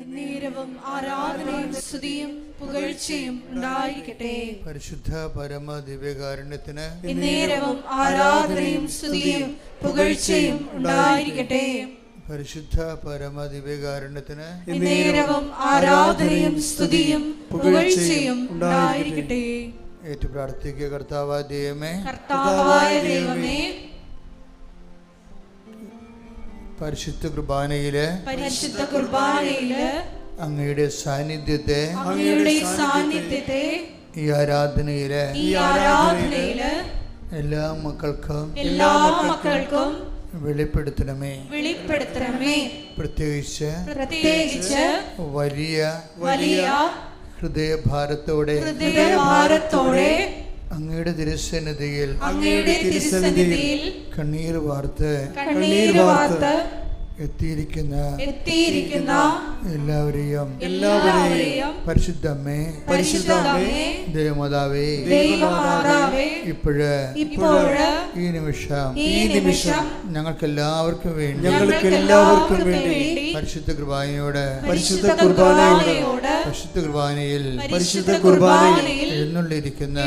എന്നേരവും ആരാധനയും സ്തുതിയും പുകഴ്ചയും ഉണ്ടായിരിക്കട്ടെ. പരിശുദ്ധ പരമ ദിവ്യകാരുണ്യത്തിന് എന്നേരവും ആരാധനയും സ്തുതിയും പുകഴ്ചയും ഉണ്ടായിരിക്കട്ടെ. പരിശുദ്ധ പരമ ദിവ്യകാരുണ്യത്തിന് എന്നേരവും ആരാധനയും സ്തുതിയും പുകഴ്ചയും ഉണ്ടായിരിക്കട്ടെ. ഏറ്റു പ്രാർത്ഥിക്കുക. കർത്താവായ ദൈവമേ, കർത്താവായ ദൈവമേ, പരിശുദ്ധ കുർബാനയില് അങ്ങയുടെ സാന്നിധ്യത്തെ ഈ ആരാധനയില് എല്ലാ മക്കൾക്കും വെളിപ്പെടുത്തണമേ. പ്രത്യേകിച്ച് വലിയ ഹൃദയഭാരത്തോടെ അങ്ങയുടെ തിരുസന്നിധിയിൽ കണ്ണീർ വാർത്ത് എത്തിയിരിക്കുന്ന എല്ലാവരെയും പരിശുദ്ധമ്മേ, ദേവമാതാവേ, ഇപ്പോഴ് ഈ നിമിഷം ഞങ്ങൾക്കെല്ലാവർക്കും വേണ്ടി പരിശുദ്ധ കുർബാനയോട് പരിശുദ്ധ കുർബാനയിൽ എഴുന്നള്ളിയിരിക്കുന്ന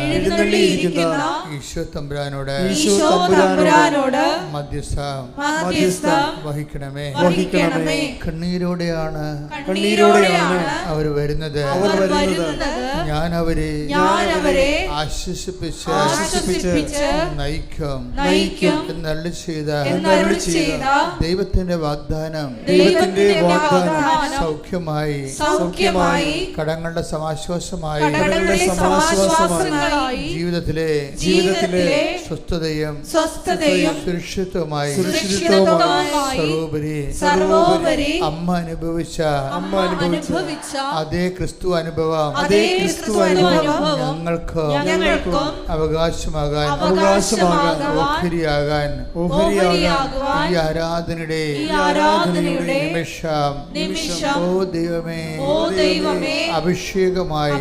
ഈശോ തമ്പുരാനോട് മധ്യസ്ഥം വഹിക്കണമേ. കണ്ണീരോടെയാണ് അവർ വരുന്നത്. ഞാൻ അവരെ ആശ്വസിപ്പിച്ച് നയിക്കും എന്നരുളി ചെയ്ത ദൈവത്തിന്റെ വാഗ്ദാനം സൗഖ്യമായി കടങ്ങളുടെ സമാശ്വാസമായി ജീവിതത്തിലെ സ്വസ്ഥതയും സുരക്ഷിതവുമായി സർവോപരി അമ്മ അനുഭവിച്ച അതേ ക്രിസ്തു അനുഭവം ഞങ്ങൾക്ക് അവകാശമാകാൻ ഈ ആരാധനയുടെ നിമിഷം ഓ ദൈവമേ, അഭിഷേകമായി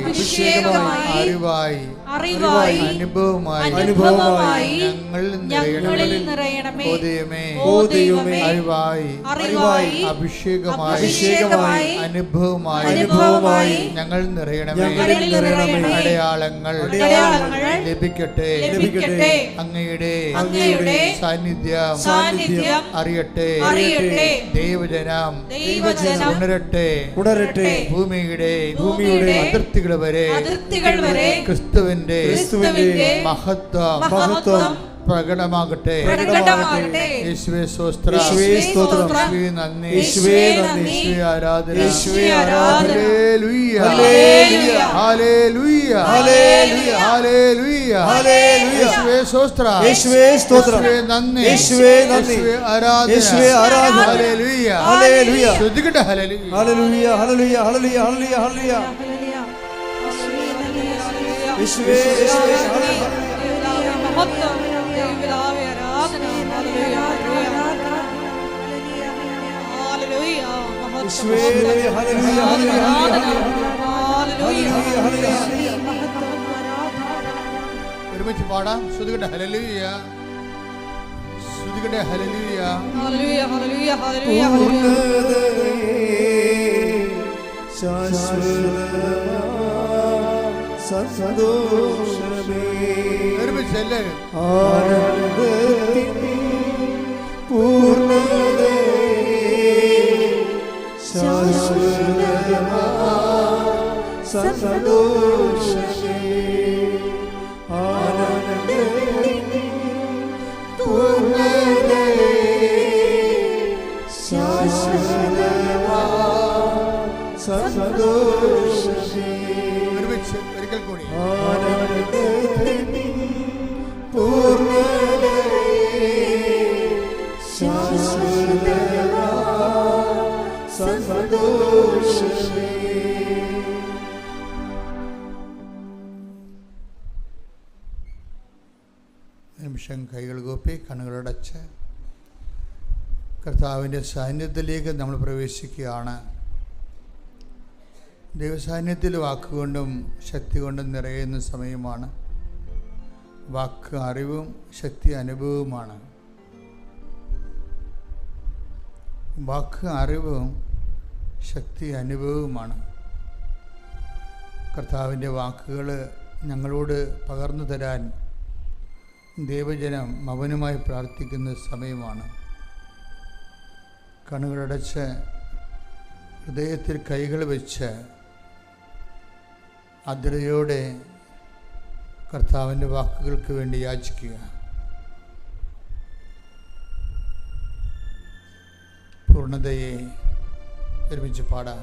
അറിവായി അനുഭവമായി ഞങ്ങളിൽ നിറയണമേ. ഓ ദൈവമേ, അറിവായി അഭിഷേകമായി അനുഭവമായി ഞങ്ങൾ നിറയണമേ. അടയാളങ്ങൾ ലഭിക്കട്ടെ. അങ്ങയുടെ സാന്നിധ്യം അറിയട്ടെ. ദൈവജനം ഉണരട്ടെ. ഭൂമിയുടെ അതിർത്തികൾ വരെ ക്രിസ്തുവിന്റെ മഹത്വം പ്രകടമാകട്ടെ. യേശുവേ സ്തോത്രം, യേശുവേ നന്ദി, യേശുവേ ആരാധന. ഹല്ലേലൂയ, ഹല്ലേലൂയ, ഹല്ലേലൂയ, യേശുവേ സ്തോത്രം, യേശുവേ നന്ദി, യേശുവേ ആരാധന. ഹല്ലേലൂയ, ശ്രദ്ധിക്കട്ടെ. ഹല്ലേലൂയ, ഹല്ലേലൂയ, ഹല്ലേലൂയ, ഹല്ലേലൂയ, ഹല്ലേലൂയ. യേശുവേ ഒരുമിച്ച് പാടാം. ശ്രുതികട്ടെ. ഹല്ലേലൂയ, ശ്രുതികട്ടെ. ഹല്ലേലൂയ, ഹല്ലേലൂയ, ഹല്ലേലൂയ, ഹല്ലേലൂയ. സന്തോഷമേ ഒരുമിച്ച് എല്ലാവരും പൂർണ്ണതേ സന്തോഷമേ ആനന്ദത്തിൻ പൂർണ്ണതേ ശാശ്വതമാ സന്തോഷമേ. ഒരുമിച്ച് ഒരിക്കൽ കൂടി. ആനന്ദത്തിൻ പൂർണ്ണതേ ശാശ്വതമാ സന്തോഷമേ. നിമിഷം കൈകൾ കൂപ്പി കണ്ണുകളടച്ച് കർത്താവിൻ്റെ സാന്നിധ്യത്തിലേക്ക് നമ്മൾ പ്രവേശിക്കുകയാണ്. ദൈവസാന്നിധ്യത്തിൽ വാക്കുകൊണ്ടും ശക്തി കൊണ്ടും നിറയുന്ന സമയമാണ്. വാക്ക് അറിവും ശക്തി അനുഭവവുമാണ്. വാക്ക് അറിവും ശക്തി അനുഭവവുമാണ്. കർത്താവിൻ്റെ വാക്കുകൾ ഞങ്ങളോട് പകർന്നു തരാൻ ദൈവജനം മൗനമായി പ്രാർത്ഥിക്കുന്ന സമയമാണ്. കണ്ണുകളടച്ച് ഹൃദയത്തിൽ കൈകൾ വെച്ച് ആർദ്രതയോടെ കർത്താവിൻ്റെ വാക്കുകൾക്ക് വേണ്ടി യാചിക്കുക. പൂർണ്ണതയെ ഒരുമിച്ച് പാടാം.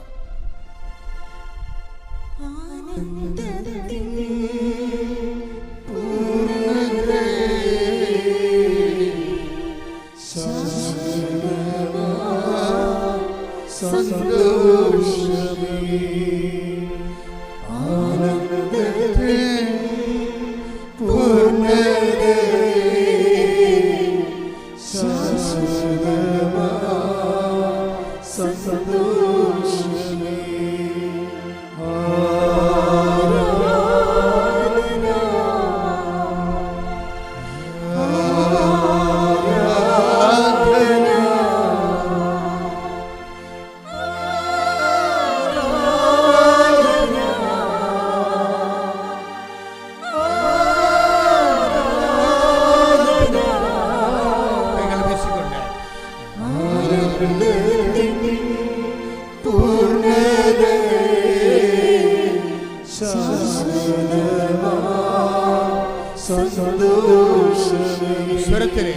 സ്വരത്തിലെ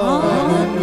ആരാധന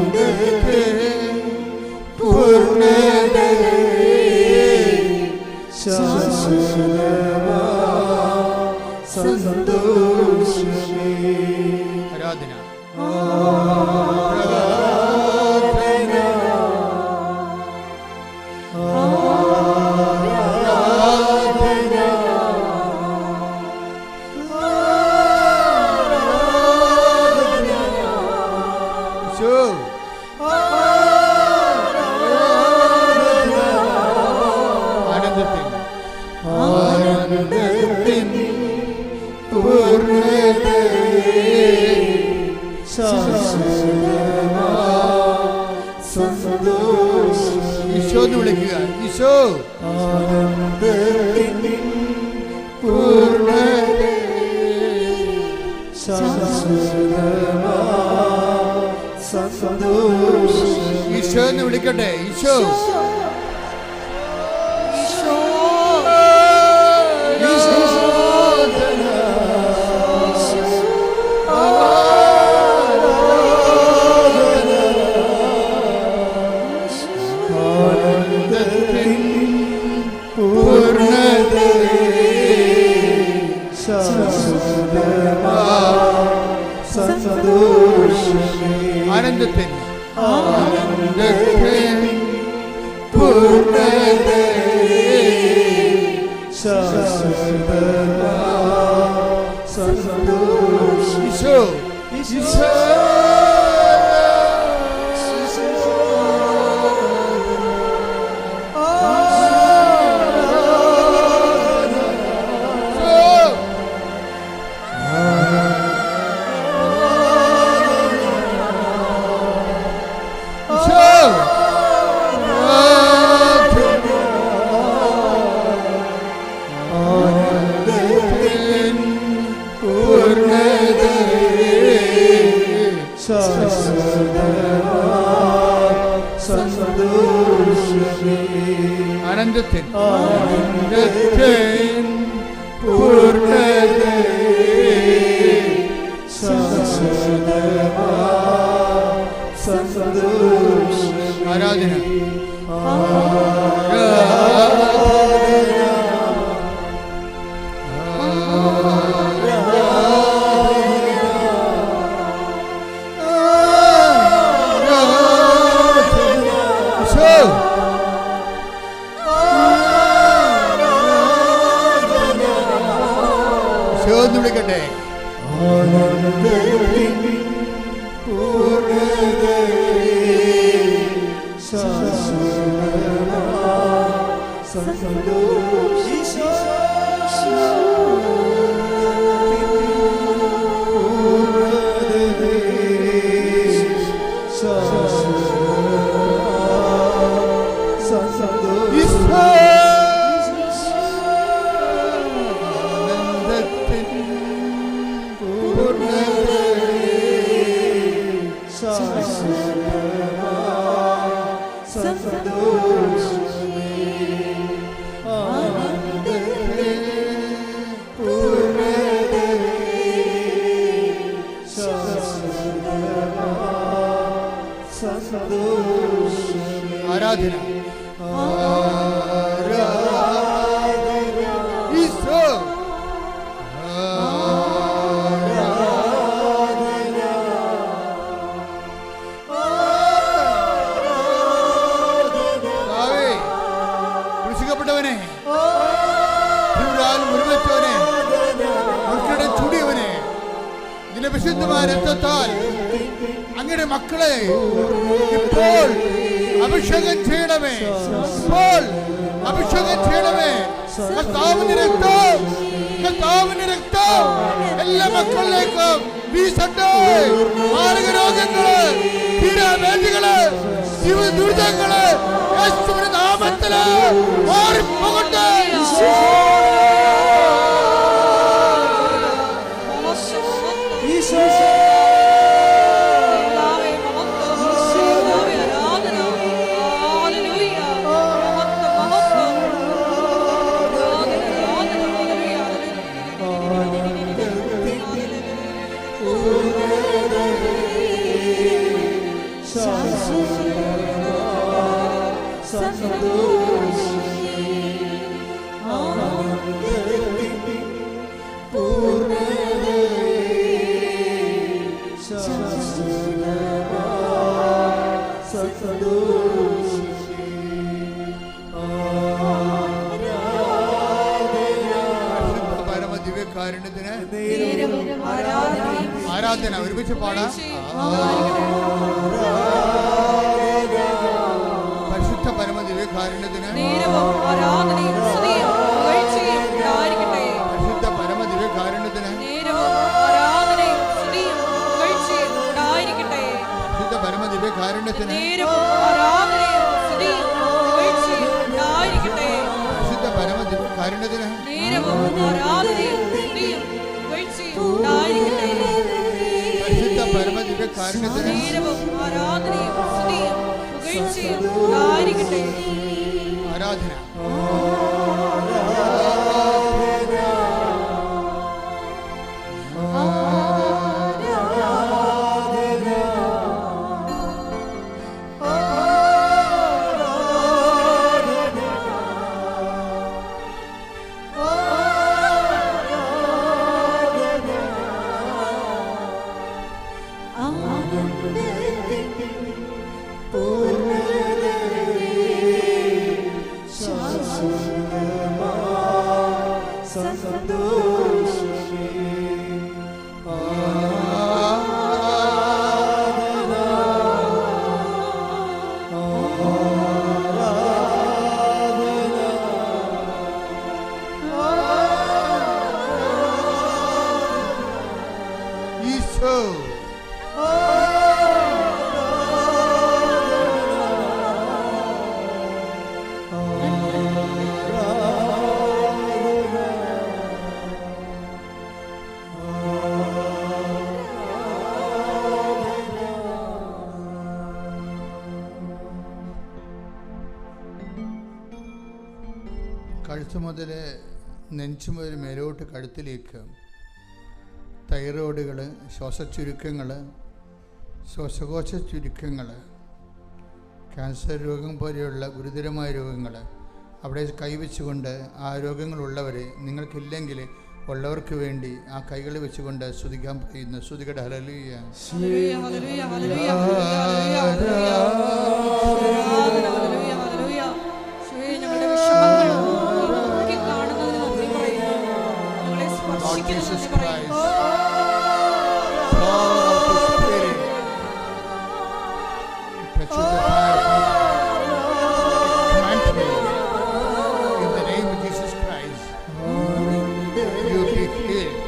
ഈശോ എന്ന് വിളിക്കുക. ഈശോ ഈശോ എന്ന് വിളിക്കട്ടെ. ഈശോ ആനന്ദത്തിൻ ഈശോ ഈശോ ആനന്ദത്തിൻ ആരാധന എന്ന് വിളിക്കട്ടെ. ഈശോ ആരാധന ഈശോ ക്രൂശിക്കപ്പെട്ടവനെ മുറിവെച്ചവനെ മക്കളുടെ ചുടിയവനെ ഇതിന്റെ വിശുദ്ധമായ രക്തത്താൽ അങ്ങയുടെ മക്കളെ ഇപ്പോൾ അഭിഷേകം ചെയ്യണമേ, ഇപ്പോൾ അഭിഷേകം ചെയ്യണമേ. കർത്താവിന്റെ രക്തം, കർത്താവിന്റെ രക്തം എല്ലാ മക്കളിലേക്കും വീശട്ടെ. മാരക രോഗങ്ങള്, തീരാവേദികള്, ദുരിതങ്ങള് യേശുവിന്റെ നാമത്തില് മാറിപ്പോകട്ടെ. ആരാധന ഒരുമിച്ച് പാടാം. പരിശുദ്ധ പരമ ദിവ്യകാരുണ്യത്തിന് പരിശുദ്ധ പരമ ദിവ്യകാരുണ്യത്തിന് പരിശുദ്ധ പരമ ദിവ്യകാരുണ്യത്തിന് പരിശുദ്ധ പരമ ദിവ്യകാരുണ്യത്തിന് പരിശുദ്ധ പരമ ദിവ്യകാരുണ്യത്തിന് ആരാധന. കഴുത്ത് മുതൽ നെഞ്ചു മുതൽ മേലോട്ട് കഴുത്തിലേക്ക് തൈറോയിഡുകൾ, ശ്വാസച്ചുരുക്കങ്ങൾ, ശ്വാസകോശ ചുരുക്കങ്ങൾ, ക്യാൻസർ രോഗം പോലെയുള്ള ഗുരുതരമായ രോഗങ്ങൾ അവിടെ കൈവച്ചുകൊണ്ട് ആ രോഗങ്ങളുള്ളവർ നിങ്ങൾക്കില്ലെങ്കിൽ ഉള്ളവർക്ക് വേണ്ടി ആ കൈകൾ വെച്ചുകൊണ്ട് സ്തുതിക്കാൻ പറയുന്നു. സ്തുതികട hallelujah. Jesus Christ, power of the Spirit, touch the fire, command me in the name of Jesus Christ, you be healed.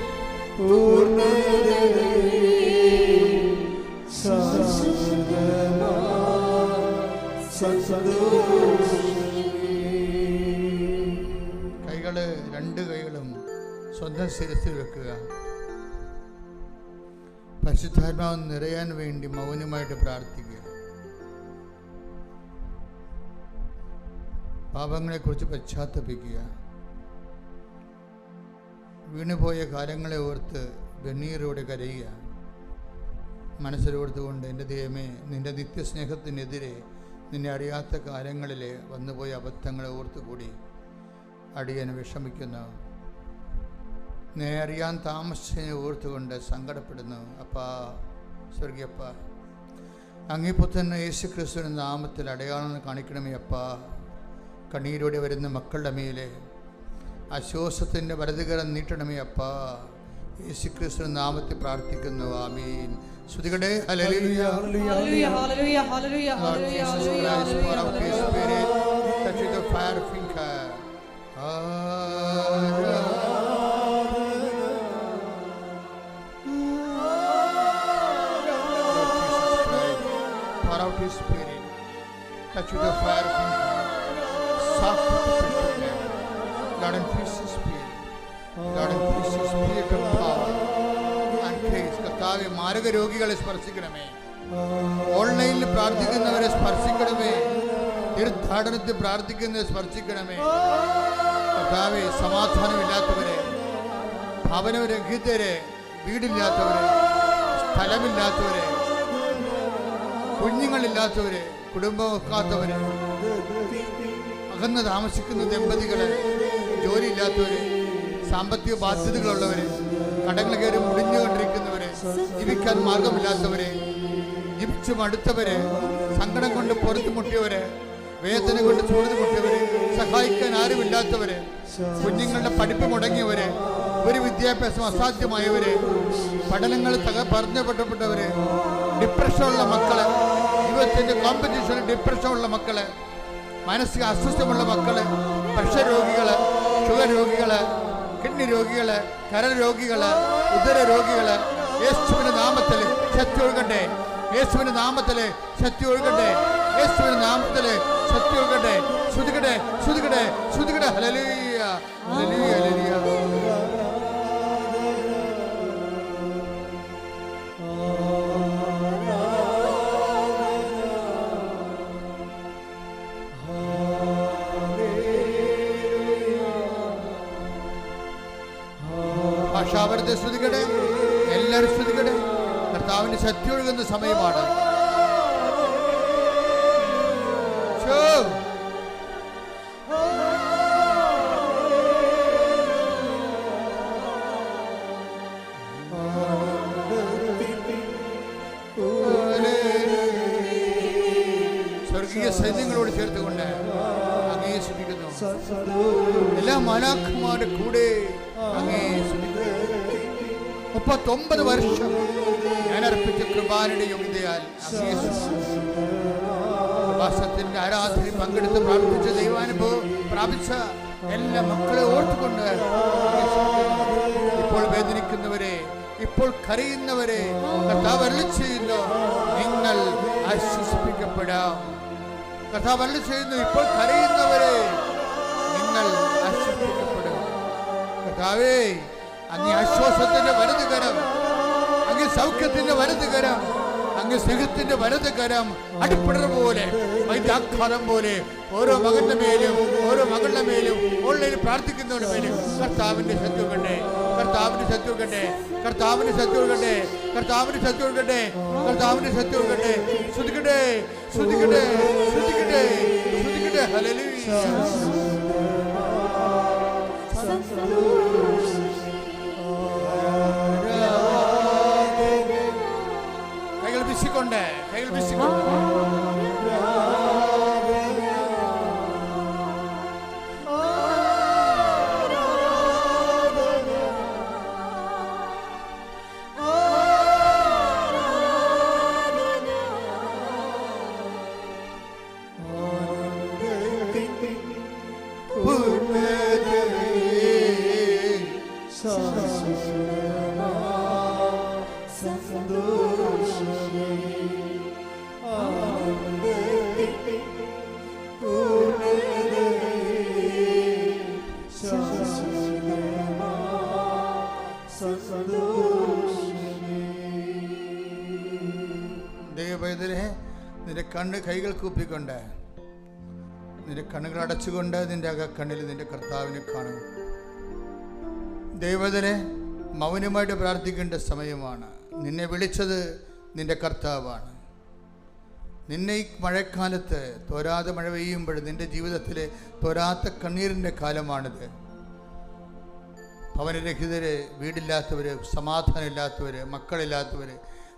കൈകള്, രണ്ട് കൈകളും സ്വന്തം ശിരസിൽ വെക്കുക. പരിശുദ്ധാത്മാവ് നിറയാൻ വേണ്ടി മൗനമായിട്ട് പ്രാർത്ഥിക്കുക. പാപങ്ങളെക്കുറിച്ച് പശ്ചാത്തപിക്കുക. വീണുപോയ കാലങ്ങളെ ഓർത്ത് വെണ്ണീരോടെ കരയുക. മനസ്സിലോർത്തുകൊണ്ട്, എൻ്റെ ദൈവമേ, നിൻ്റെ നിത്യസ്നേഹത്തിനെതിരെ നിന്നെ അറിയാത്ത കാലങ്ങളിലെ വന്നുപോയ അബദ്ധങ്ങളെ ഓർത്തുകൂടി അടിയൻ വിഷമിക്കുന്നു. നിന്നെ അറിയാൻ താമസിച്ചതിനെ ഓർത്തുകൊണ്ട് സങ്കടപ്പെടുന്നു. അപ്പാ, സ്വർഗീയപ്പ, അങ്ങേപുത്രൻ യേശു ക്രിസ്തുവിൻ്റെ നാമത്തിൽ അടയാളം കാണിക്കണമേ അപ്പാ. കണ്ണീരോടെ വരുന്ന മക്കളുടെ മേലെ ആശ്വാസത്തിൻ്റെ വലതുകരം നീട്ടണമേ അപ്പാ. യേശു ക്രിസ്തുവിന്റെ നാമത്തിൽ പ്രാർത്ഥിക്കുന്നു. ആമീൻ. സ്തുതികടേ. ഹല്ലേലൂയ, ഹല്ലേലൂയ, ഹല്ലേലൂയ, ഹല്ലേലൂയ, ഹല്ലേലൂയ, ഹല്ലേലൂയ. Touch with the fire finger. Pour out His Spirit. Touch with the fire finger. Soft Lord, increase His Spirit. Lord, increase His Spirit of power and grace. കർത്താവേ, മാരക രോഗികളെ സ്പർശിക്കണമേ. ഓൺലൈനിൽ പ്രാർത്ഥിക്കുന്നവരെ സ്പർശിക്കണമേ. തീർത്ഥാടനത്തിൽ പ്രാർത്ഥിക്കുന്നവരെ സ്പർശിക്കണമേ. കർത്താവേ, സമാധാനമില്ലാത്തവരെ, ഭവനരഹിതരെ, വീടില്ലാത്തവരെ, സ്ഥലമില്ലാത്തവരെ, കുഞ്ഞുങ്ങളില്ലാത്തവരെ, കുടുംബം വെക്കാത്തവരെ, അകന്ന് താമസിക്കുന്ന ദമ്പതികളെ, ജോലിയില്ലാത്തവരെ, സാമ്പത്തിക ബാധ്യതകളുള്ളവരെ, കടങ്ങൾ കയറി മുടിഞ്ഞുകൊണ്ടിരിക്കുന്നവരെ, ജീവിക്കാൻ മാർഗമില്ലാത്തവരെ, ജീവിച്ചു മടുത്തവരെ, സങ്കടം കൊണ്ട് പൊറുത്തുമുട്ടിയവരെ, വേദന കൊണ്ട് ചൂടുമുട്ടിയവരെ, സഹായിക്കാൻ ആരുമില്ലാത്തവരെ, കുഞ്ഞുങ്ങളുടെ പഠിപ്പ് മുടങ്ങിയവരെ, ഒരു വിദ്യാഭ്യാസം അസാധ്യമായവരെ, പഠനങ്ങൾ പറഞ്ഞപ്പെട്ടവരെ, ഡിപ്രഷനുള്ള മക്കളെ, ജീവിതത്തിൻ്റെ കോമ്പറ്റീഷനിൽ ഡിപ്രഷനുള്ള മക്കളെ, മാനസിക അസ്വസ്ഥമുള്ള മക്കള്, പ്രഷർ രോഗികള്, ഷുഗർ രോഗികള്, കിഡ്നി രോഗികള്, കരൾ രോഗികള്, ഉദര രോഗികള്, യേശുവിന്റെ നാമത്തില് ശക്തി ഒഴുകട്ടെ. യേശുവിന്റെ നാമത്തില് ശക്തി ഒഴുകട്ടെ. യേശുവിന്റെ നാമത്തില് ശക്തി ഒഴുകട്ടെ. ശ്രുതികട്ടെ, ശ്രുതികട്ടെ, ശ്രുതികട്ടെ. ഹല്ലേലൂയ, ഹല്ലേലൂയ, ഹല്ലേലൂയ. ഭാഷാപരത്തെ ശ്രുതികട്ടെ. എല്ലാവരും ശ്രുതികട്ടെ. കർത്താവിന്റെ ശക്തി ഒഴുകുന്ന സമയമാണ്. സ്വർഗീയ സൈന്യങ്ങളോട് ചേർത്തുകൊണ്ട് അങ്ങേ സ്തുതിക്കുന്നു. എല്ലാ മാലാഖമാരുടെ കൂടെ അങ്ങേ സ്തുതിക്കുന്നു. 39 വർഷം ഞാൻ അർപ്പിച്ച കൃപാനയുടെ യോഗ്യതയാൽ പ്രഭാഷണത്തിന്റെ ആരാധനയിൽ പങ്കെടുത്ത് പ്രാർത്ഥിച്ച ദൈവാനുഭവം പ്രാപിച്ച എല്ലാ മക്കളെ ഓർത്തുകൊണ്ട് ഇപ്പോൾ വേദനിക്കുന്നവരെ, ഇപ്പോൾ കരയുന്നവരെ കർത്താവ് അരുളി ചെയ്യുന്നു, നിങ്ങൾ ആശ്വസിപ്പിക്കപ്പെടാം. കർത്താവ് അരുളി ചെയ്യുന്നു, ഇപ്പോൾ കരയുന്നവരെ നിങ്ങൾ ആശ്വസിപ്പിക്കപ്പെടും. കർത്താവേ, അങ്ങ് ആശ്വാസത്തിന്റെ വലത് കരം, അങ്ങ് സൗഖ്യത്തിന്റെ വലത് കരം, അങ്ങ് സ്നേഹത്തിന്റെ വലത് കരം അടിപ്പിടർ പോലെ, വൈദ്യാഘാതം പോലെ ഓരോ മകന്റെ മേലും ഓരോ മകളുടെ മേലും ഓൺലൈനിൽ പ്രാർത്ഥിക്കുന്നവരുടെ മേലും കർത്താവിന്റെ ശക്തി ഒഴുകട്ടെ. കർത്താവിന്റെ ശക്തി ഒഴുകട്ടെ. കർത്താവിന്റെ ശക്തി ഒഴുകട്ടെ. കർത്താവിന്റെ ശക്തി ഒഴുകട്ടെ. കർത്താവിന്റെ ശക്തി ഒഴുകട്ടെ. ശ്രുതികട്ടെ, ശ്രുതികട്ടെ, ശ്രുതികട്ടെ, ശ്രുതികട്ടെ. ഹല്ലേലൂയ. കൈകൾ വീശിക്കൊണ്ട്, കൈകൾ വീശിക്കൊണ്ട് ദൈവപൈതലേ, നിന്റെ കണ്ണ് കൈകൾ കൂപ്പിക്കൊണ്ട് നിന്റെ കണ്ണുകൾ അടച്ചുകൊണ്ട് നിന്റെ അകക്കണ്ണിൽ നിന്റെ കർത്താവിനെ കാണും. ദൈവത്തിനെ മൗനമായിട്ട് പ്രാർത്ഥിക്കേണ്ട സമയമാണ്. നിന്നെ വിളിച്ചത് നിന്റെ കർത്താവാണ്. നിന്നെ ഈ മഴക്കാലത്ത് തോരാതെ മഴ പെയ്യുമ്പോൾ നിന്റെ ജീവിതത്തിലെ തോരാത്ത കണ്ണീരിൻ്റെ കാലമാണിത്. ഭവനരഹിതര്, വീടില്ലാത്തവർ, സമാധാനമില്ലാത്തവർ, മക്കളില്ലാത്തവർ,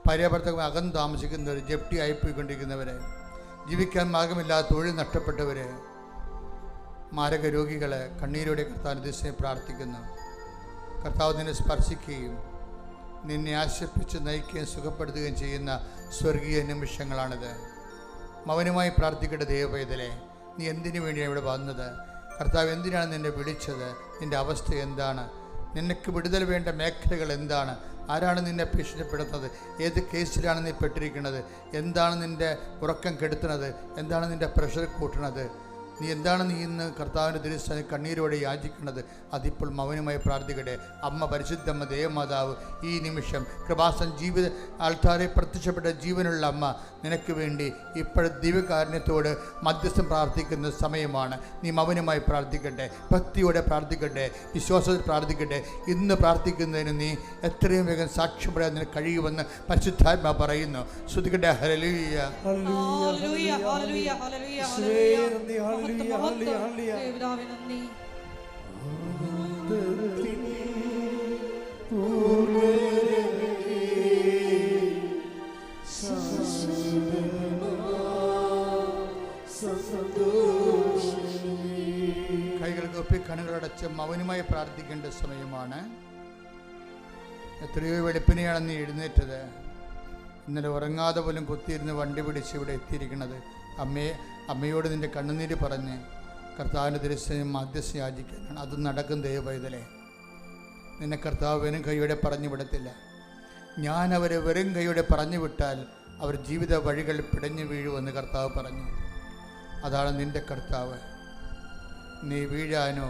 ഭാര്യാഭർത്താവ് അകം താമസിക്കുന്നവർ, ജപ്തി ആയിപ്പോയിക്കൊണ്ടിരിക്കുന്നവർ, ജീവിക്കാൻ മാർഗമില്ലാത്ത തൊഴിൽ നഷ്ടപ്പെട്ടവർ, മാരക രോഗികൾ കണ്ണീരോടെ കർത്താവിന്റെ ദിശയെ പ്രാർത്ഥിക്കുന്നു. കർത്താവ് നിന്നെ സ്പർശിക്കുകയും നിന്നെ ആശ്വസിപ്പിച്ച് നയിക്കുകയും സുഖപ്പെടുത്തുകയും ചെയ്യുന്ന സ്വർഗീയ നിമിഷങ്ങളാണിത്. മൗനമായി പ്രാർത്ഥിക്കേണ്ട ദൈവപൈതലേ, നീ എന്തിനു വേണ്ടിയാണ് ഇവിടെ വന്നത്? കർത്താവ് എന്തിനാണ് നിന്നെ വിളിച്ചത്? നിൻ്റെ അവസ്ഥ എന്താണ്? നിനക്ക് വിടുതൽ വേണ്ട മേഖലകൾ എന്താണ്? ആരാണ് നിന്നെ ഭീഷണിപ്പെടുത്തുന്നത്? ഏത് കേസിലാണ് നീ പെട്ടിരിക്കുന്നത്? എന്താണ് നിൻ്റെ ഉറക്കം കെടുത്തുന്നത്? എന്താണ് നിൻ്റെ പ്രഷർ കൂട്ടുന്നത്? നീ ഇന്ന് കർത്താവിൻ്റെ തിരുസ്ഥാനം കണ്ണീരോടെ യാചിക്കുന്നത്? അതിപ്പോൾ മൗനമായി പ്രാർത്ഥിക്കട്ടെ. അമ്മ പരിശുദ്ധമ്മ ദേവമാതാവ് ഈ നിമിഷം കൃപാസൻ ജീവിത ആൾക്കാരെ പ്രത്യക്ഷപ്പെട്ട ജീവനുള്ള അമ്മ നിനക്ക് വേണ്ടി ഇപ്പോൾ ദിവ്യകാരുണ്യത്തോട് മധ്യസ്ഥം പ്രാർത്ഥിക്കുന്ന സമയമാണ്. നീ മൗനമായി പ്രാർത്ഥിക്കട്ടെ, ഭക്തിയോടെ പ്രാർത്ഥിക്കട്ടെ, വിശ്വാസത്തിൽ പ്രാർത്ഥിക്കട്ടെ. ഇന്ന് പ്രാർത്ഥിക്കുന്നതിന് നീ എത്രയും വേഗം സാക്ഷ്യപ്പെടാൻ നിനക്ക് കഴിയുമെന്ന് പരിശുദ്ധാത്മാ പറയുന്നു. ശ്രുതിക്കട്ടെ. ഹല്ലേലൂയ, ഹല്ലേലൂയ, ഹല്ലേലൂയ, ഹല്ലേലൂയ, ഹല്ലേലൂയ. കൈകൾക്ക് ഒപ്പി കണ്ണുകളടച്ച് മൗനമായി പ്രാർത്ഥിക്കേണ്ട സമയമാണ്. എത്രയോ വെളുപ്പിനെയാണ് നീ എഴുന്നേറ്റത്. ഇന്നലെ ഉറങ്ങാതെ പോലും കുത്തിയിരുന്ന് വണ്ടി പിടിച്ച് ഇവിടെ എത്തിയിരിക്കുന്നത്. അമ്മയോട് നിൻ്റെ കണ്ണുനീര് പറഞ്ഞ് കർത്താവിൻ്റെ തിരുസേന മധ്യസ്ഥ യാചിക്കാനാണ്. അത് നടക്കും ദൈവപൈതലേ. നിന്നെ കർത്താവ് വെറും കൈയോടെ പറഞ്ഞു വിടത്തില്ല. ഞാൻ അവരെ വെറും കൈയോടെ പറഞ്ഞു വിട്ടാൽ അവർ ജീവിത വഴികൾ പിടഞ്ഞു വീഴുമെന്ന് കർത്താവ് പറഞ്ഞു. അതാണ് നിൻ്റെ കർത്താവ്. നീ വീഴാനോ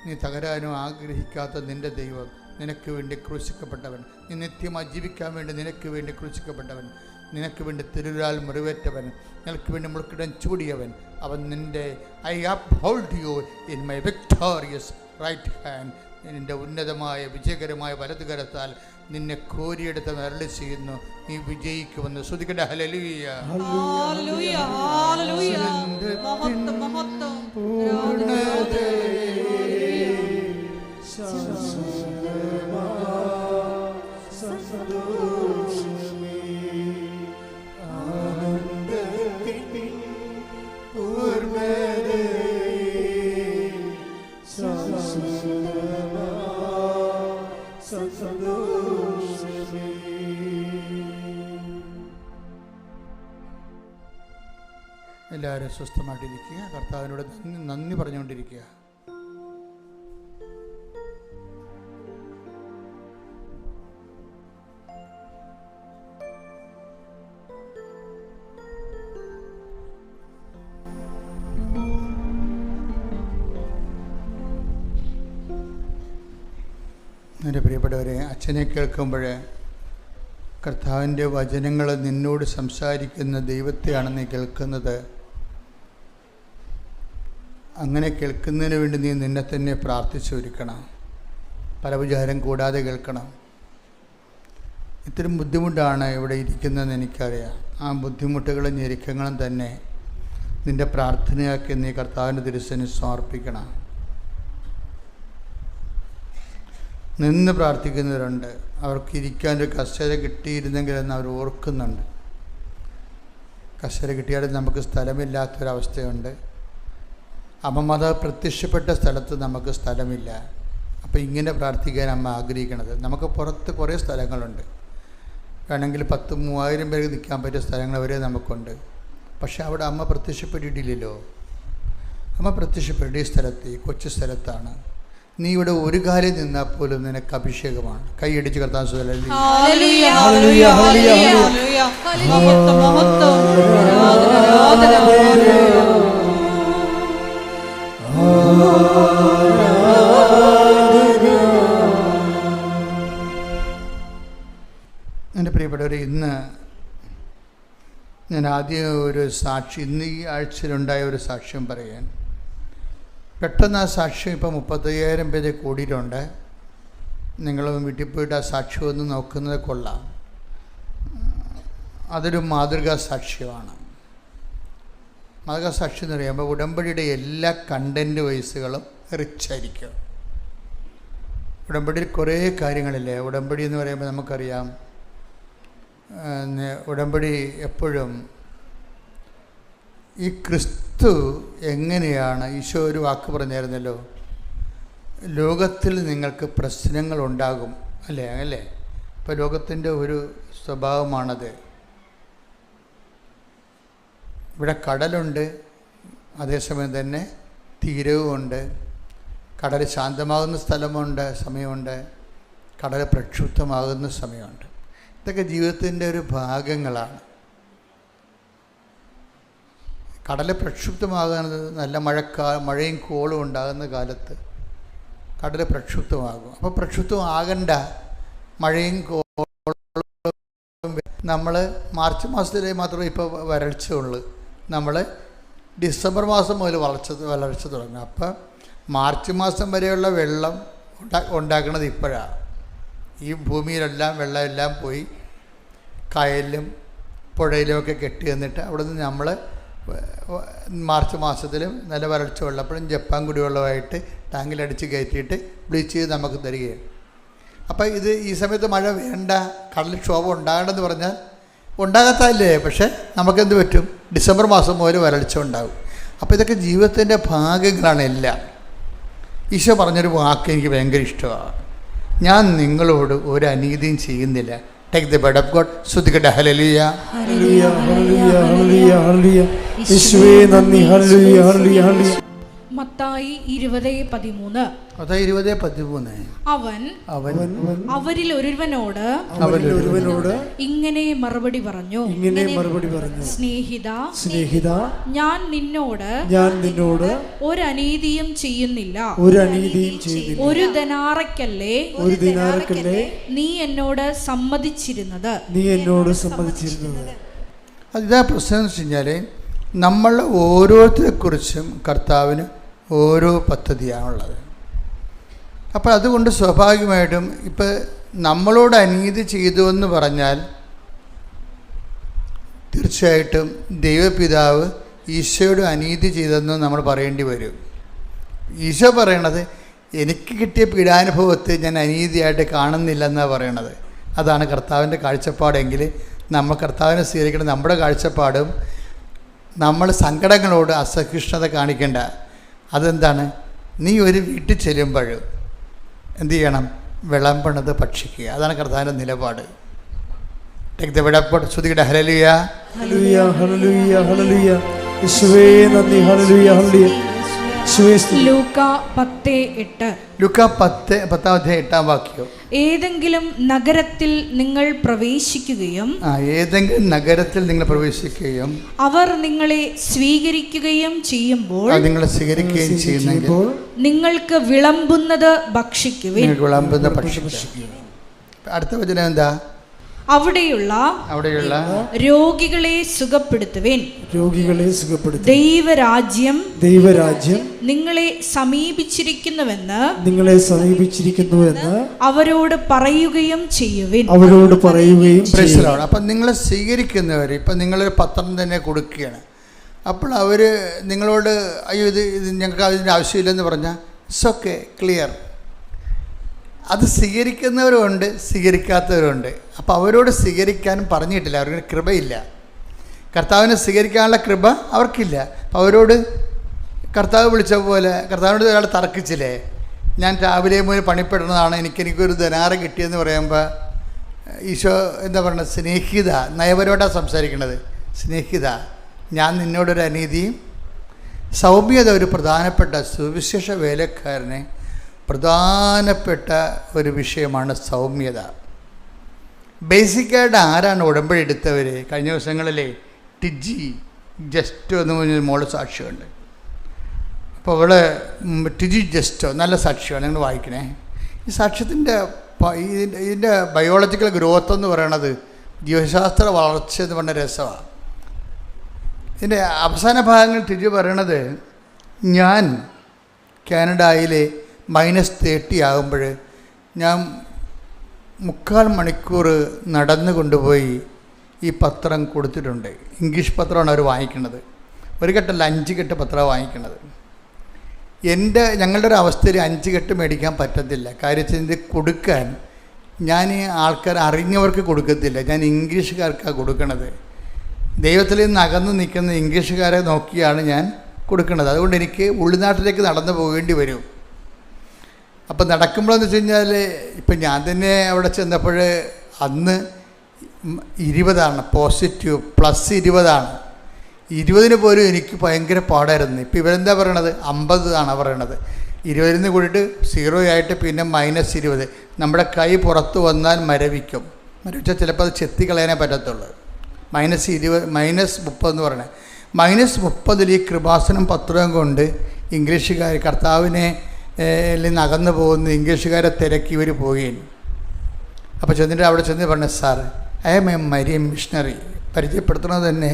നീ തകരാനോ ആഗ്രഹിക്കാത്ത നിൻ്റെ ദൈവം നിനക്ക് വേണ്ടി ക്രൂശിക്കപ്പെട്ടവൻ. നീ നിത്യമായി ജീവിക്കാൻ വേണ്ടി നിനക്ക് വേണ്ടി ക്രൂശിക്കപ്പെട്ടവൻ, നിനക്ക് വേണ്ടി തിരുരാൽ മുറിവേറ്റവൻ, നിനക്ക് വേണ്ടി മുൾക്കിടം ചൂടിയവൻ. അവൻ നിൻ്റെ I uphold you in my victorious right hand. നിൻ്റെ ഉന്നതമായ വിജയകരമായ വലതുകരത്താൽ നിന്നെ കോരിയെടുത്ത് അരുളി ചെയ്യുന്നു. നീ വിജയിക്കുമെന്ന്. ശ്രുതിക്കട്ടെ. ഹല്ലേലൂയ, ഹല്ലേലൂയ, ഹല്ലേലൂയ. മഹത്വം, മഹത്വം. എല്ലാവരും സ്വസ്ഥമായിട്ടിരിക്കുക. കർത്താവിനോട് നന്ദി പറഞ്ഞുകൊണ്ടിരിക്കുക. എൻ്റെ പ്രിയപ്പെട്ടവരെ, അച്ഛനെ കേൾക്കുമ്പോൾ കർത്താവിൻ്റെ വചനങ്ങൾ നിന്നോട് സംസാരിക്കുന്ന ദൈവത്തെയാണ് നീ കേൾക്കുന്നത്. അങ്ങനെ കേൾക്കുന്നതിന് വേണ്ടി നീ നിന്നെ തന്നെ പ്രാർത്ഥിച്ചൊരുക്കണം. പല വിചാരം കൂടാതെ കേൾക്കണം. ഇത്തരം ബുദ്ധിമുട്ടാണ് ഇവിടെ ഇരിക്കുന്നതെന്ന് എനിക്കറിയാം. ആ ബുദ്ധിമുട്ടുകളും ഞെരുക്കങ്ങളും തന്നെ നിൻ്റെ പ്രാർത്ഥനയാക്കി നീ കർത്താവിൻ്റെ തിരുസന്നിധിയിൽ സമർപ്പിക്കണം. നിന്ന് പ്രാർത്ഥിക്കുന്നവരുണ്ട്. അവർക്ക് ഇരിക്കാനൊരു കസേര കിട്ടിയിരുന്നെങ്കിലെന്ന് അവർ ഓർക്കുന്നുണ്ട്. കസേര കിട്ടിയാലും നമുക്ക് സ്ഥലമില്ലാത്തൊരവസ്ഥയുണ്ട്. അമ്മ പ്രത്യക്ഷപ്പെട്ട സ്ഥലത്ത് നമുക്ക് സ്ഥലമില്ല. അപ്പോൾ ഇങ്ങനെ പ്രാർത്ഥിക്കാൻ അമ്മ ആഗ്രഹിക്കണത്. നമുക്ക് പുറത്ത് കുറേ സ്ഥലങ്ങളുണ്ട്. വേണമെങ്കിൽ 10,000-3000 പേർക്ക് നിൽക്കാൻ പറ്റിയ സ്ഥലങ്ങൾ വരെ നമുക്കുണ്ട്. പക്ഷെ അവിടെ അമ്മ പ്രത്യക്ഷപ്പെട്ടിട്ടില്ലല്ലോ. അമ്മ പ്രത്യക്ഷപ്പെട്ട ഈ സ്ഥലത്ത്, ഈ കൊച്ചു സ്ഥലത്താണ്. നീ ഇവിടെ ഒരു കാര്യം നിന്നാൽ പോലും നിനക്ക് അഭിഷേകമാണ്. കൈയടിച്ച് കർത്താൻ എൻ്റെ പ്രിയപ്പെട്ടവരെ, ഇന്ന് ഞാൻ ഞാൻ ആദ്യം ഒരു സാക്ഷി, ഇന്ന് ഈ ആഴ്ചയിലുണ്ടായ ഒരു സാക്ഷ്യം പറയാൻ. പെട്ടെന്ന് ആ സാക്ഷ്യം ഇപ്പോൾ 35,000 പേര് കൂടിയിട്ടുണ്ട്. നിങ്ങൾ വീട്ടിൽ പോയിട്ട് ആ സാക്ഷ്യം ഒന്ന് നോക്കുന്നത് കൊള്ളാം. അതൊരു മാതൃകാ സാക്ഷ്യമാണ്. മാതൃകാ സാക്ഷ്യം എന്ന് പറയുമ്പോൾ ഉടമ്പടിയുടെ എല്ലാ കണ്ടൻറ്റ് വൈസുകളും റിച്ചായിരിക്കും. ഉടമ്പടിയിൽ കുറേ കാര്യങ്ങളില്ലേ. ഉടമ്പടി എന്ന് പറയുമ്പോൾ നമുക്കറിയാം, ഉടമ്പടി എപ്പോഴും ഈ ക്രിസ്തു എങ്ങനെയാണ്, ഈശോ ഒരു വാക്ക് പറഞ്ഞായിരുന്നല്ലോ, ലോകത്തിൽ നിങ്ങൾക്ക് പ്രശ്നങ്ങളുണ്ടാകും അല്ലേ. ഇപ്പോൾ ലോകത്തിൻ്റെ ഒരു സ്വഭാവമാണത്. ഇവിടെ കടലുണ്ട്, അതേസമയം തന്നെ തീരവുമുണ്ട്. കടൽ ശാന്തമാകുന്ന സ്ഥലമുണ്ട്, സമയമുണ്ട്. കടൽ പ്രക്ഷുബ്ധമാകുന്ന സമയമുണ്ട്. ഇതൊക്കെ ജീവിതത്തിൻ്റെ ഒരു ഭാഗങ്ങളാണ്. കടൽ പ്രക്ഷുബ്ധമാകുന്നത് നല്ല മഴയും കോളും ഉണ്ടാകുന്ന കാലത്ത് കടൽ പ്രക്ഷുബ്ധമാകും. അപ്പോൾ പ്രക്ഷുബ്ധമാകണ്ട മഴയും കോളും നമ്മൾ മാർച്ച് മാസത്തിലേ മാത്രമേ ഇപ്പോൾ വരൾച്ചയുള്ളൂ. നമ്മൾ ഡിസംബർ മാസം മുതൽ വളർച്ച തുടങ്ങും. അപ്പം മാർച്ച് മാസം വരെയുള്ള വെള്ളം ഉണ്ടാക്കുന്നത് ഇപ്പോഴാണ്. ഈ ഭൂമിയിലെല്ലാം വെള്ളമെല്ലാം പോയി കായലിലും പുഴയിലുമൊക്കെ കെട്ടി വന്നിട്ട് അവിടെ നിന്ന് നമ്മൾ മാർച്ച് മാസത്തിൽ നല്ല വരൾച്ച വെള്ളപ്പോഴും ജപ്പാൻ കുടിവെള്ളമായിട്ട് ടാങ്കിലടിച്ച് കയറ്റിയിട്ട് ബ്ലീച്ച് ചെയ്ത് നമുക്ക് തരികയാണ്. അപ്പോൾ ഇത് ഈ സമയത്ത് മഴ വേണ്ട, കടൽക്ഷോഭം ഉണ്ടാകണമെന്ന് പറഞ്ഞാൽ ഉണ്ടാകത്തല്ലേ. പക്ഷേ നമുക്കെന്ത് പറ്റും, ഡിസംബർ മാസം മുതൽ വരൾച്ച ഉണ്ടാകും. അപ്പോൾ ഇതൊക്കെ ജീവിതത്തിൻ്റെ ഭാഗങ്ങളാണ് എല്ലാം. ഈശോ പറഞ്ഞൊരു വാക്ക് എനിക്ക് ഭയങ്കര ഇഷ്ടമാണ്. ഞാൻ നിങ്ങളോട് ഒരു അനീതിയും ചെയ്യുന്നില്ല. Take the bed of God. ശ്രുതികട്ടെ ഹല്ലേലൂയ ഹല്ലേലൂയ ഹല്ലേലൂയ ഹല്ലേലൂയ ഹല്ലേലൂയ. യേശുവേ നന്ദി. ഹല്ലേലൂയ ഹല്ലേലൂയ ഹല്ലേലൂയ. മത്തായി 20:13. അവൻ അവരിൽ ഒരുവനോട് ഇങ്ങനെ മറുപടി പറഞ്ഞു, സ്നേഹിത, ഞാൻ നിന്നോട് ഒരു അനീതിയും ചെയ്യുന്നില്ല. ഒരു ധനാറയ്ക്കല്ലേ നീ എന്നോട് സമ്മതിച്ചിരുന്നത്. അതിതാ പ്രശ്നം എന്ന് വെച്ച് കഴിഞ്ഞാൽ, നമ്മൾ ഓരോരുത്തരെക്കുറിച്ചും കർത്താവിന് ഓരോ പദ്ധതിയാണുള്ളത്. അപ്പോൾ അതുകൊണ്ട് സ്വാഭാവികമായിട്ടും ഇപ്പം നമ്മളോട് അനീതി ചെയ്തു എന്ന് പറഞ്ഞാൽ തീർച്ചയായിട്ടും ദൈവപിതാവ് ഈശോയോട് അനീതി ചെയ്തെന്ന് നമ്മൾ പറയേണ്ടി വരും. ഈശോ പറയണത് എനിക്ക് കിട്ടിയ പീഡാനുഭവത്തെ ഞാൻ അനീതിയായിട്ട് കാണുന്നില്ലെന്നാണ് പറയണത്. അതാണ് കർത്താവിൻ്റെ കാഴ്ചപ്പാടെങ്കിൽ നമ്മൾ കർത്താവിനെ സ്വീകരിക്കണം. നമ്മുടെ കാഴ്ചപ്പാടും നമ്മൾ സങ്കടങ്ങളോട് അസഹിഷ്ണുത കാണിക്കേണ്ട. അതെന്താണ്, നീ ഒരു വീട്ടിൽ ചെല്ലുമ്പോൾ എന്തു ചെയ്യണം, വിളമ്പണത് ഭക്ഷിക്കുക. അതാണ് കർത്താവിൻ്റെ നിലപാട്. Take the bed of God. ശ്രുതികട്ടെ ഹല്ലേലൂയ ഹല്ലേലൂയ ഹല്ലേലൂയ ഹല്ലേലൂയ. യേശുവേ നന്ദി. ഹല്ലേലൂയ ഹല്ലേലൂയ. ലൂക്കാ 10:8. ലൂക്കാ 10:8. ഏതെങ്കിലും നഗരത്തിൽ നിങ്ങൾ പ്രവേശിക്കുകയും അവർ നിങ്ങളെ സ്വീകരിക്കുകയും ചെയ്യുമ്പോൾ നിങ്ങൾക്ക് വിളമ്പുന്നത് ഭക്ഷിക്കുവിൻ. അടുത്ത വചനം എന്താ? അവിടെയുള്ള രോഗികളെ സുഖപ്പെടുത്തുവിൻ. ദൈവരാജ്യം നിങ്ങളെ സമീപിച്ചിരിക്കുന്നുവെന്ന് അവരോട് പറയുകയും ചെയ്യുവിൻ. അപ്പം നിങ്ങളെ സ്വീകരിക്കുന്നവർ, ഇപ്പം നിങ്ങളൊരു പത്രം തന്നെ കൊടുക്കുകയാണ്. അപ്പോൾ അവർ നിങ്ങളോട് അയ്യോ ഇത് ഞങ്ങൾക്ക് അതിൻ്റെ ആവശ്യമില്ലെന്ന് പറഞ്ഞാൽ ഇറ്റ്സ് ഓക്കെ, ക്ലിയർ. അത് സ്വീകരിക്കുന്നവരുമുണ്ട്, സ്വീകരിക്കാത്തവരുണ്ട്. അപ്പോൾ അവരോട് സ്വീകരിക്കാനും പറഞ്ഞിട്ടില്ല, അവർക്ക് കൃപയില്ല. കർത്താവിനെ സ്വീകരിക്കാനുള്ള കൃപ അവർക്കില്ല. അപ്പോൾ അവരോട് കർത്താവ് വിളിച്ച പോലെ കർത്താവിനോട് ഒരാൾ തർക്കിച്ചില്ലേ, ഞാൻ രാവിലെ മുതൽ പണിപ്പെടുന്നതാണ്, എനിക്കൊരു ധനാറ് കിട്ടിയെന്ന് പറയുമ്പോൾ ഈശോ എന്താ പറയുന്നത്, സ്നേഹിത, നയപരമായിട്ടാണ് സംസാരിക്കുന്നത്. സ്നേഹിത, ഞാൻ നിന്നോടൊരു അനീതിയും. സൗമ്യത ഒരു പ്രധാനപ്പെട്ട സുവിശേഷ വേലക്കാരനെ പ്രധാനപ്പെട്ട ഒരു വിഷയമാണ് സൗമ്യത. ബേസിക്കായിട്ട് ആരാണ് ഉടമ്പടി എടുത്തവർ? കഴിഞ്ഞ ദിവസങ്ങളിലെ ടിജി ജസ്റ്റോ എന്ന് പറഞ്ഞൊരു മോള് സാക്ഷിയുണ്ട്. അപ്പോൾ അവള് ടിജി ജസ്റ്റോ നല്ല സാക്ഷിയാണ്, നിങ്ങൾ വായിക്കണേ. ഈ സാക്ഷ്യത്തിൻ്റെ ഇതിൻ്റെ ബയോളജിക്കൽ ഗ്രോത്ത് എന്ന് പറയണത് ജീവശാസ്ത്ര വളർച്ച എന്ന് പറഞ്ഞ രസമാണ്. ഇതിൻ്റെ അവസാന ഭാഗങ്ങൾ ടിജു പറയണത്, ഞാൻ കാനഡയിൽ -30 ആകുമ്പോൾ ഞാൻ 3/4 മണിക്കൂർ നടന്നു കൊണ്ടുപോയി ഈ പത്രം കൊടുത്തിട്ടുണ്ട്. ഇംഗ്ലീഷ് പത്രമാണ് അവർ വാങ്ങിക്കുന്നത്. ഒരു കെട്ടല്ല 5 കെട്ട് പത്രമാണ് വാങ്ങിക്കുന്നത്. ഞങ്ങളുടെ ഒരു അവസ്ഥയിൽ 5 കെട്ട് മേടിക്കാൻ പറ്റത്തില്ല. കാര്യം ഇത് കൊടുക്കാൻ ഞാൻ ആൾക്കാർ അറിഞ്ഞവർക്ക് കൊടുക്കത്തില്ല, ഞാൻ ഇംഗ്ലീഷുകാർക്കാണ് കൊടുക്കണത്. ദൈവത്തിൽ നിന്ന് അകന്ന് നിൽക്കുന്ന ഇംഗ്ലീഷുകാരെ നോക്കിയാണ് ഞാൻ കൊടുക്കുന്നത്. അതുകൊണ്ട് എനിക്ക് ഉൾനാട്ടിലേക്ക് നടന്നു പോകേണ്ടി വരും. അപ്പം നടക്കുമ്പോഴെന്ന് വെച്ച് കഴിഞ്ഞാൽ ഇപ്പം ഞാൻ തന്നെ അവിടെ ചെന്നപ്പോൾ അന്ന് 20 പോസിറ്റീവ് +20. 20 പോലും എനിക്ക് ഭയങ്കര പാടായിരുന്നു. ഇപ്പം ഇവരെന്താ പറയണത്, 50 പറയണത്. 20 കൂടിയിട്ട് 0 ആയിട്ട് പിന്നെ -20. നമ്മുടെ കൈ പുറത്ത് വന്നാൽ മരവിച്ചാൽ ചിലപ്പോൾ അത് ചെത്തിക്കളയാനേ പറ്റത്തുള്ളൂ. -30 എന്ന് പറയണേ. -30 ഈ കൃപാസനം പത്രവും കൊണ്ട് ഇംഗ്ലീഷുകാർ കർത്താവിനെ നിന്ന് അകന്നു പോകുന്ന ഇംഗ്ലീഷുകാരെ തിരക്കി ഇവർ പോവുകയും. അപ്പോൾ ചെന്നിട്ട് അവിടെ ചെന്ന് പറഞ്ഞു, sir I am a Marian missionary. പരിചയപ്പെടുത്തുന്നത് തന്നെ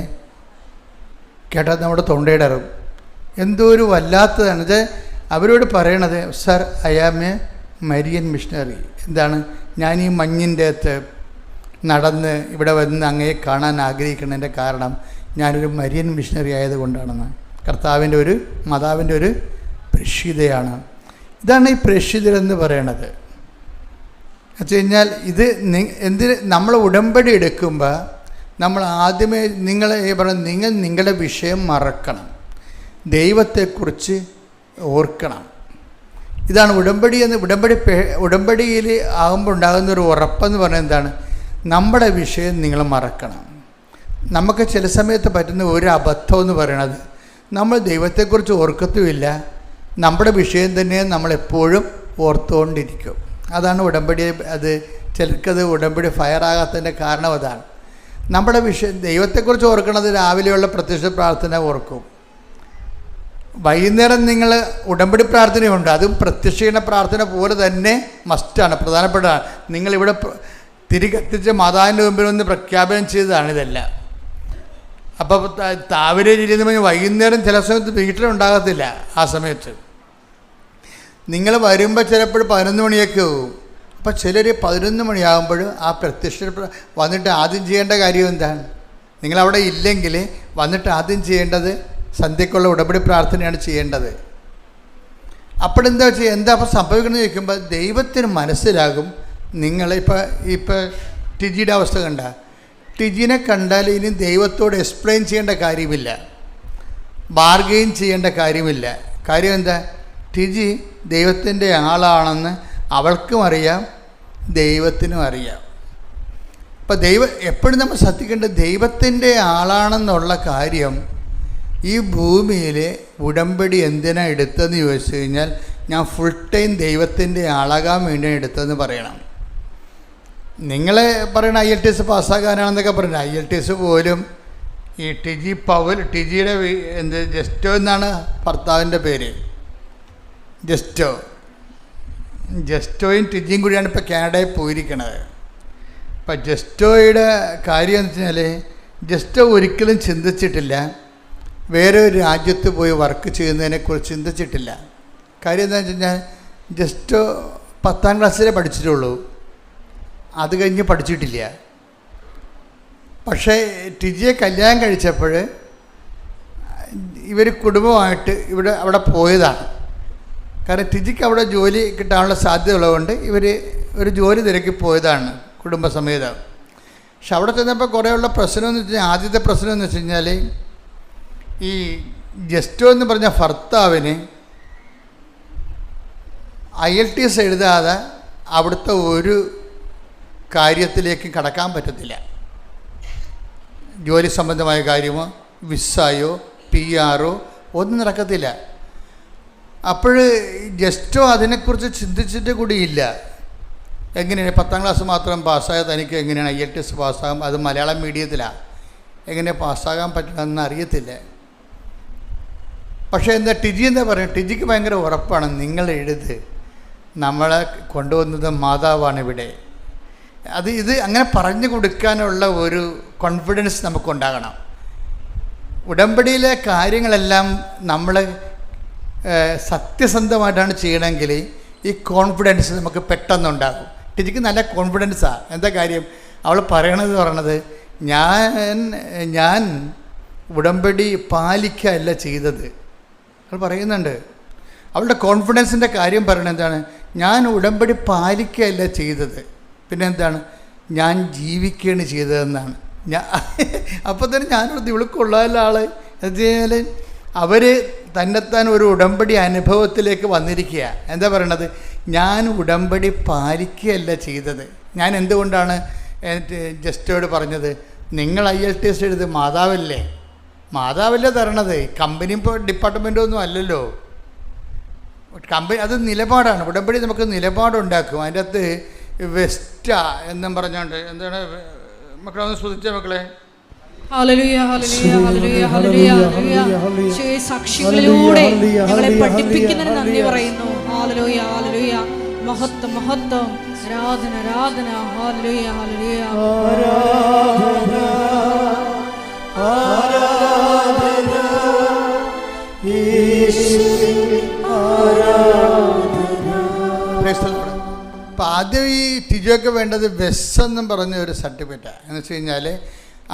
കേട്ടാൽ നമ്മുടെ തൊണ്ടയിടറും. എന്തോ ഒരു വല്ലാത്തതാണ് ഇത്. അവരോട് പറയണത്, sir I am a Marian missionary. എന്താണ്, ഞാൻ ഈ മഞ്ഞിൻ്റെ അകത്ത് നടന്ന് ഇവിടെ വന്ന് അങ്ങയെ കാണാൻ ആഗ്രഹിക്കുന്നതിൻ്റെ കാരണം ഞാനൊരു മരിയൻ മിഷണറി ആയതുകൊണ്ടാണെന്ന്. കർത്താവിൻ്റെ ഒരു മാതാവിൻ്റെ ഒരു പ്രേക്ഷിതയാണ്. ഇതാണ് ഈ പ്രേക്ഷിതരെന്ന് പറയണത്. വെച്ച് കഴിഞ്ഞാൽ ഇത് എന്തിന് നമ്മൾ ഉടമ്പടി എടുക്കുമ്പോൾ നമ്മൾ ആദ്യമേ നിങ്ങൾ നിങ്ങളുടെ വിഷയം മറക്കണം, ദൈവത്തെക്കുറിച്ച് ഓർക്കണം. ഇതാണ് ഉടമ്പടി എന്ന്. ഉടമ്പടിയിൽ ആകുമ്പോൾ ഉണ്ടാകുന്ന ഒരു ഉറപ്പെന്ന് പറയുന്നത് എന്താണ്, നമ്മുടെ വിഷയം നിങ്ങൾ മറക്കണം. നമുക്ക് ചില സമയത്ത് പറ്റുന്ന ഒരു അബദ്ധം എന്ന് പറയണത്, നമ്മൾ ദൈവത്തെക്കുറിച്ച് ഓർക്കത്തുമില്ല, നമ്മുടെ വിഷയം തന്നെ നമ്മളെപ്പോഴും ഓർത്തുകൊണ്ടിരിക്കും. അതാണ് ഉടമ്പടി. അത് ചിലർക്കത് ഉടമ്പടി ഫയറാകാത്തതിൻ്റെ കാരണം അതാണ്. നമ്മുടെ വിഷയം ദൈവത്തെക്കുറിച്ച് ഓർക്കണത് രാവിലെയുള്ള പ്രത്യക്ഷ പ്രാർത്ഥന ഓർക്കും. വൈകുന്നേരം നിങ്ങൾ ഉടമ്പടി പ്രാർത്ഥനയുണ്ട്, അതും പ്രത്യക്ഷീകരണ പ്രാർത്ഥന പോലെ തന്നെ മസ്റ്റാണ്, പ്രധാനപ്പെട്ടതാണ്. നിങ്ങളിവിടെ തിരി കത്തിച്ച മാതാവിൻ്റെ മുമ്പിൽ ഒന്ന് പ്രഖ്യാപനം ചെയ്തതാണ് ഇതെല്ലാം. അപ്പോൾ താവരെ ചെയ്യുന്ന വൈകുന്നേരം ചില സമയത്ത് വീട്ടിലുണ്ടാകത്തില്ല. ആ സമയത്ത് നിങ്ങൾ വരുമ്പോൾ ചിലപ്പോൾ 11 മണിയൊക്കെ ആവും. അപ്പോൾ ചിലർ 11 മണിയാകുമ്പോൾ ആ പ്രത്യക്ഷ വന്നിട്ട് ആദ്യം ചെയ്യേണ്ട കാര്യം എന്താണ്, നിങ്ങളവിടെ ഇല്ലെങ്കിൽ വന്നിട്ട് ആദ്യം ചെയ്യേണ്ടത് സന്ധ്യക്കുള്ള ഉടമ്പടി പ്രാർത്ഥനയാണ് ചെയ്യേണ്ടത്. അപ്പോഴെന്താ വെച്ചാൽ എന്താ അപ്പോൾ സംഭവിക്കണമെന്ന് ചോദിക്കുമ്പോൾ ദൈവത്തിന് മനസ്സിലാകും. ഇപ്പോൾ ടിജിയുടെ അവസ്ഥ കണ്ട, ടിജിനെ കണ്ടാൽ ഇനി ദൈവത്തോട് എക്സ്പ്ലെയിൻ ചെയ്യേണ്ട കാര്യമില്ല, ബാർഗെയിൻ ചെയ്യേണ്ട കാര്യമില്ല. കാര്യം എന്താ, ടിജി ദൈവത്തിൻ്റെ ആളാണെന്ന് അവൾക്കും അറിയാം, ദൈവത്തിനും അറിയാം. അപ്പം എപ്പോഴും നമ്മൾ ശ്രദ്ധിക്കേണ്ടത് ദൈവത്തിൻ്റെ ആളാണെന്നുള്ള കാര്യം. ഈ ഭൂമിയിൽ ഉടമ്പടി എന്തിനാണ് എടുത്തതെന്ന് ചോദിച്ചു കഴിഞ്ഞാൽ ഞാൻ ഫുൾ ടൈം ദൈവത്തിൻ്റെ ആളാകാൻ വേണ്ടിയാണ് എടുത്തതെന്ന് പറയണം. നിങ്ങളെ പറയണ IELTS പാസ്സാകാനാണെന്നൊക്കെ പറയുന്നത്. IELTS പോലും ഈ ടിജിയുടെ ജസ്റ്റോ എന്നാണ് ഭർത്താവിൻ്റെ പേര്. ജസ്റ്റോയും ടിജിയും കൂടിയാണ് ഇപ്പോൾ കാനഡയിൽ പോയിരിക്കണത്. അപ്പം ജസ്റ്റോയുടെ കാര്യം എന്ന് വെച്ചാൽ ജസ്റ്റോ ഒരിക്കലും ചിന്തിച്ചിട്ടില്ല വേറെ ഒരു രാജ്യത്ത് പോയി വർക്ക് ചെയ്യുന്നതിനെക്കുറിച്ച് ചിന്തിച്ചിട്ടില്ല. കാര്യം എന്താണെന്ന് വെച്ച് കഴിഞ്ഞാൽ ജസ്റ്റോ 10ാം ക്ലാസ്സിലേ പഠിച്ചിട്ടുള്ളൂ, അത് കഴിഞ്ഞ് പഠിച്ചിട്ടില്ല. പക്ഷേ ടിജിയെ കല്യാണം കഴിച്ചപ്പോൾ ഇവർ കുടുംബമായിട്ട് അവിടെ പോയതാണ്. കാരണം ടിജിക്ക് അവിടെ ജോലി കിട്ടാനുള്ള സാധ്യത ഉള്ളതുകൊണ്ട് ഇവർ ഒരു ജോലി തിരക്കി പോയതാണ് കുടുംബസമേതം. പക്ഷെ അവിടെ ചെന്നപ്പോൾ കുറേയുള്ള പ്രശ്നമെന്ന് വെച്ച് കഴിഞ്ഞാൽ, ആദ്യത്തെ പ്രശ്നം എന്ന് വെച്ച് കഴിഞ്ഞാൽ ഈ ജസ്റ്റോ എന്ന് പറഞ്ഞ ഭർത്താവിന് IELTS എഴുതാതെ അവിടുത്തെ ഒരു കാര്യത്തിലേക്ക് കടക്കാൻ പറ്റത്തില്ല. ജോലി സംബന്ധമായ കാര്യമോ വിസയോ PR ഒന്നും നടക്കത്തില്ല. അപ്പോൾ ജസ്റ്റോ അതിനെക്കുറിച്ച് ചിന്തിച്ചിട്ട് കൂടിയില്ല. എങ്ങനെയാണ് 10ാം ക്ലാസ് മാത്രം പാസ്സായ തനിക്ക് എങ്ങനെയാണ് IELTS പാസ്സാകാം, അത് മലയാളം മീഡിയത്തിലാണ്, എങ്ങനെ പാസ്സാകാൻ പറ്റണമെന്ന് അറിയത്തില്ല. പക്ഷേ ടിജി എന്താ പറയുക, ടിജിക്ക് ഭയങ്കര ഉറപ്പാണ്, നിങ്ങൾ എഴുത്, നമ്മളെ കൊണ്ടുവന്നത് മാതാവാണ് ഇവിടെ. ഇത് അങ്ങനെ പറഞ്ഞു കൊടുക്കാനുള്ള ഒരു കോൺഫിഡൻസ് നമുക്കുണ്ടാകണം. ഉടമ്പടിയിലെ കാര്യങ്ങളെല്ലാം നമ്മൾ സത്യസന്ധമായിട്ടാണ് ചെയ്യണമെങ്കിൽ ഈ കോൺഫിഡൻസ് നമുക്ക് പെട്ടെന്നുണ്ടാകും. ടീച്ചർക്ക് നല്ല കോൺഫിഡൻസാണ്. എന്താ കാര്യം? അവൾ പറയണത് ഞാൻ ഉടമ്പടി പാലിക്കുകയല്ല ചെയ്തത്. അവൾ പറയുന്നുണ്ട്. അവളുടെ കോൺഫിഡൻസിൻ്റെ കാര്യം പറയണത് എന്താണ്? ഞാൻ ഉടമ്പടി പാലിക്കുകയല്ല ചെയ്തത്, പിന്നെ എന്താണ്? ഞാൻ ജീവിക്കുകയാണ് ചെയ്തതെന്നാണ്. അപ്പോൾ തന്നെ ഞാനോട് ഇവൾക്കുള്ള ആൾ എന്നുവെച്ചാൽ അവർ തന്നെത്താൻ ഒരു ഉടമ്പടി അനുഭവത്തിലേക്ക് വന്നിരിക്കുക. എന്താ പറയണത്? ഞാൻ ഉടമ്പടി പാലിക്കുകയല്ല ചെയ്തത്. ഞാൻ എന്തുകൊണ്ടാണ് ജസ്റ്റോട് പറഞ്ഞത്, നിങ്ങൾ IELTS എഴുത്, മാതാവല്ലേ തരണത്, കമ്പനി ഡിപ്പാർട്ട്മെൻറ്റോ ഒന്നും അല്ലല്ലോ. കമ്പനി അത് നിലപാടാണ്. ഉടമ്പടി നമുക്ക് നിലപാടുണ്ടാക്കും. അതിൻ്റെ അകത്ത് വെസ്റ്റ എന്നും പറഞ്ഞുകൊണ്ട് എന്താണ് മക്കളൊന്ന് ശ്രദ്ധിച്ച മക്കളെ. സാക്ഷികളിലൂടെ ഞങ്ങളെ പഠിപ്പിക്കുന്നതിന് നന്ദി പറയുന്നു. ഹല്ലേലൂയ ഹല്ലേലൂയ. മഹത്വം മഹത്വം. ആരാധന ആരാധന. Hallelujah hallelujah. ആരാധന യേശുവേ ആരാധന. അപ്പം ആദ്യം ഈ ടിജോയ്ക്ക് വേണ്ടത് വെസ്സെന്നും പറഞ്ഞ ഒരു സർട്ടിഫിക്കറ്റാണ്. എന്ന് വെച്ച് കഴിഞ്ഞാൽ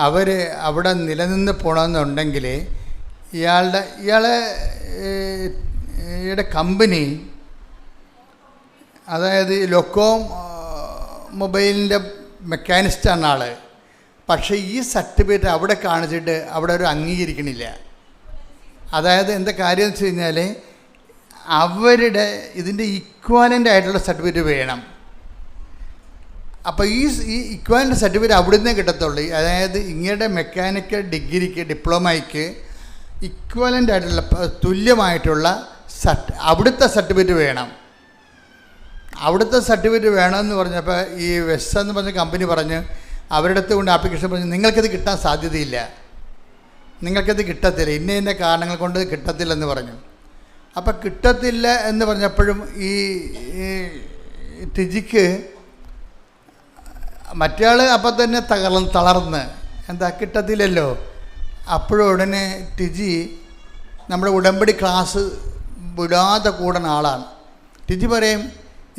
അവർ അവിടെ നിലനിന്ന് പോകണമെന്നുണ്ടെങ്കിൽ ഇയാളുടെ കമ്പനി, അതായത് ലൊക്കോം മൊബൈലിൻ്റെ മെക്കാനിസ്റ്റാണ് ആൾ. പക്ഷേ ഈ സർട്ടിഫിക്കറ്റ് അവിടെ കാണിച്ചിട്ട് അവിടെ ഒരു അംഗീകരിക്കണില്ല. അതായത് എന്താ കാര്യം എന്ന് വെച്ച് കഴിഞ്ഞാൽ അവരുടെ ഇതിൻ്റെ ഇക്വാലൻ്റ് ആയിട്ടുള്ള സർട്ടിഫിക്കറ്റ് വേണം. അപ്പോൾ ഈ ഇക്വാലൻ്റ് സർട്ടിഫിക്കറ്റ് അവിടെ നിന്നേ കിട്ടത്തുള്ളൂ. അതായത് ഇങ്ങയുടെ മെക്കാനിക്കൽ ഡിഗ്രിക്ക് ഡിപ്ലോമയ്ക്ക് ഇക്വാലൻ്റ് ആയിട്ടുള്ള തുല്യമായിട്ടുള്ള അവിടുത്തെ സർട്ടിഫിക്കറ്റ് വേണം. അവിടുത്തെ സർട്ടിഫിക്കറ്റ് വേണമെന്ന് പറഞ്ഞപ്പോൾ ഈ വെസ് എന്ന് പറഞ്ഞ കമ്പനി പറഞ്ഞ് അവരുടെ അടുത്ത് കൊണ്ട് ആപ്ലിക്കേഷൻ പറഞ്ഞ് നിങ്ങൾക്കിത് കിട്ടാൻ സാധ്യതയില്ല, നിങ്ങൾക്കിത് കിട്ടത്തില്ല, ഇന്ന കാരണങ്ങൾ കൊണ്ട് കിട്ടത്തില്ലെന്ന് പറഞ്ഞു. അപ്പം കിട്ടത്തില്ല എന്ന് പറഞ്ഞപ്പോഴും ഈ ടിജിക്ക് മറ്റയാൾ അപ്പം തന്നെ തളർന്ന് എന്താ കിട്ടത്തില്ലല്ലോ. അപ്പോഴും ഉടനെ ടിജി നമ്മുടെ ഉടമ്പടി ക്ലാസ് വിടാതെ കൂടുന്ന ആളാണ്. ടിജി പറയും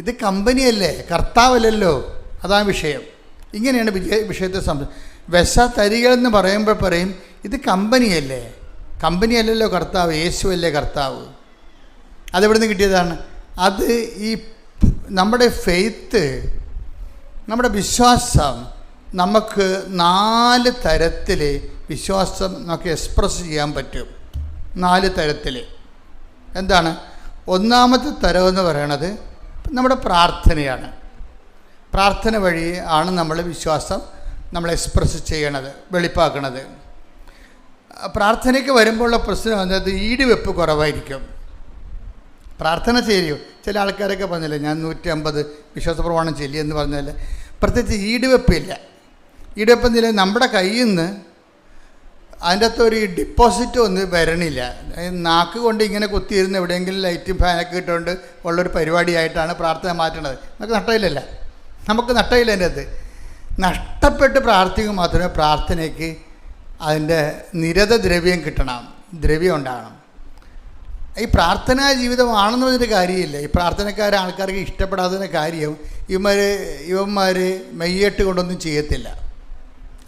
ഇത് കമ്പനിയല്ലേ, കർത്താവല്ലല്ലോ, അതാണ് വിഷയം. ഇങ്ങനെയാണ് വിഷയത്തെ വെസ തരികളെന്ന് പറയുമ്പോൾ പറയും ഇത് കമ്പനിയല്ലേ, കമ്പനിയല്ലല്ലോ കർത്താവ്, യേശുവല്ലേ കർത്താവ്. അതെവിടെ നിന്ന് കിട്ടിയതാണ്? അത് ഈ നമ്മുടെ ഫെയ്ത്ത്, നമ്മുടെ വിശ്വാസം നമുക്ക് 4 തരത്തിൽ വിശ്വാസം നമുക്ക് എക്സ്പ്രസ് ചെയ്യാൻ പറ്റും. 4 തരത്തിൽ. എന്താണ്? ഒന്നാമത്തെ തരമെന്ന് പറയണത് നമ്മുടെ പ്രാർത്ഥനയാണ്. പ്രാർത്ഥന വഴി ആണ് നമ്മൾ വിശ്വാസം നമ്മൾ എക്സ്പ്രസ് ചെയ്യണത്, വെളിപ്പാക്കണത്. പ്രാർത്ഥനയ്ക്ക് വരുമ്പോഴുള്ള പ്രശ്നം എന്നത് ഈടുവെപ്പ് കുറവായിരിക്കും. പ്രാർത്ഥന ചെയ്യും. ചില ആൾക്കാരൊക്കെ പറഞ്ഞില്ലേ ഞാൻ 150 വിശ്വാസ പ്രമാണം ചെല്ലിയെന്ന് പറഞ്ഞാൽ പ്രത്യേകിച്ച് ഈടുവെപ്പില്ല. ഈടുവെപ്പെന്നില്ല, നമ്മുടെ കയ്യിൽ നിന്ന് അതിൻ്റെ അകത്ത് ഒരു ഡിപ്പോസിറ്റ് ഒന്നും വരണില്ല. നാക്ക് കൊണ്ട് ഇങ്ങനെ കുത്തിയിരുന്ന് എവിടെയെങ്കിലും ലൈറ്റും ഫാനൊക്കെ ഇട്ടുകൊണ്ട് ഉള്ളൊരു പരിപാടിയായിട്ടാണ് പ്രാർത്ഥന മാറ്റണത്. നമുക്ക് നഷ്ടമില്ലല്ല, നമുക്ക് നഷ്ടമില്ല. അതിൻ്റെ അകത്ത് നഷ്ടപ്പെട്ട് പ്രാർത്ഥിക്കുക മാത്രമേ പ്രാർത്ഥനയ്ക്ക് അതിൻ്റെ നിരത ദ്രവ്യം കിട്ടണം, ദ്രവ്യം ഉണ്ടാകണം. ഈ പ്രാർത്ഥനാ ജീവിതമാണെന്ന് പറഞ്ഞൊരു കാര്യമില്ല. ഈ പ്രാർത്ഥനക്കാരെ ആൾക്കാർക്ക് ഇഷ്ടപ്പെടാത്തതിൻ്റെ കാര്യം ഇവന്മാർ മെയ്യേട്ട് കൊണ്ടൊന്നും ചെയ്യത്തില്ല.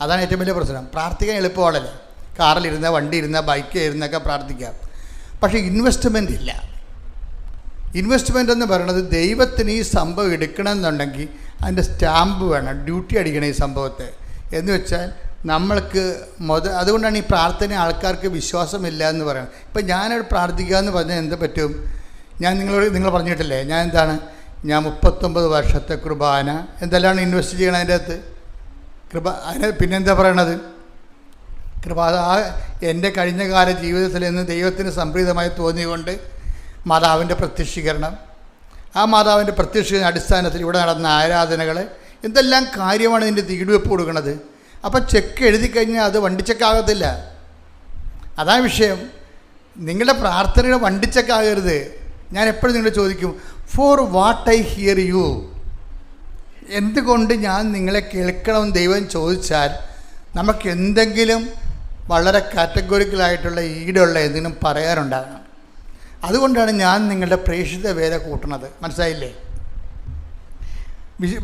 അതാണ് ഏറ്റവും വലിയ പ്രശ്നം. പ്രാർത്ഥിക്കാൻ എളുപ്പമാണല്ലോ, കാറിലിരുന്ന, വണ്ടി ഇരുന്ന, ബൈക്കിൽ ഇരുന്നൊക്കെ പ്രാർത്ഥിക്കാം. പക്ഷേ ഇൻവെസ്റ്റ്മെൻ്റ് ഇല്ല. ഇൻവെസ്റ്റ്മെൻ്റ് എന്ന് പറയുന്നത് ദൈവത്തിന് ഈ സംഭവം എടുക്കണമെന്നുണ്ടെങ്കിൽ അതിൻ്റെ സ്റ്റാമ്പ് വേണം, ഡ്യൂട്ടി അടിക്കണം ഈ സംഭവത്തെ. എന്ന് വെച്ചാൽ നമ്മൾക്ക് അതുകൊണ്ടാണ് ഈ പ്രാർത്ഥന ആൾക്കാർക്ക് വിശ്വാസമില്ല എന്ന് പറയുന്നത്. ഇപ്പം ഞാനവിടെ പ്രാർത്ഥിക്കുക എന്ന് പറഞ്ഞാൽ എന്ത് പറ്റും? നിങ്ങൾ പറഞ്ഞിട്ടില്ലേ ഞാൻ എന്താണ്, ഞാൻ 39 വർഷത്തെ കുർബാന എന്തെല്ലാം ഇൻവെസ്റ്റ് ചെയ്യണം അതിൻ്റെ അകത്ത് അതിന് പിന്നെന്താ പറയണത്? എൻ്റെ കഴിഞ്ഞ കാല ജീവിതത്തിൽ നിന്ന് ദൈവത്തിന് സംപ്രീതമായി തോന്നിയുകൊണ്ട് മാതാവിൻ്റെ പ്രത്യക്ഷീകരണം, ആ മാതാവിൻ്റെ പ്രത്യക്ഷീകരണ അടിസ്ഥാനത്തിൽ ഇവിടെ നടന്ന ആരാധനകൾ എന്തെല്ലാം കാര്യമാണ് ഇതിൻ്റെ ഈടുവെപ്പ് കൊടുക്കുന്നത്. അപ്പം ചെക്ക് എഴുതി കഴിഞ്ഞാൽ അത് വണ്ടിച്ചെക്കാകത്തില്ല. അതാണ് വിഷയം. നിങ്ങളുടെ പ്രാർത്ഥനയുടെ വണ്ടിച്ചെക്കാകരുത്. ഞാൻ എപ്പോഴും നിങ്ങളോട് ചോദിക്കും, for what I hear you, എന്തുകൊണ്ട് ഞാൻ നിങ്ങളെ കേൾക്കണമെന്ന് ദൈവം ചോദിച്ചാൽ നമുക്ക് എന്തെങ്കിലും വളരെ കാറ്റഗോറിക്കലായിട്ടുള്ള ഈടുള്ള എന്തെങ്കിലും പറയാനുണ്ടാകണം. അതുകൊണ്ടാണ് ഞാൻ നിങ്ങളുടെ പ്രേക്ഷിത വില കൂട്ടണത്. മനസ്സിലായില്ലേ?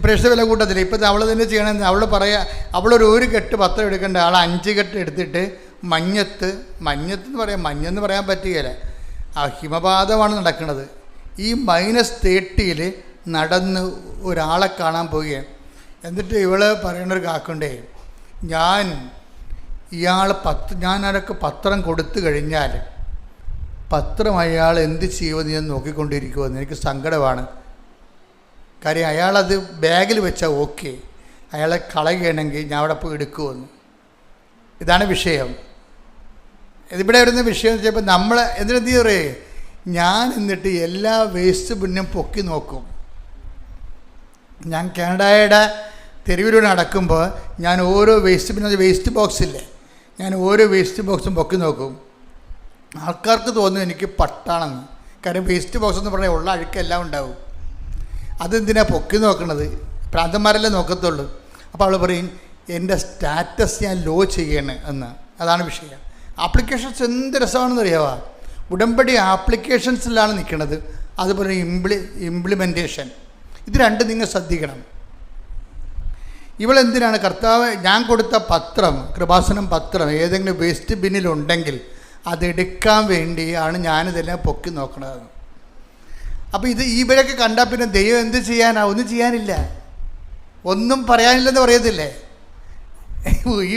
പ്രേക്ഷിത വില കൂട്ടത്തില്ല. ഇപ്പം അവൾ തന്നെ ചെയ്യണമെന്ന് അവൾ അവളൊരു കെട്ട് പത്രം എടുക്കേണ്ട ആൾ 5 കെട്ട് എടുത്തിട്ട് മഞ്ഞെന്ന് പറയാൻ പറ്റുകയില്ല. ആ ഹിമപാതമാണ് നടക്കുന്നത്. ഈ -30 നടന്ന് ഒരാളെ കാണാൻ പോവുകയാണ്. എന്നിട്ട് ഇവള് പറയണൊരു കാക്കുണ്ടേ, ഞാനൊക്കെ പത്രം കൊടുത്തു കഴിഞ്ഞാൽ പത്രം അയാൾ എന്ത് ചെയ്യുമെന്ന് ഞാൻ നോക്കിക്കൊണ്ടിരിക്കുമെന്ന് എനിക്ക് സങ്കടമാണ്. കാര്യം അയാളത് ബാഗിൽ വെച്ചാൽ ഓക്കെ, അയാളെ കളയുകയാണെങ്കിൽ ഞാൻ അവിടെ പോയി എടുക്കുമെന്ന്. ഇതാണ് വിഷയം. ഇതിവിടെ വരുന്ന വിഷയം എന്ന് വെച്ചപ്പോൾ നമ്മൾ എന്ത് പറയേ, ഞാൻ എന്നിട്ട് എല്ലാ വേസ്റ്റ് ബിന്നും പൊക്കി നോക്കും. ഞാൻ കാനഡയുടെ തെരുവിലൂടെ നടക്കുമ്പോൾ ഞാൻ ഓരോ വേസ്റ്റ് ബോക്സില്ലേ, ഞാൻ ഓരോ വേസ്റ്റ് ബോക്സും പൊക്കി നോക്കും. ആൾക്കാർക്ക് തോന്നും എനിക്ക് പട്ടാണെന്ന്. കാര്യം വേസ്റ്റ് ബോക്സ് എന്ന് പറഞ്ഞാൽ ഉള്ള അഴുക്കെല്ലാം ഉണ്ടാവും. അതെന്തിനാണ് പൊക്കി നോക്കണത്? പ്രാന്തന്മാരല്ലേ നോക്കത്തുള്ളൂ. അപ്പോൾ അവൾ പറയും എൻ്റെ സ്റ്റാറ്റസ് ഞാൻ ലോ ചെയ്യണേ എന്ന്. അതാണ് വിഷയം. ആപ്ലിക്കേഷൻസ് എന്ത് രസമാണെന്ന് അറിയാമോ? ഉടമ്പടി ആപ്ലിക്കേഷൻസിലാണ് നിൽക്കുന്നത്, അതുപോലെ ഇംപ്ലിമെൻറ്റേഷൻ. ഇത് രണ്ടും നിങ്ങൾ ശ്രദ്ധിക്കണം. ഇവളെന്തിനാണ് കർത്താവ് ഞാൻ കൊടുത്ത പത്രം, കൃപാസനം പത്രം ഏതെങ്കിലും വേസ്റ്റ് ബിന്നിലുണ്ടെങ്കിൽ അതെടുക്കാൻ വേണ്ടിയാണ് ഞാനിതെല്ലാം പൊക്കി നോക്കണത്. അപ്പോൾ ഇവരൊക്കെ കണ്ടാൽ പിന്നെ ദൈവം എന്ത് ചെയ്യാനാ? ഒന്നും ചെയ്യാനില്ല, ഒന്നും പറയാനില്ലെന്ന് പറയത്തില്ലേ? ഈ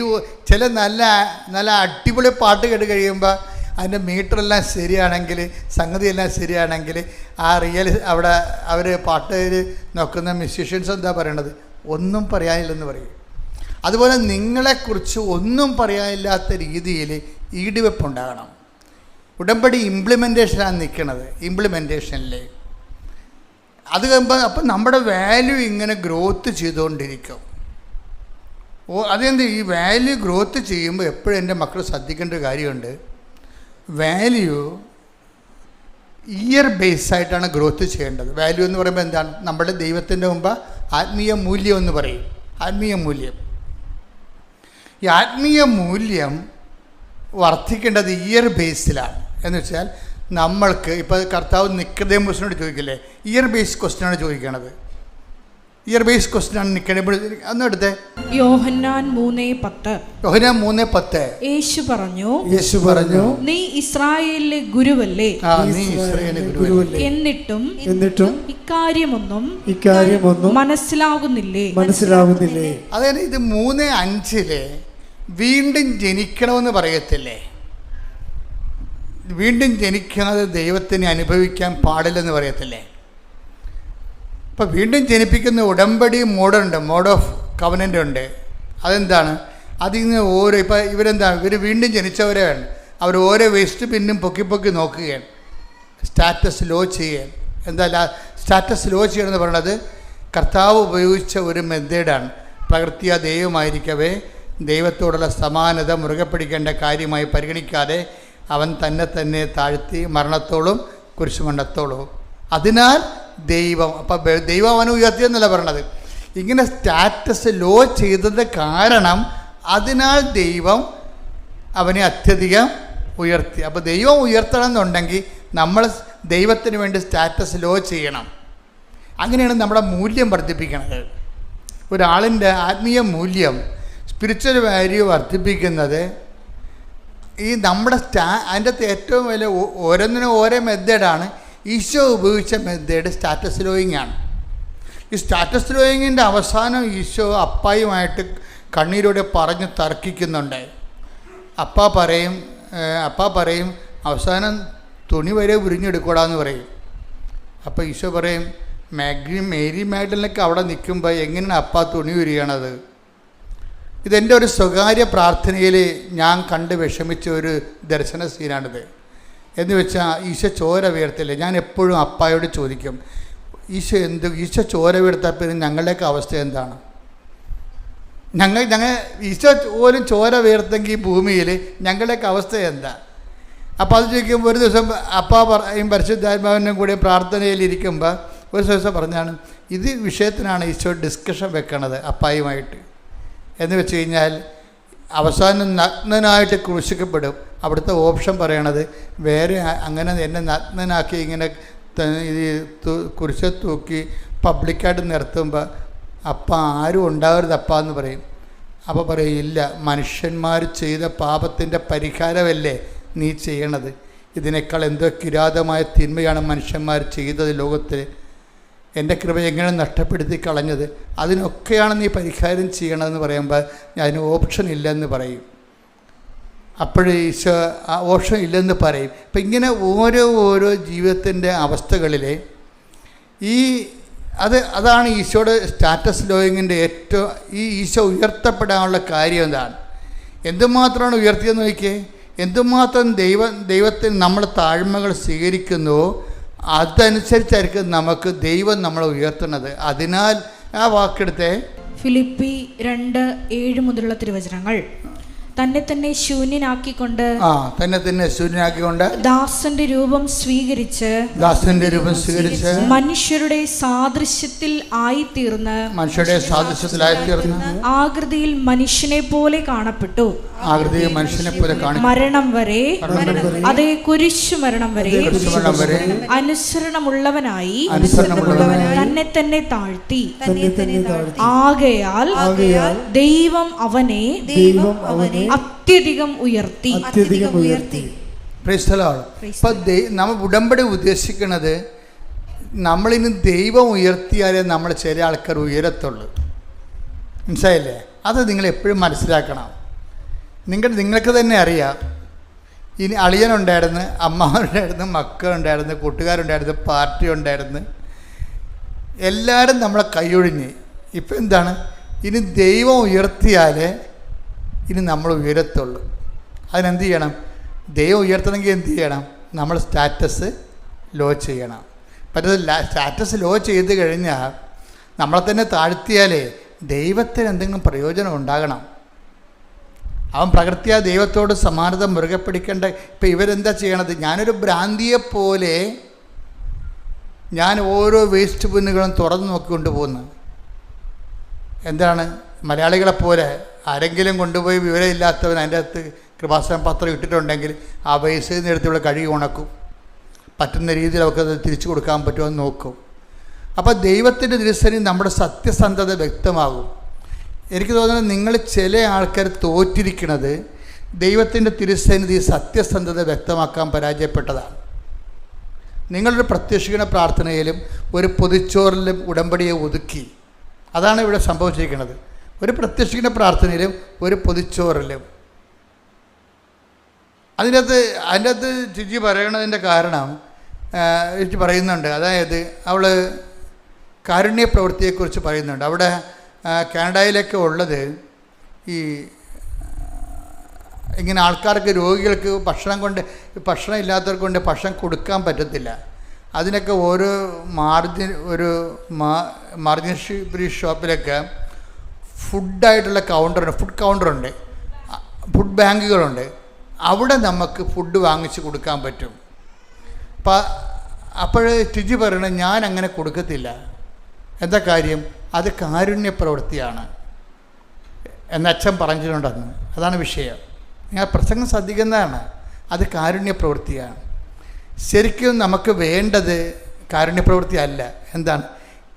ചില നല്ല നല്ല അടിപൊളി പാട്ട് കേട്ട് കഴിയുമ്പോൾ അതിൻ്റെ മീറ്ററെല്ലാം ശരിയാണെങ്കിൽ, സംഗതിയെല്ലാം ശരിയാണെങ്കിൽ, ആ അവിടെ അവർ പാട്ട് നോക്കുന്ന മ്യൂസീഷ്യൻസ് എന്താ പറയണത്? ഒന്നും പറയാനില്ലെന്ന് പറയും. അതുപോലെ നിങ്ങളെക്കുറിച്ച് ഒന്നും പറയാനില്ലാത്ത രീതിയിൽ ഈടുവെപ്പുണ്ടാകണം. ഉടമ്പടി ഇംപ്ലിമെൻറ്റേഷനാണ് നിൽക്കുന്നത്. ഇംപ്ലിമെൻറ്റേഷനിൽ അത് കഴിയുമ്പോൾ അപ്പം നമ്മുടെ വാല്യൂ ഇങ്ങനെ ഗ്രോത്ത് ചെയ്തുകൊണ്ടിരിക്കും. അതെന്ത് ഈ വാല്യൂ ഗ്രോത്ത് ചെയ്യുമ്പോൾ എപ്പോഴും എൻ്റെ മക്കൾ ശ്രദ്ധിക്കേണ്ട ഒരു കാര്യമുണ്ട്. വാല്യൂ ഇയർ ബേസായിട്ടാണ് ഗ്രോത്ത് ചെയ്യേണ്ടത്. വാല്യൂ എന്ന് പറയുമ്പോൾ എന്താണ്? നമ്മുടെ ദൈവത്തിൻ്റെ മുമ്പ് ആത്മീയ മൂല്യം എന്ന് പറയും. ആത്മീയ മൂല്യം, ഈ ആത്മീയ മൂല്യം വർദ്ധിക്കേണ്ടത് ഇയർ ബേസിലാണ്. എന്ന് വെച്ചാൽ നമ്മൾക്ക് ഇപ്പോൾ കർത്താവ് നിക്കോദേമോസിനോട് ചോദിക്കില്ലേ, ഇയർ ബേസ് ക്വസ്റ്റ്യനാണ് ചോദിക്കണത്. ഇയർ ബേസ് ക്വസ്റ്റ്യനാണ് നിക്കോദേമോസ്. അന്ന് എടുത്തേ യോഹന്നാൻ 3:10. യേശു പറഞ്ഞു നീ ഇസ്രായേലിലെ ഗുരുവല്ലേ, എന്നിട്ടും ഇക്കാര്യമൊന്നും മനസ്സിലാകുന്നില്ലേ? അതായത് ഇത് 3:5 വീണ്ടും ജനിക്കണമെന്ന് പറയത്തില്ലേ? വീണ്ടും ജനിക്കാതെ ദൈവത്തിനെ അനുഭവിക്കാൻ പാടില്ലെന്ന് പറയത്തില്ലേ? ഇപ്പം വീണ്ടും ജനിപ്പിക്കുന്ന ഉടമ്പടി മോഡ് ഓഫ് കവനൻ്റ് ഉണ്ട്. അതെന്താണ്? അതിന്ന് ഓരോ ഇപ്പം ഇവർ വീണ്ടും ജനിച്ചവരെയാണ്. അവർ ഓരോ വേസ്റ്റ് പിന്നും പൊക്കി നോക്കുകയാണ്, സ്റ്റാറ്റസ് ലോ ചെയ്യുകയാണ്. എന്താ സ്റ്റാറ്റസ് ലോ ചെയ്യണമെന്ന് പറയുന്നത്? കർത്താവ് ഉപയോഗിച്ച ഒരു മെത്തേഡാണ്. പ്രകൃതിയ ദൈവമായിരിക്കവേ ദൈവത്തോടുള്ള സമാനത മുറുകെ പിടിക്കേണ്ട കാര്യമായി പരിഗണിക്കാതെ അവൻ തന്നെ താഴ്ത്തി മരണത്തോളം കുരിശുമരണത്തോളം. അതിനാൽ ദൈവം ദൈവം അവനെ ഉയർത്തിയെന്നല്ല പറയണത്. ഇങ്ങനെ സ്റ്റാറ്റസ് ലോ ചെയ്തത് കാരണം അതിനാൽ ദൈവം അവനെ അത്യധികം ഉയർത്തി. അപ്പോൾ ദൈവം ഉയർത്തണം എന്നുണ്ടെങ്കിൽ നമ്മൾ ദൈവത്തിന് വേണ്ടി സ്റ്റാറ്റസ് ലോ ചെയ്യണം. അങ്ങനെയാണ് നമ്മുടെ മൂല്യം വർദ്ധിപ്പിക്കുന്നത്. ഒരാളിൻ്റെ ആത്മീയ മൂല്യം, സ്പിരിച്വൽ വാല്യൂ വർദ്ധിപ്പിക്കുന്നത് ഈ നമ്മുടെ അതിൻ്റെ അകത്ത് ഏറ്റവും വലിയ ഓരോന്നിനും ഓരോ മെത്തേഡാണ്. ഈശോ ഉപയോഗിച്ച മെത്തേഡ് സ്റ്റാറ്റസ് ലോയിങ് ആണ്. ഈ സ്റ്റാറ്റസ് ലോയിങ്ങിൻ്റെ അവസാനം ഈശോ അപ്പായുമായിട്ട് കണ്ണീരോടെ പറഞ്ഞ് തർക്കിക്കുന്നുണ്ട്. അപ്പ പറയും അവസാനം തുണി വരെ ഉരിഞ്ഞെടുക്കൂടാന്ന് പറയും. അപ്പോൾ ഈശോ പറയും മേരി മാഗ്ഡലിനൊക്കെ അവിടെ നിൽക്കുമ്പോൾ എങ്ങനെയാണ് അപ്പ തുണി ഉരിയണത്? ഇതെൻ്റെ ഒരു സ്വകാര്യ പ്രാർത്ഥനയിൽ ഞാൻ കണ്ട് വിഷമിച്ച ഒരു ദർശന സീനാണിത്. എന്ന് വെച്ചാൽ ഈശോ ചോര വീർത്തില്ലേ? ഞാൻ എപ്പോഴും അപ്പായോട് ചോദിക്കും, ഈശോ ചോര വീർത്താൽ പിന്നെ ഞങ്ങളുടെയൊക്കെ അവസ്ഥ എന്താണ്? ഞങ്ങൾ ഈശോ പോലും ചോര വീർത്തെങ്കിൽ ഭൂമിയിൽ ഞങ്ങളുടെയൊക്കെ അവസ്ഥ എന്താ? അപ്പോൾ അത് ചോദിക്കുമ്പോൾ ഒരു ദിവസം അപ്പാ പരിശുദ്ധാത്മാവിനും കൂടി പ്രാർത്ഥനയിലിരിക്കുമ്പോൾ ഒരു ദിവസം പറഞ്ഞാണ്, ഇത് വിഷയത്തിനാണ് ഈശോ ഡിസ്കഷൻ വെക്കണത് അപ്പായുമായിട്ട്. എന്ന് വെച്ച് കഴിഞ്ഞാൽ അവസാനം നഗ്നനായിട്ട് ക്രൂശിക്കപ്പെടും. അവിടുത്തെ ഓപ്ഷൻ പറയണത് വേറെ അങ്ങനെ എന്നെ നഗ്നനാക്കി ഇങ്ങനെ ഇത് കുരിശെ തൂക്കി പബ്ലിക്കായിട്ട് നിർത്തുമ്പോൾ അപ്പം ആരും ഉണ്ടാവരുതപ്പ എന്ന് പറയും. അപ്പോൾ പറയും ഇല്ല, മനുഷ്യന്മാർ ചെയ്ത പാപത്തിൻ്റെ പരിഹാരമല്ലേ നീ ചെയ്യണത്, ഇതിനേക്കാൾ എന്തോ കിരാതമായ തിന്മയാണ് മനുഷ്യന്മാർ ചെയ്തത് ലോകത്തിൽ, എൻ്റെ കൃപ എങ്ങനെ നഷ്ടപ്പെടുത്തി കളഞ്ഞത്, അതിനൊക്കെയാണ് നീ പരിഹാരം ചെയ്യണമെന്ന് പറയുമ്പോൾ അതിന് ഓപ്ഷൻ ഇല്ലെന്ന് പറയും. അപ്പോഴേ ഈശോ ആ ഓപ്ഷൻ ഇല്ലെന്ന് പറയും. അപ്പം ഇങ്ങനെ ഓരോ ജീവിതത്തിൻ്റെ അവസ്ഥകളിൽ അതാണ് ഈശോയുടെ സ്റ്റാറ്റസ് ലോയിങ്ങിൻ്റെ ഏറ്റവും ഈശോ ഉയർത്തപ്പെടാനുള്ള കാര്യം എന്താണ്, എന്തുമാത്രമാണ് ഉയർത്തിയെന്ന് നോക്കിയേ. എന്തുമാത്രം ദൈവത്തിന് നമ്മൾ താഴ്മകൾ സ്വീകരിക്കുന്നുവോ അതനുസരിച്ചായിരിക്കും നമുക്ക് ദൈവം നമ്മളെ ഉയർത്തുന്നത്. അതിനാൽ ആ വാക്കെടുത്തേ, ഫിലിപ്പി 2:7 മുതലുള്ള തിരുവചനങ്ങൾ. തന്നെ തന്നെ ശൂന്യനാക്കിക്കൊണ്ട് ദാസന്റെ രൂപം സ്വീകരിച്ച് മനുഷ്യരുടെ സാദൃശ്യത്തിൽ ആയിത്തീർന്ന് ആകൃതിയിൽ മനുഷ്യനെ പോലെ കാണപ്പെട്ടു. മരണം വരെ, അതേ കുരിശു മരണം വരെ അനുസരണമുള്ളവനായി തന്നെ തന്നെ താഴ്ത്തി. ആകയാൽ ദൈവം അവനെ അത്യധികം ഉയർത്തി. നമ്മൾ ഉടമ്പടി ഉദ്ദേശിക്കുന്നത് നമ്മളിന് ദൈവം ഉയർത്തിയാലേ നമ്മൾ ചില ആൾക്കാർ ഉയരത്തുള്ളൂ. മനസ്സിലായില്ലേ? അത് നിങ്ങൾ എപ്പോഴും മനസ്സിലാക്കണം. നിങ്ങൾക്ക് തന്നെ അറിയാം, ഇനി അളിയനുണ്ടായിരുന്നു, അമ്മാവനുണ്ടായിരുന്നു, മക്കളുണ്ടായിരുന്നു, കൂട്ടുകാരുണ്ടായിരുന്നു, പാർട്ടി ഉണ്ടായിരുന്നു, എല്ലാവരും നമ്മളെ കൈയൊഴിഞ്ഞ്. ഇപ്പം എന്താണ്, ഇനി ദൈവം ഉയർത്തിയാലേ ഇനി നമ്മൾ ഉയരത്തുള്ളൂ. അതിനെന്ത് ചെയ്യണം? ദൈവം ഉയർത്തണമെങ്കിൽ എന്ത് ചെയ്യണം? നമ്മൾ സ്റ്റാറ്റസ് ലോ ചെയ്യണം. പറ്റത്തില്ല, സ്റ്റാറ്റസ് ലോ ചെയ്ത് കഴിഞ്ഞാൽ നമ്മളെ തന്നെ താഴ്ത്തിയാലേ ദൈവത്തിന് എന്തെങ്കിലും പ്രയോജനം ഉണ്ടാകണം. അവൻ പ്രകൃതിയാ ദൈവത്തോട് സമാനത മുറുകെ പിടിക്കേണ്ട. ഇപ്പം ഇവരെന്താ ചെയ്യണത്? ഞാനൊരു ഭ്രാന്തിയെപ്പോലെ ഞാൻ ഓരോ വേസ്റ്റ് ബിന്നുകളും തുറന്നു നോക്കിക്കൊണ്ട് പോകുന്നു. എന്താണ്, മലയാളികളെപ്പോലെ ആരെങ്കിലും കൊണ്ടുപോയി വിവരമില്ലാത്തവൻ അതിൻ്റെ അകത്ത് കൃപാസനം പത്രം ഇട്ടിട്ടുണ്ടെങ്കിൽ ആ വേസ്റ്റ് എടുത്ത് ഇവിടെ കഴുകി ഉണക്കും, പറ്റുന്ന രീതിയിൽ അവർക്ക് തിരിച്ചു കൊടുക്കാൻ പറ്റുമോ എന്ന് നോക്കും. അപ്പോൾ ദൈവത്തിൻ്റെ തിരുസന്നിധി നമ്മുടെ സത്യസന്ധത വ്യക്തമാകും. എനിക്ക് തോന്നുന്നത് നിങ്ങൾ ചില ആൾക്കാർ തോറ്റിരിക്കുന്നത് ദൈവത്തിൻ്റെ തിരുസന്നിധി സത്യസന്ധത വ്യക്തമാക്കാൻ പരാജയപ്പെട്ടതാണ്. നിങ്ങളൊരു പ്രത്യക്ഷീകരണ പ്രാർത്ഥനയിലും ഒരു പൊതിച്ചോറിലും ഉടമ്പടിയെ ഒതുക്കി. അതാണ് ഇവിടെ സംഭവിച്ചിരിക്കുന്നത്. ഒരു പ്രത്യക്ഷീകരണ പ്രാർത്ഥനയിലും ഒരു പൊതിച്ചോറിലും. അതിൻ്റെ അകത്ത് ജിജി പറയണതിൻ്റെ കാരണം ജിജി പറയുന്നുണ്ട്. അതായത് അവൾ കാരുണ്യ പ്രവൃത്തിയെക്കുറിച്ച് പറയുന്നുണ്ട്. അവിടെ കാനഡയിലൊക്കെ ഉള്ളത് ഈ ഇങ്ങനെ ആൾക്കാർക്ക്, രോഗികൾക്ക് ഭക്ഷണം ഇല്ലാത്തവർക്ക് കൊണ്ട് ഭക്ഷണം കൊടുക്കാൻ പറ്റത്തില്ല. അതിനൊക്കെ ഓരോ മാർജിൻ ഷോപ്പിലൊക്കെ ഫുഡായിട്ടുള്ള ഫുഡ് കൗണ്ടറുണ്ട്, ഫുഡ് ബാങ്കുകളുണ്ട്. അവിടെ നമുക്ക് ഫുഡ് വാങ്ങിച്ച് കൊടുക്കാൻ പറ്റും. അപ്പോൾ ടിജി പറയണത് ഞാൻ അങ്ങനെ കൊടുക്കത്തില്ല. എന്താ കാര്യം? അത് കാരുണ്യ പ്രവൃത്തിയാണ് എന്ന് അച്ഛൻ പറഞ്ഞിട്ടുണ്ടെന്ന്. അതാണ് വിഷയം. ഞാൻ പ്രസംഗം ശ്രദ്ധിക്കുന്നതാണ്. അത് കാരുണ്യ പ്രവൃത്തിയാണ്. ശരിക്കും നമുക്ക് വേണ്ടത് കാരുണ്യ പ്രവൃത്തി അല്ല. എന്താണ്?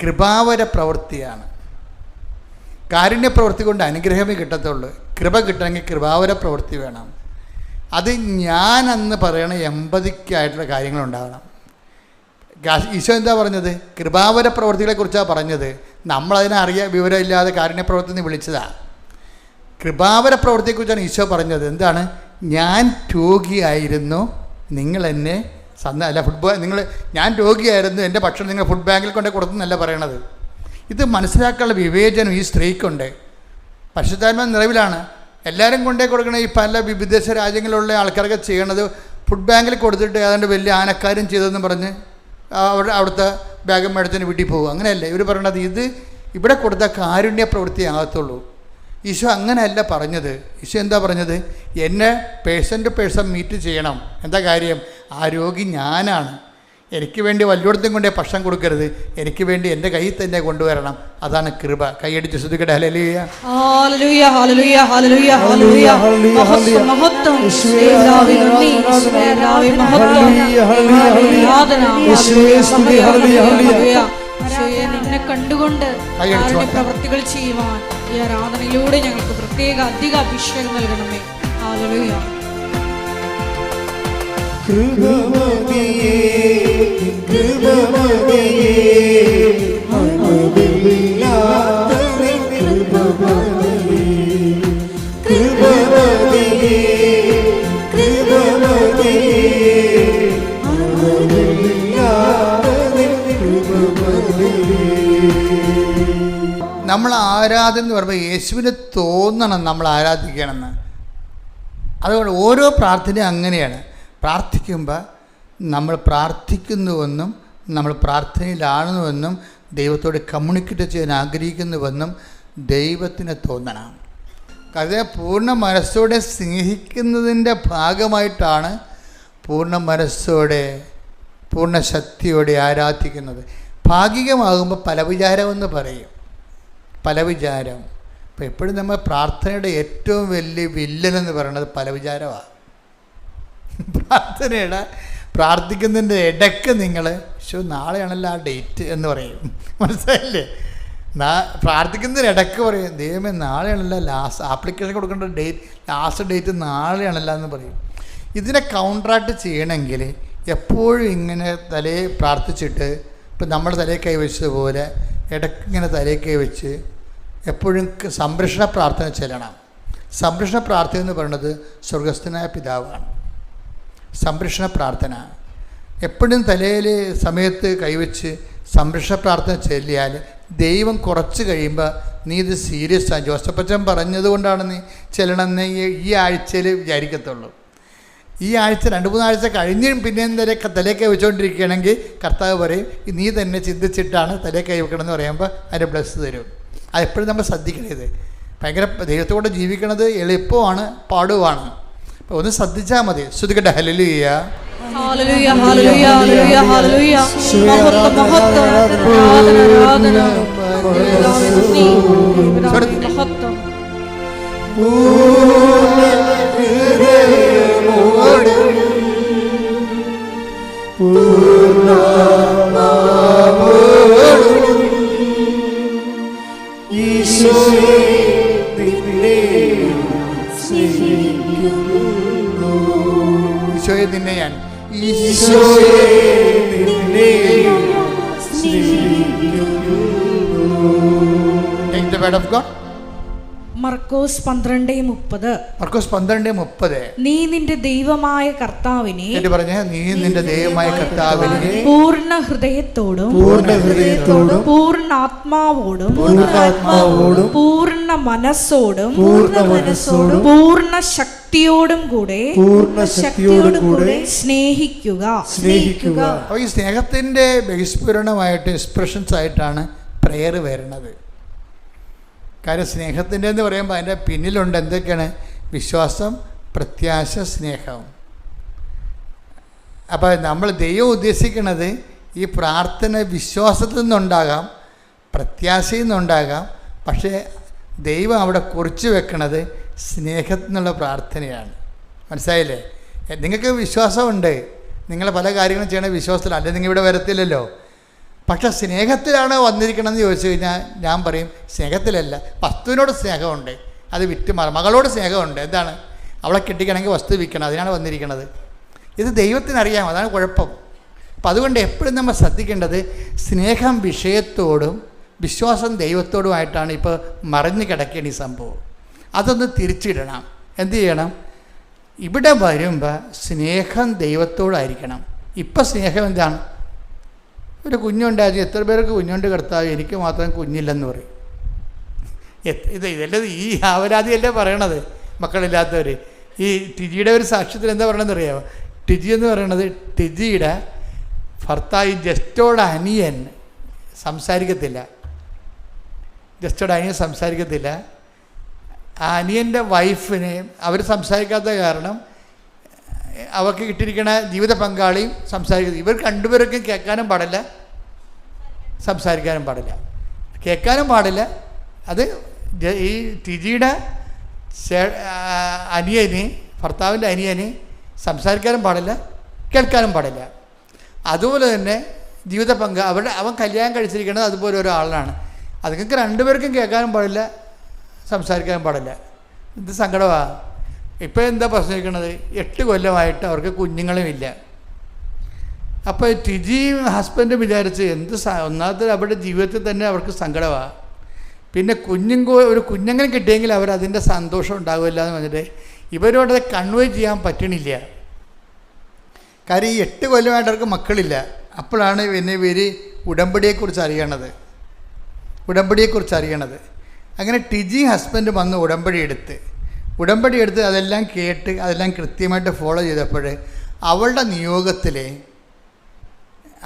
കൃപാവര പ്രവൃത്തിയാണ്. കാരുണ്യ പ്രവൃത്തി കൊണ്ട് അനുഗ്രഹമേ കിട്ടത്തുള്ളൂ. കൃപ കിട്ടണമെങ്കിൽ കൃപാവര പ്രവൃത്തി വേണം. അത് ഞാൻ അന്ന് പറയണ എമ്പതിക്കായിട്ടുള്ള കാര്യങ്ങളുണ്ടാകണം. ഈശോ എന്താ പറഞ്ഞത്? കൃപാവര പ്രവൃത്തികളെക്കുറിച്ചാണ് പറഞ്ഞത്. നമ്മളതിനെ വിവരമില്ലാതെ കാരുണ്യ പ്രവൃത്തി എന്ന് വിളിച്ചതാണ്. കൃപാവര പ്രവൃത്തിയെക്കുറിച്ചാണ് ഈശോ പറഞ്ഞത്. എന്താണ്? ഞാൻ രോഗിയായിരുന്നു, നിങ്ങൾ എന്നെ ഞാൻ രോഗിയായിരുന്നു, എൻ്റെ ഭക്ഷണം നിങ്ങൾ ഫുഡ് ബാങ്കിൽ കൊണ്ട് കൊടുത്തെന്നല്ല പറയണത്. ഇത് മനസ്സിലാക്കാനുള്ള വിവേചനം ഈ സ്ത്രീക്കുണ്ട്. പരിശുദ്ധാത്മ നിറവിലാണ്. എല്ലാവരും കൊണ്ടേ കൊടുക്കണേ. ഈ പല വിദേശ രാജ്യങ്ങളിലുള്ള ആൾക്കാരൊക്കെ ചെയ്യണത് ഫുഡ് ബാങ്കിൽ കൊടുത്തിട്ട് ഏതാണ്ട് വലിയ ആനക്കാര്യം ചെയ്തതെന്ന് പറഞ്ഞ് അവിടുത്തെ ബാഗും മേടത്തിന് വീട്ടിൽ പോകും. അങ്ങനെയല്ലേ ഇവർ പറയണത്? ഇത് ഇവിടെ കൊടുത്ത കാരുണ്യ പ്രവൃത്തി ആകത്തുള്ളൂ. ഈശോ അങ്ങനെയല്ല പറഞ്ഞത്. ഈശോ എന്താ പറഞ്ഞത്? എന്നെ പേഴ്സൺ ടു പേഴ്സൺ മീറ്റ് ചെയ്യണം. എന്താ കാര്യം? ആ രോഗി ഞാനാണ്. എനിക്ക് വേണ്ടി വല്ലോടത്തും കൊണ്ടേ ഭക്ഷണം കൊടുക്കരുത്, എനിക്ക് വേണ്ടി എൻ്റെ കയ്യിൽ തന്നെ കൊണ്ടുവരണം. അതാണ് കൃപ. കൈയടിച്ച് ശ്രുതിക്കട്ടെ. ഹല്ലേലൂയ, ഹല്ലേലൂയ, ഹല്ലേലൂയ, ഹല്ലേലൂയ, ഹല്ലേലൂയ. മഹത്വം, മഹത്വം. യേശുവേ നന്ദി, യേശുവേ മഹത്വം, ആരാധന, ഹല്ലേലൂയ. യേശുവേ നിന്നെ കണ്ടുകൊണ്ട് അവരുടെ പ്രവൃത്തികൾ ചെയ്യുവാൻ ഈ ആരാധനയിലൂടെ ഞങ്ങൾക്ക് പ്രത്യേക അധിക അഭിഷേകം നൽകണമേ. ഹല്ലേലൂയ. കൃപമതിയേ കൃപമതിയേ അളവില്ലാതെ കൃപമതിയേ കൃപമതിയേ കൃപമതിയേ അളവില്ലാതെ കൃപമതിയേ. നമ്മൾ ആരാധന എന്ന് പറയുമ്പോൾ യേശുവിന് തോന്നണം നമ്മൾ ആരാധിക്കണമെന്ന്. അതുകൊണ്ട് ഓരോ പ്രാർത്ഥനയും അങ്ങനെയാണ്. പ്രാർത്ഥിക്കുമ്പോൾ നമ്മൾ പ്രാർത്ഥിക്കുന്നുവെന്നും നമ്മൾ പ്രാർത്ഥനയിലാണെന്നുവെന്നും ദൈവത്തോട് കമ്മ്യൂണിക്കേറ്റ് ചെയ്യാൻ ആഗ്രഹിക്കുന്നുവെന്നും ദൈവത്തിന് തോന്നണം. കാരണം പൂർണ്ണ മനസ്സോടെ സ്നേഹിക്കുന്നതിൻ്റെ ഭാഗമായിട്ടാണ് പൂർണ്ണ മനസ്സോടെ പൂർണ്ണ ശക്തിയോടെ ആരാധിക്കുന്നത്. ഭാഗികമാകുമ്പോൾ പല വിചാരമെന്ന് പറയും, പല വിചാരം. അപ്പോൾ എപ്പോഴും നമ്മൾ പ്രാർത്ഥനയുടെ ഏറ്റവും വലിയ വില്ലനെന്ന് പറയുന്നത് പല വിചാരമാണ്. പ്രാർത്ഥിക്കുന്നതിൻ്റെ ഇടയ്ക്ക് നിങ്ങൾ നാളെയാണല്ലോ ആ ഡേറ്റ് എന്ന് പറയും, മനസ്സിലായില്ലേ? പ്രാർത്ഥിക്കുന്നതിന് ഇടയ്ക്ക് പറയും, ദൈവമേ നാളെയാണല്ലോ ലാസ്റ്റ് ആപ്ലിക്കേഷൻ കൊടുക്കേണ്ട ഡേറ്റ്, ലാസ്റ്റ് ഡേറ്റ് നാളെയാണല്ലോ എന്ന് പറയും. ഇതിനെ കൗണ്ടറാക്ട് ചെയ്യണമെങ്കിൽ എപ്പോഴും ഇങ്ങനെ തലയെ പ്രാർത്ഥിച്ചിട്ട്, ഇപ്പം നമ്മുടെ തലയെ കൈവച്ചതുപോലെ ഇടയ്ക്ക് ഇങ്ങനെ തലയെ കൈവച്ച് എപ്പോഴും സംരക്ഷണ പ്രാർത്ഥന ചെല്ലണം. സംരക്ഷണ പ്രാർത്ഥന എന്ന് പറയുന്നത് സ്വർഗസ്ഥനായ പിതാവാണ്. സംരക്ഷണ പ്രാർത്ഥന എപ്പോഴും തലയിൽ സമയത്ത് കൈവച്ച് സംരക്ഷണ പ്രാർത്ഥന ചൊല്ലിയാൽ ദൈവം കുറച്ച് കഴിയുമ്പോൾ നീ ഇത് സീരിയസാണ്, ജോസഫച്ചൻ പറഞ്ഞതുകൊണ്ടാണ് നീ ചെല്ലണമെന്ന് ഈ ആഴ്ചയിൽ വിചാരിക്കത്തുള്ളൂ. ഈ ആഴ്ച 2-3 ആഴ്ച കഴിഞ്ഞ് പിന്നെയും തലേ കൈ വെച്ചുകൊണ്ടിരിക്കുകയാണെങ്കിൽ കർത്താവ് പറയും നീ തന്നെ ചിന്തിച്ചിട്ടാണ് തലേ കൈ വെക്കണമെന്ന് പറയുമ്പോൾ അതിൻ്റെ ബ്ലസ് തരും. അതെപ്പോഴും നമ്മൾ ശ്രദ്ധിക്കണത്. ഭയങ്കര ദൈവത്തോടെ ജീവിക്കണത് എളുപ്പമാണ്, പാടുവാണ്. അപ്പോൾ ഒന്ന് ശ്രദ്ധിച്ചാൽ മതി. ശ്രുതിക്കട്ടെ. ഹല്ലേലൂയ, ഹല്ലേലൂയ, ഹല്ലേലൂയ, ഹല്ലേലൂയ, ഹല്ലേലൂയ. മഹത്വം, മഹത്വം, ആരാധന, ആരാധന, മഹത്വം. ഈശോയെ നിന്നെ ഞാൻ Take the word of God. മർക്കോസ് 12:30. മർക്കോസ് 12:30. നീ നിന്റെ ദൈവമായ കർത്താവിനെ പറഞ്ഞ നീ നിന്റെ ദൈവമായ കർത്താവിനെ പൂർണ്ണ ഹൃദയത്തോടും പൂർണ്ണ ആത്മാവോടും പൂർണ്ണ മനസ്സോടും പൂർണ്ണ ശക്തിയോടും കൂടെ സ്നേഹിക്കുക. അപ്പോൾ ഈ സ്നേഹത്തിൻ്റെ ബഹിസ്ഫുരണമായിട്ട് എക്സ്പ്രഷൻസ് ആയിട്ടാണ് പ്രെയർ വരുന്നത്. കാര്യം സ്നേഹത്തിൻ്റെ എന്ന് പറയുമ്പോൾ അതിൻ്റെ പിന്നിലുണ്ട് എന്തൊക്കെയാണ്? വിശ്വാസം, പ്രത്യാശ, സ്നേഹം. അപ്പോൾ നമ്മൾ ദൈവം ഉദ്ദേശിക്കുന്നത് ഈ പ്രാർത്ഥന വിശ്വാസത്തിൽ നിന്നുണ്ടാകാം, പ്രത്യാശയിൽ നിന്നുണ്ടാകാം. പക്ഷേ ദൈവം അവിടെ കുറിച്ച് വെക്കണത് സ്നേഹത്തിൽ നിന്നുള്ള പ്രാർത്ഥനയാണ്. മനസ്സിലായില്ലേ? നിങ്ങൾക്ക് വിശ്വാസമുണ്ട്, നിങ്ങൾ പല കാര്യങ്ങളും ചെയ്യണ വിശ്വാസത്തിൽ, അല്ലെങ്കിൽ നിങ്ങൾ ഇവിടെ വരത്തില്ലല്ലോ. പക്ഷെ സ്നേഹത്തിലാണ് വന്നിരിക്കണമെന്ന് ചോദിച്ചു കഴിഞ്ഞാൽ ഞാൻ പറയും സ്നേഹത്തിലല്ല. വസ്തുവിനോട് സ്നേഹമുണ്ട്, അത് വിറ്റ് മകളോട് സ്നേഹമുണ്ട്. എന്താണ്? അവളെ കെട്ടിക്കണമെങ്കിൽ വസ്തു വിൽക്കണം, അതിനാണ് വന്നിരിക്കുന്നത്. ഇത് ദൈവത്തിനറിയാം, അതാണ് കുഴപ്പം. അപ്പം അതുകൊണ്ട് എപ്പോഴും നമ്മൾ ശ്രദ്ധിക്കേണ്ടത് സ്നേഹം വിഷയത്തോടും വിശ്വാസം ദൈവത്തോടുമായിട്ടാണ് ഇപ്പോൾ മറിഞ്ഞു കിടക്കേണ്ട ഈ സംഭവം. അതൊന്ന് തിരിച്ചിടണം. എന്ത് ചെയ്യണം? ഇവിടെ വരുമ്പോൾ സ്നേഹം ദൈവത്തോടായിരിക്കണം. ഇപ്പം സ്നേഹം എന്താണ്? ഒരു കുഞ്ഞുണ്ടായിരുന്നു, എത്ര പേർക്ക് കുഞ്ഞുണ്ട് കർത്താവ്, എനിക്ക് മാത്രം കുഞ്ഞില്ലെന്ന് പറയും. ഇതല്ലേ ഈ ആവരാതിയല്ലേ പറയണത് മക്കളില്ലാത്തവർ. ഈ ടിജിയുടെ ഒരു സാക്ഷ്യത്തിൽ എന്താ പറയണമെന്ന് അറിയാമോ? ടിജി എന്ന് പറയണത് ടിജിയുടെ ഭർത്താവ് ജസ്റ്റോടെ അനിയൻ സംസാരിക്കത്തില്ല. ജസ്റ്റോടെ അനിയൻ സംസാരിക്കത്തില്ല. ആ അനിയൻ്റെ വൈഫിനെ അവർ സംസാരിക്കാത്ത കാരണം അവർക്ക് കിട്ടിയിരിക്കുന്ന ജീവിത പങ്കാളിയും സംസാരിക്കുന്നത്. ഇവർ രണ്ടുപേർക്കും കേൾക്കാനും പാടില്ല, സംസാരിക്കാനും പാടില്ല. കേൾക്കാനും പാടില്ല. അത് ഈ ടിജിയുടെ അനിയന്, ഭർത്താവിൻ്റെ അനിയന് സംസാരിക്കാനും പാടില്ല, കേൾക്കാനും പാടില്ല. അതുപോലെ തന്നെ ജീവിത അവൻ കല്യാണം കഴിച്ചിരിക്കുന്നത് അതുപോലെ ഒരാളാണ്. അതുങ്ങൾക്ക് രണ്ടുപേർക്കും കേൾക്കാനും പാടില്ല, സംസാരിക്കാനും പാടില്ല. ഇത് സങ്കടമാണ്. ഇപ്പോൾ എന്താ പ്രശ്നിക്കുന്നത്? 8 കൊല്ലമായിട്ട് അവർക്ക് കുഞ്ഞുങ്ങളുമില്ല. അപ്പോൾ ടിജിയും ഹസ്ബൻഡും വിചാരിച്ച് ഒന്നാമത്തെ അവരുടെ ജീവിതത്തിൽ തന്നെ അവർക്ക് സങ്കടമാണ്. പിന്നെ ഒരു കുഞ്ഞുങ്ങളെ കിട്ടിയെങ്കിൽ അവരതിൻ്റെ സന്തോഷം ഉണ്ടാവില്ല എന്ന് പറഞ്ഞിട്ട് ഇവരോടത് കൺവേ ചെയ്യാൻ പറ്റണില്ല. കാര്യം ഈ 8 കൊല്ലമായിട്ട് അവർക്ക് മക്കളില്ല. അപ്പോഴാണ് പിന്നെ ഇവർ ഉടമ്പടിയെക്കുറിച്ച് അറിയണത്. അങ്ങനെ ടിജി ഹസ്ബൻഡ് വന്ന് ഉടമ്പടി എടുത്ത് അതെല്ലാം കേട്ട് അതെല്ലാം കൃത്യമായിട്ട് ഫോളോ ചെയ്തപ്പോൾ അവളുടെ നിയോഗത്തിൽ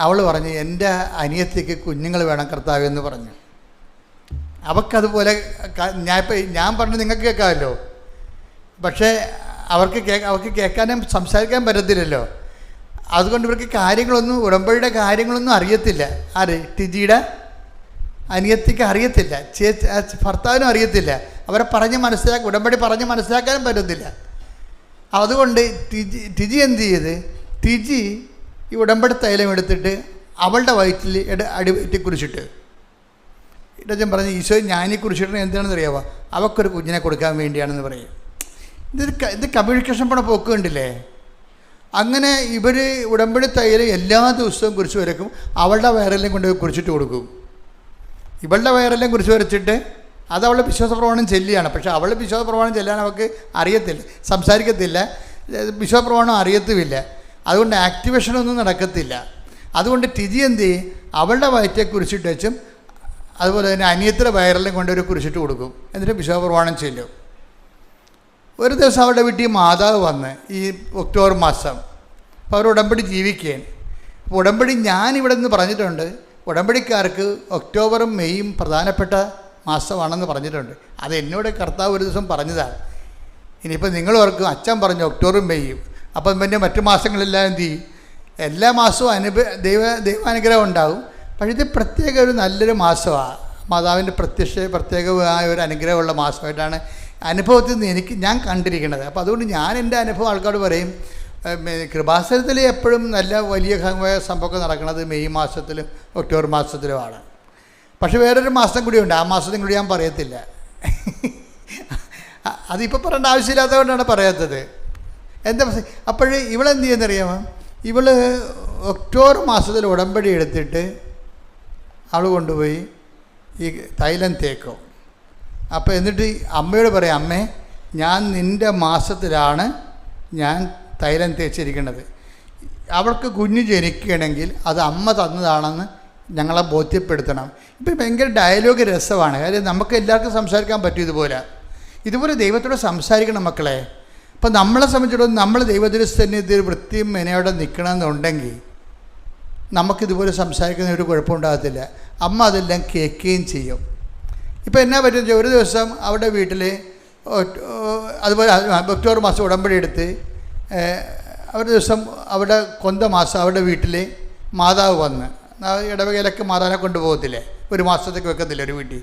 അവൾ പറഞ്ഞു, എൻ്റെ അനിയത്തിക്ക് കുഞ്ഞുങ്ങൾ വേണം കർത്താവേ എന്ന് പറഞ്ഞു. അവൾക്കതുപോലെ ഞാൻ പറഞ്ഞു നിങ്ങൾക്ക് കേൾക്കാമല്ലോ, പക്ഷേ അവർക്ക് കേൾക്കാനും സംസാരിക്കാൻ പറ്റത്തില്ലല്ലോ. അതുകൊണ്ട് ഇവർക്ക് ഉടമ്പടിയുടെ കാര്യങ്ങളൊന്നും അറിയത്തില്ല. ആര്? ടിജിയുടെ അനിയത്തിക്ക് അറിയത്തില്ല, ഭർത്താവിനും അറിയത്തില്ല. അവരെ ഉടമ്പടി പറഞ്ഞ് മനസ്സിലാക്കാനും പറ്റത്തില്ല. അതുകൊണ്ട് ടിജി എന്ത് ചെയ്ത്, ടിജി ഈ ഉടമ്പടി തൈലം എടുത്തിട്ട് അവളുടെ വയറ്റിൽ അടിവയറ്റിൽ കുറിച്ചിട്ട് ഇടച്ചൻ പറഞ്ഞ്, ഈശോ ഞാനീ കുറിച്ചിട്ട് എന്താണെന്ന് അറിയാമോ? അവൾക്കൊരു കുഞ്ഞിനെ കൊടുക്കാൻ വേണ്ടിയാണെന്ന് പറയും. ഇത് കമ്മ്യൂണിക്കേഷൻ പോക്ക് കണ്ടില്ലേ? അങ്ങനെ ഇവർ ഉടമ്പടി തൈലം എല്ലാ ദിവസവും കുറിച്ച് വരക്കും. അവളുടെ വയറെല്ലാം കൊണ്ട് കുറിച്ചിട്ട് കൊടുക്കും. ഇവളുടെ വയറെല്ലാം കുറിച്ച് വരച്ചിട്ട് അത് അവളുടെ വിശ്വാസപ്രമാണം ചെല്ലിയാണ്. പക്ഷേ അവളുടെ വിശ്വാസപ്രമാണം ചെല്ലാൻ അവൾക്ക് അറിയത്തില്ല, സംസാരിക്കത്തില്ല, വിശ്വാസപ്രമാണം അറിയത്തുമില്ല. അതുകൊണ്ട് ആക്ടിവേഷനൊന്നും നടക്കത്തില്ല. അതുകൊണ്ട് ടിജി എന്ത് ചെയ്യും, അവളുടെ വയറ്റെ കുറിച്ചിട്ട് വെച്ചും അതുപോലെ തന്നെ അനിയത്തിൻ്റെ വയറെല്ലാം കൊണ്ട് ഒരു കുറിച്ചിട്ട് കൊടുക്കും. എന്നിട്ട് വിശ്വാസപ്രമാണം ചെല്ലും. ഒരു ദിവസം അവളുടെ വീട്ടിൽ മാതാവ് വന്ന് ഈ ഒക്ടോബർ മാസം, അപ്പോൾ അവർ ഉടമ്പടി ജീവിക്കുകയാണ്. അപ്പോൾ ഉടമ്പടി ഞാനിവിടെ നിന്ന് പറഞ്ഞിട്ടുണ്ട്, ഉടമ്പടിക്കാർക്ക് ഒക്ടോബറും മെയ്യും പ്രധാനപ്പെട്ട മാസമാണെന്ന് പറഞ്ഞിട്ടുണ്ട്. അത് എന്നോട് കർത്താവ് ഒരു ദിവസം പറഞ്ഞതാണ്. ഇനിയിപ്പോൾ നിങ്ങൾ ഓർക്കും അച്ഛൻ പറഞ്ഞു ഒക്ടോബറും മെയ്യും, അപ്പം പിന്നെ മറ്റു മാസങ്ങളെല്ലാം എന്ത് ചെയ്യും? എല്ലാ മാസവും ദൈവാനുഗ്രഹം ഉണ്ടാകും. പക്ഷേ ഇത് പ്രത്യേക ഒരു നല്ലൊരു മാസമാണ്. മാതാവിൻ്റെ പ്രത്യേകമായ ഒരു അനുഗ്രഹമുള്ള മാസമായിട്ടാണ് അനുഭവത്തിൽ നിന്ന് ഞാൻ കണ്ടിരിക്കുന്നത്. അപ്പോൾ അതുകൊണ്ട് ഞാൻ എൻ്റെ അനുഭവം ആൾക്കാരോട് പറയും. കൃപാസനത്തിൽ എപ്പോഴും നല്ല വലിയ സംഭവമൊക്കെ നടക്കുന്നത് മെയ് മാസത്തിലും ഒക്ടോബർ മാസത്തിലുമാണ്. പക്ഷെ വേറൊരു മാസം കൂടിയുണ്ട്, ആ മാസത്തിൽ കൂടി ഞാൻ പറയത്തില്ല. അതിപ്പോൾ പറയേണ്ട ആവശ്യമില്ലാത്തതുകൊണ്ടാണ് പറയാത്തത്. എന്താ അപ്പോഴേ ഇവളെന്ത് ചെയ്യുന്നറിയാമോ? ഇവൾ ഒക്ടോബർ മാസത്തിൽ ഉടമ്പടി എടുത്തിട്ട് അവൾ കൊണ്ടുപോയി ഈ തൈലം തേക്കും. അപ്പോൾ എന്നിട്ട് അമ്മയോട് പറയാം, അമ്മേ ഞാൻ നിൻ്റെ മാസത്തിലാണ് ഞാൻ തൈലം തേച്ചിരിക്കുന്നത്. അവൾക്ക് കുഞ്ഞ് ജനിക്കുകയാണെങ്കിൽ അത് അമ്മ തന്നതാണെന്ന് ഞങ്ങളെ ബോധ്യപ്പെടുത്തണം. ഇപ്പം ഭയങ്കര ഡയലോഗ് രസമാണ്. കാര്യം നമുക്ക് എല്ലാവർക്കും സംസാരിക്കാൻ പറ്റും. ഇതുപോലെ ദൈവത്തോട് സംസാരിക്കണം മക്കളെ. അപ്പം നമ്മളെ സംബന്ധിച്ചിടത്തോളം നമ്മൾ ദൈവത്തിൻ്റെ സന്നിധിയിൽ വൃത്തിയും മെനയോടെ നിൽക്കണമെന്നുണ്ടെങ്കിൽ നമുക്കിതുപോലെ സംസാരിക്കുന്ന ഒരു കുഴപ്പമുണ്ടാകത്തില്ല. അമ്മ അതെല്ലാം കേൾക്കുകയും ചെയ്യും. ഇപ്പോൾ എന്നാ പറ്റുമെന്ന് ഒരു ദിവസം അവിടെ വീട്ടിൽ അതുപോലെ ഒക്ടോബർ മാസം ഉടമ്പടി എടുത്ത് ഒരു ദിവസം അവിടെ കൊന്ത മാസം അവിടെ വീട്ടിൽ മാതാവ് വന്ന്, ഇടവകയിലൊക്കെ മാതാവിനെ കൊണ്ടുപോകത്തില്ലേ, ഒരു മാസത്തേക്ക് വെക്കത്തില്ല ഒരു വീട്ടിൽ.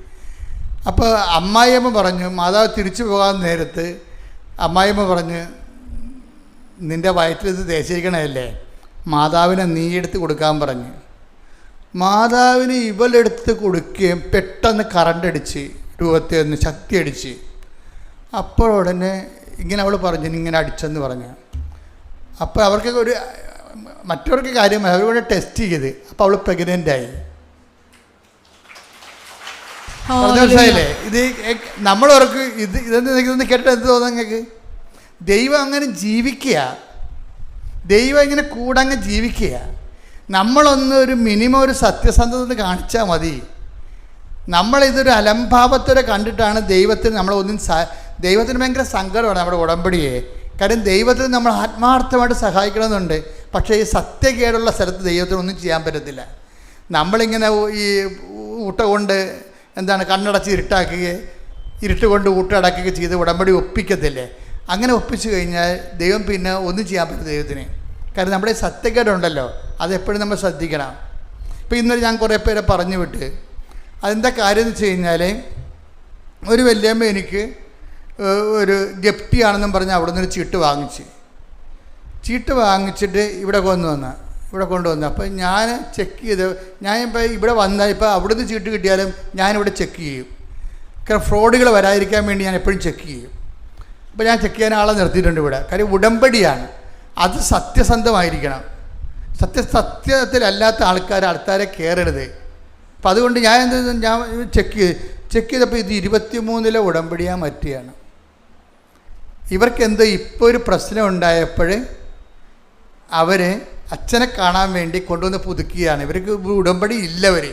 അപ്പോൾ അമ്മായിയമ്മ പറഞ്ഞു, മാതാവ് തിരിച്ചു പോകാൻ നേരത്ത് അമ്മായിയമ്മ പറഞ്ഞ്, നിൻ്റെ വയറ്റിൽ ഇത് തേച്ചിരിക്കണമല്ലേ, മാതാവിനെ നീ എടുത്ത് കൊടുക്കാൻ പറഞ്ഞു. മാതാവിന് ഇവളെടുത്ത് കൊടുക്കുകയും പെട്ടെന്ന് കറണ്ടടിച്ച് രൂപത്തിൽ ഒന്ന് ശക്തി അടിച്ച്. അപ്പോൾ ഉടനെ ഇങ്ങനെ അവൾ പറഞ്ഞു, ഇങ്ങനെ അടിച്ചെന്ന് പറഞ്ഞു. അപ്പോൾ അവർക്ക് മറ്റവർക്ക് കാര്യം അവരോട് ടെസ്റ്റ് ചെയ്ത്, അപ്പോൾ അവൾ പ്രഗ്നൻ്റായി. മനസ്സിലായില്ലേ? ഇത് നമ്മളവർക്ക് ഇതെന്ന് കേട്ടിട്ട് എന്ത് തോന്നുന്നു നിങ്ങൾക്ക്? ദൈവം അങ്ങനെ ജീവിക്കുക, ദൈവം ഇങ്ങനെ കൂടങ്ങ് ജീവിക്കുക. നമ്മളൊന്ന് ഒരു മിനിമം ഒരു സത്യസന്ധത കാണിച്ചാൽ മതി. നമ്മളിതൊരു അലംഭാവത്തോടെ കണ്ടിട്ടാണ് ദൈവത്തിന് ഭയങ്കര സങ്കടമാണ് നമ്മുടെ ഉടമ്പടിയെ. കാര്യം ദൈവത്തിന് നമ്മൾ ആത്മാർത്ഥമായിട്ട് സഹായിക്കണമെന്നുണ്ട്. പക്ഷേ ഈ സത്യക്കേടുള്ള സ്ഥലത്ത് ദൈവത്തിനൊന്നും ചെയ്യാൻ പറ്റത്തില്ല. നമ്മളിങ്ങനെ ഈ ഊട്ട കൊണ്ട് കണ്ണടച്ച് ഇരുട്ട് കൊണ്ട് ഊട്ടടക്കുകയോ ചെയ്ത് ഉടമ്പടി ഒപ്പിക്കത്തില്ലേ? അങ്ങനെ ഒപ്പിച്ചു കഴിഞ്ഞാൽ ദൈവം പിന്നെ ഒന്നും ചെയ്യാൻ പറ്റും ദൈവത്തിന്. കാരണം നമ്മുടെ സത്യക്കേടുണ്ടല്ലോ, അതെപ്പോഴും നമ്മൾ ശ്രദ്ധിക്കണം. ഇപ്പോൾ ഇന്നലെ ഞാൻ കുറേ പേരെ പറഞ്ഞു വിട്ട്, അതെന്താ കാര്യം എന്ന് വെച്ച് കഴിഞ്ഞാൽ, ഒരു വല്യമ്മ എനിക്ക് ഒരു ജപ്തിയാണെന്നും പറഞ്ഞ് അവിടെ നിന്നൊരു ചീട്ട് വാങ്ങിച്ചിട്ട് ഇവിടെ കൊണ്ടുവന്നു. അപ്പോൾ ഞാൻ ചെക്ക് ചെയ്ത്, ഞാനിപ്പോൾ ഇവിടെ വന്നാൽ ഇപ്പോൾ അവിടുന്ന് ചീട്ട് കിട്ടിയാലും ഞാനിവിടെ ചെക്ക് ചെയ്യും. കാരണം ഫ്രോഡുകൾ വരാതിരിക്കാൻ വേണ്ടി ഞാൻ എപ്പോഴും ചെക്ക് ചെയ്യും. അപ്പോൾ ഞാൻ ചെക്ക് ചെയ്യാൻ ആളെ നിർത്തിയിട്ടുണ്ട് ഇവിടെ. കാര്യം ഉടമ്പടിയാണ്, അത് സത്യസന്ധമായിരിക്കണം. സത്യത്തിലല്ലാത്ത ആൾക്കാരെ കയറരുത്. അപ്പം അതുകൊണ്ട് ഞാൻ ചെക്ക് ചെയ്തപ്പോൾ ഇത് 23 ഉടമ്പടിയാൻ പറ്റിയാണ്. ഇവർക്കെന്തോ ഇപ്പോൾ ഒരു പ്രശ്നം ഉണ്ടായപ്പോൾ അവർ അച്ഛനെ കാണാൻ വേണ്ടി കൊണ്ടുവന്ന് പുതുക്കുകയാണ്. ഇവർക്ക് ഉടമ്പടി ഇല്ലവർ.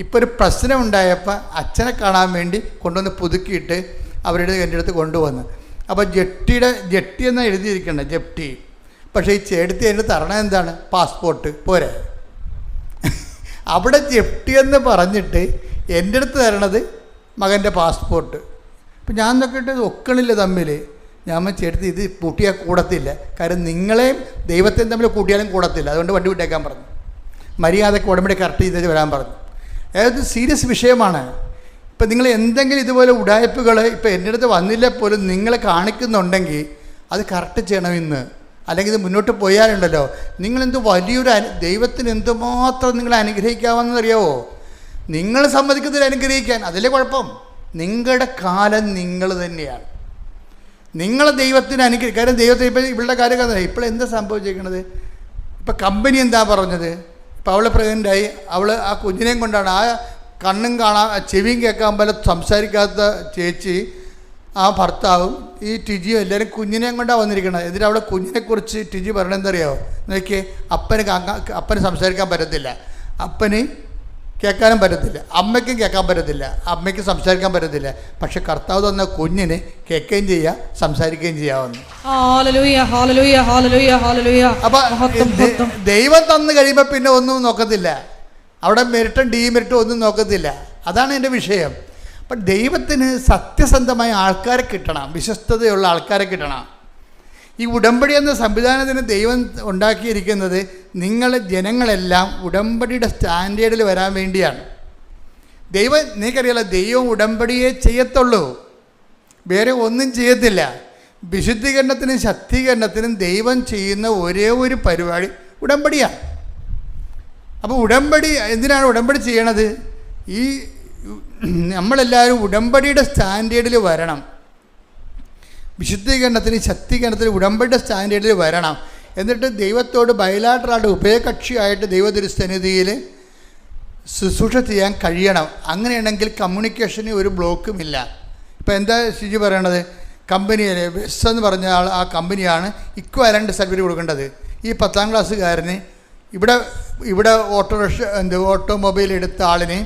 ഇപ്പോൾ ഒരു പ്രശ്നം ഉണ്ടായപ്പോൾ അച്ഛനെ കാണാൻ വേണ്ടി കൊണ്ടുവന്ന് പുതുക്കിയിട്ട് അവരുടെ എൻ്റെ അടുത്ത് കൊണ്ടുവന്ന്. അപ്പോൾ ജപ്തി എന്നാണ് എഴുതിയിരിക്കേണ്ടത്, ജപ്തി. പക്ഷേ ഈ ചേട്ടത്തി അതിന് തരണം എന്താണ്? പാസ്പോർട്ട് പോരെ. അവിടെ ജപ്തി എന്ന് പറഞ്ഞിട്ട് എൻ്റെ അടുത്ത് തരണത് മകൻ്റെ പാസ്പോർട്ട്. അപ്പം ഞാൻ നോക്കിയിട്ട് ഒക്കണില്ല തമ്മിൽ. ഞാൻ ചേട്ടത്തി ഇത് കൂട്ടിയാൽ കൂടത്തില്ല, കാര്യം നിങ്ങളെയും ദൈവത്തെയും തമ്മിൽ കൂട്ടിയാലും കൂടത്തില്ല, അതുകൊണ്ട് വണ്ടി വിട്ടേക്കാൻ പറഞ്ഞു. മര്യാദയ്ക്ക് ഉടമ്പടി കറക്റ്റ് ചെയ്ത് വരാൻ പറഞ്ഞു. അതായത് സീരിയസ് വിഷയമാണ്. ഇപ്പം നിങ്ങൾ എന്തെങ്കിലും ഇതുപോലെ ഉടായ്പകൾ ഇപ്പോൾ എൻ്റെ അടുത്ത് വന്നില്ല പോലും നിങ്ങൾ കാണിക്കുന്നുണ്ടെങ്കിൽ അത് കറക്റ്റ് ചെയ്യണം ഇന്ന്. അല്ലെങ്കിൽ ഇത് മുന്നോട്ട് പോയാലുണ്ടല്ലോ, നിങ്ങളെന്ത് വലിയൊരു ദൈവത്തിന് എന്തുമാത്രം നിങ്ങളെ അനുഗ്രഹിക്കാമെന്നറിയാവോ? നിങ്ങൾ സമ്മതിക്കുന്നതിൽ അനുഗ്രഹിക്കാൻ, അതിലെ കുഴപ്പം. നിങ്ങളുടെ കാലം നിങ്ങൾ തന്നെയാണ്. നിങ്ങൾ ദൈവത്തിന് അനുഗ്രഹിക്കുക. കാര്യം ദൈവത്തിന് ഇപ്പം ഇവളുടെ കാര്യം കഥ. ഇപ്പോൾ എന്താ സംഭവിച്ചിരിക്കുന്നത്? ഇപ്പം കമ്പനി എന്താ പറഞ്ഞത്? ഇപ്പം അവൾ പ്രഗ്നൻ്റായി, അവൾ ആ കുഞ്ഞിനെയും കൊണ്ടാണ്, ആ കണ്ണും കാണാൻ ചെവിയും കേൾക്കാൻ പോലെ സംസാരിക്കാത്ത ചേച്ചി, ആ ഭർത്താവും ഈ ടിജിയും എല്ലാവരും കുഞ്ഞിനെയും കൊണ്ടാണ് വന്നിരിക്കുന്നത്. എന്നിട്ട് അവിടെ കുഞ്ഞിനെക്കുറിച്ച് ടിജി പറയണത് എന്തറിയാമോ? നോക്കിയേ, അപ്പന് സംസാരിക്കാൻ പറ്റത്തില്ല, അപ്പന് കേൾക്കാനും പറ്റത്തില്ല, അമ്മയ്ക്കും കേൾക്കാൻ പറ്റത്തില്ല, അമ്മയ്ക്ക് സംസാരിക്കാൻ പറ്റത്തില്ല. പക്ഷെ കർത്താവ് തന്ന കുഞ്ഞിന് കേൾക്കുകയും ചെയ്യുക, സംസാരിക്കുകയും ചെയ്യാവുന്നു. അപ്പം ദൈവം തന്നു കഴിയുമ്പോൾ പിന്നെ ഒന്നും നോക്കത്തില്ല. അവിടെ മെറിറ്റും ഡീമെറിറ്റും ഒന്നും നോക്കത്തില്ല. അതാണ് എൻ്റെ വിഷയം. അപ്പം ദൈവത്തിന് സത്യസന്ധമായ ആൾക്കാരെ കിട്ടണം, വിശ്വസ്തതയുള്ള ആൾക്കാരെ കിട്ടണം. ഈ ഉടമ്പടി എന്ന സംവിധാനത്തിന് ദൈവം ഉണ്ടാക്കിയിരിക്കുന്നത് ജനങ്ങളെല്ലാം ഉടമ്പടിയുടെ സ്റ്റാൻഡേർഡിൽ വരാൻ വേണ്ടിയാണ്. നിനക്കറിയാലോ, ദൈവം ഉടമ്പടിയെ ചെയ്യത്തുള്ളൂ, വേറെ ഒന്നും ചെയ്യത്തില്ല. വിശുദ്ധീകരണത്തിനും ശക്തീകരണത്തിനും ദൈവം ചെയ്യുന്ന ഒരേ ഒരു പരിപാടി ഉടമ്പടിയാണ്. അപ്പോൾ ഉടമ്പടി എന്തിനാണ് ഉടമ്പടി ചെയ്യണത്? ഈ നമ്മളെല്ലാവരും ഉടമ്പടിയുടെ സ്റ്റാൻഡേർഡിൽ വരണം. വിശുദ്ധീകരണത്തിന് ശക്തീകരണത്തിന് ഉടമ്പടിയുടെ സ്റ്റാൻഡേർഡിൽ വരണം. എന്നിട്ട് ദൈവത്തോട് ബയലാട്ടറായിട്ട് ഉഭയകക്ഷിയായിട്ട് ദൈവതിരുസന്നിധിയിൽ ശുശ്രൂഷ ചെയ്യാൻ കഴിയണം. അങ്ങനെയാണെങ്കിൽ കമ്മ്യൂണിക്കേഷന് ഒരു ബ്ലോക്കുമില്ല. ഇപ്പോൾ എന്താ ശുചി പറയണത്? കമ്പനിയിൽ വെസ് എന്ന് പറഞ്ഞ ആ കമ്പനിയാണ് ഇക്വാലൻ്റ് സർട്ടിഫിക്കറ്റ് കൊടുക്കേണ്ടത്. ഈ 10ാം ക്ലാസ്സുകാരന് ഇവിടെ ഓട്ടോമൊബൈൽ എടുത്ത ആളിന്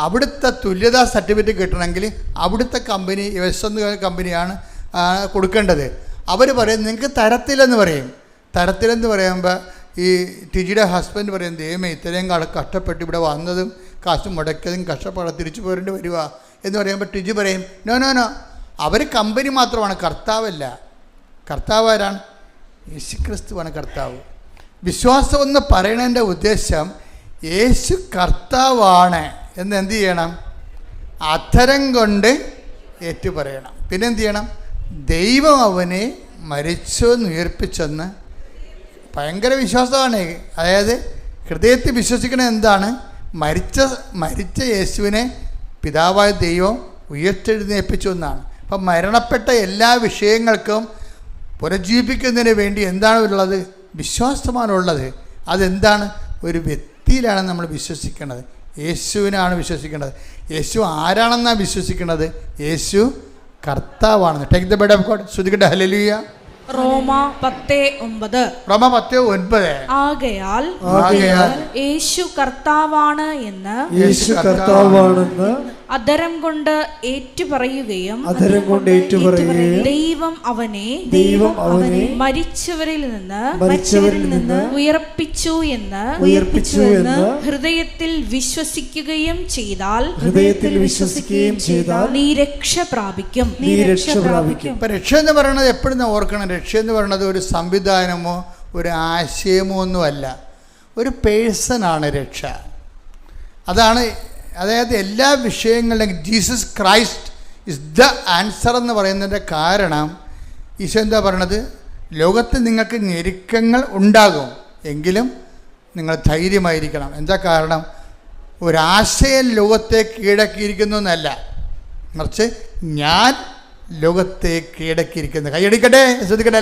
അവിടുത്തെ തുല്യതാ സർട്ടിഫിക്കറ്റ് കിട്ടണമെങ്കിൽ അവിടുത്തെ കമ്പനി വെസ് എന്ന കമ്പനിയാണ് കൊടുക്കേണ്ടത്. അവർ പറയും നിങ്ങൾക്ക് തരത്തില്ലെന്ന് പറയും. തരത്തിലെന്ന് പറയുമ്പോൾ ഈ ടിജിയുടെ ഹസ്ബൻഡ് പറയും, ദൈവമേ ഇത്രയും കഷ്ടപ്പെട്ട് ഇവിടെ വന്നതും കാശ് മുടക്കിയതും കഷ്ടപ്പാട് തിരിച്ചു പോരേണ്ടി വരിക എന്ന് പറയുമ്പോൾ ടിജി പറയും, നോ അവർ കമ്പനി മാത്രമാണ്, കർത്താവല്ല. കർത്താവ് ആരാണ്? യേശുക്രിസ്തുവാണ് കർത്താവ്. വിശ്വാസം എന്ന് പറയണതിൻ്റെ ഉദ്ദേശം യേശു കർത്താവാണ് എന്ന് എന്ത് ചെയ്യണം? അധരം കൊണ്ട് ഏറ്റുപറയണം. പിന്നെ എന്ത് ചെയ്യണം? ദൈവം അവനെ മരിച്ചെന്ന് ഉയർപ്പിച്ചെന്ന് ഭയങ്കര വിശ്വാസമാണ്. അതായത് ഹൃദയത്തിൽ വിശ്വസിക്കണത് എന്താണ്? മരിച്ച യേശുവിനെ പിതാവായ ദൈവം ഉയർത്തെഴുന്നേൽപ്പിച്ചു എന്നാണ്. അപ്പം മരണപ്പെട്ട എല്ലാ വിഷയങ്ങൾക്കും പുനരുജ്ജീവിപ്പിക്കുന്നതിന് വേണ്ടി എന്താണ് ഉള്ളത്? വിശ്വാസമാണുള്ളത്. അതെന്താണ്? ഒരു വ്യക്തിയിലാണ് നമ്മൾ വിശ്വസിക്കുന്നത്. യേശുവിനാണ് വിശ്വസിക്കേണ്ടത്. യേശു ആരാണെന്നാണ് വിശ്വസിക്കുന്നത്? യേശു കർത്താവാണെന്ന്. Take the bed of God. ശ്രുതികട്ടെ ഹല്ലേലൂയ. റോമ 10:9. ആകയാൽ യേശു കർത്താവാണ് എന്ന് അധരം കൊണ്ട് ഏറ്റുപറയുകയും ദൈവം അവനെ മരിച്ചവരിൽ നിന്ന് ഉയർപ്പിച്ചു എന്ന് ഹൃദയത്തിൽ വിശ്വസിക്കുകയും ചെയ്താൽ നീ രക്ഷ പ്രാപിക്കും. ഇപ്പം രക്ഷ എന്ന് പറയുന്നത് എപ്പോഴും ഓർക്കണം, രക്ഷ എന്ന് പറയുന്നത് ഒരു സംവിധാനമോ ഒരു ആശയമോ ഒന്നുമല്ല, ഒരു പേഴ്സണാണ് രക്ഷ. അതായത് എല്ലാ വിഷയങ്ങളിലും Jesus Christ is the answer എന്ന് പറയുന്നതിൻ്റെ കാരണം ഈശോ എന്താ പറയണത്? ലോകത്ത് നിങ്ങൾക്ക് ഞെരുക്കങ്ങൾ ഉണ്ടാകും, എങ്കിലും നിങ്ങൾ ധൈര്യമായിരിക്കണം. എന്താ കാരണം? ഒരാശയം ലോകത്തെ കീഴടക്കിയിരിക്കുന്നു എന്നല്ല, മറിച്ച് ഞാൻ ലോകത്തെ കീഴടക്കിയിരിക്കുന്നു. കൈയടിക്കട്ടെ, ശ്രദ്ധിക്കട്ടെ.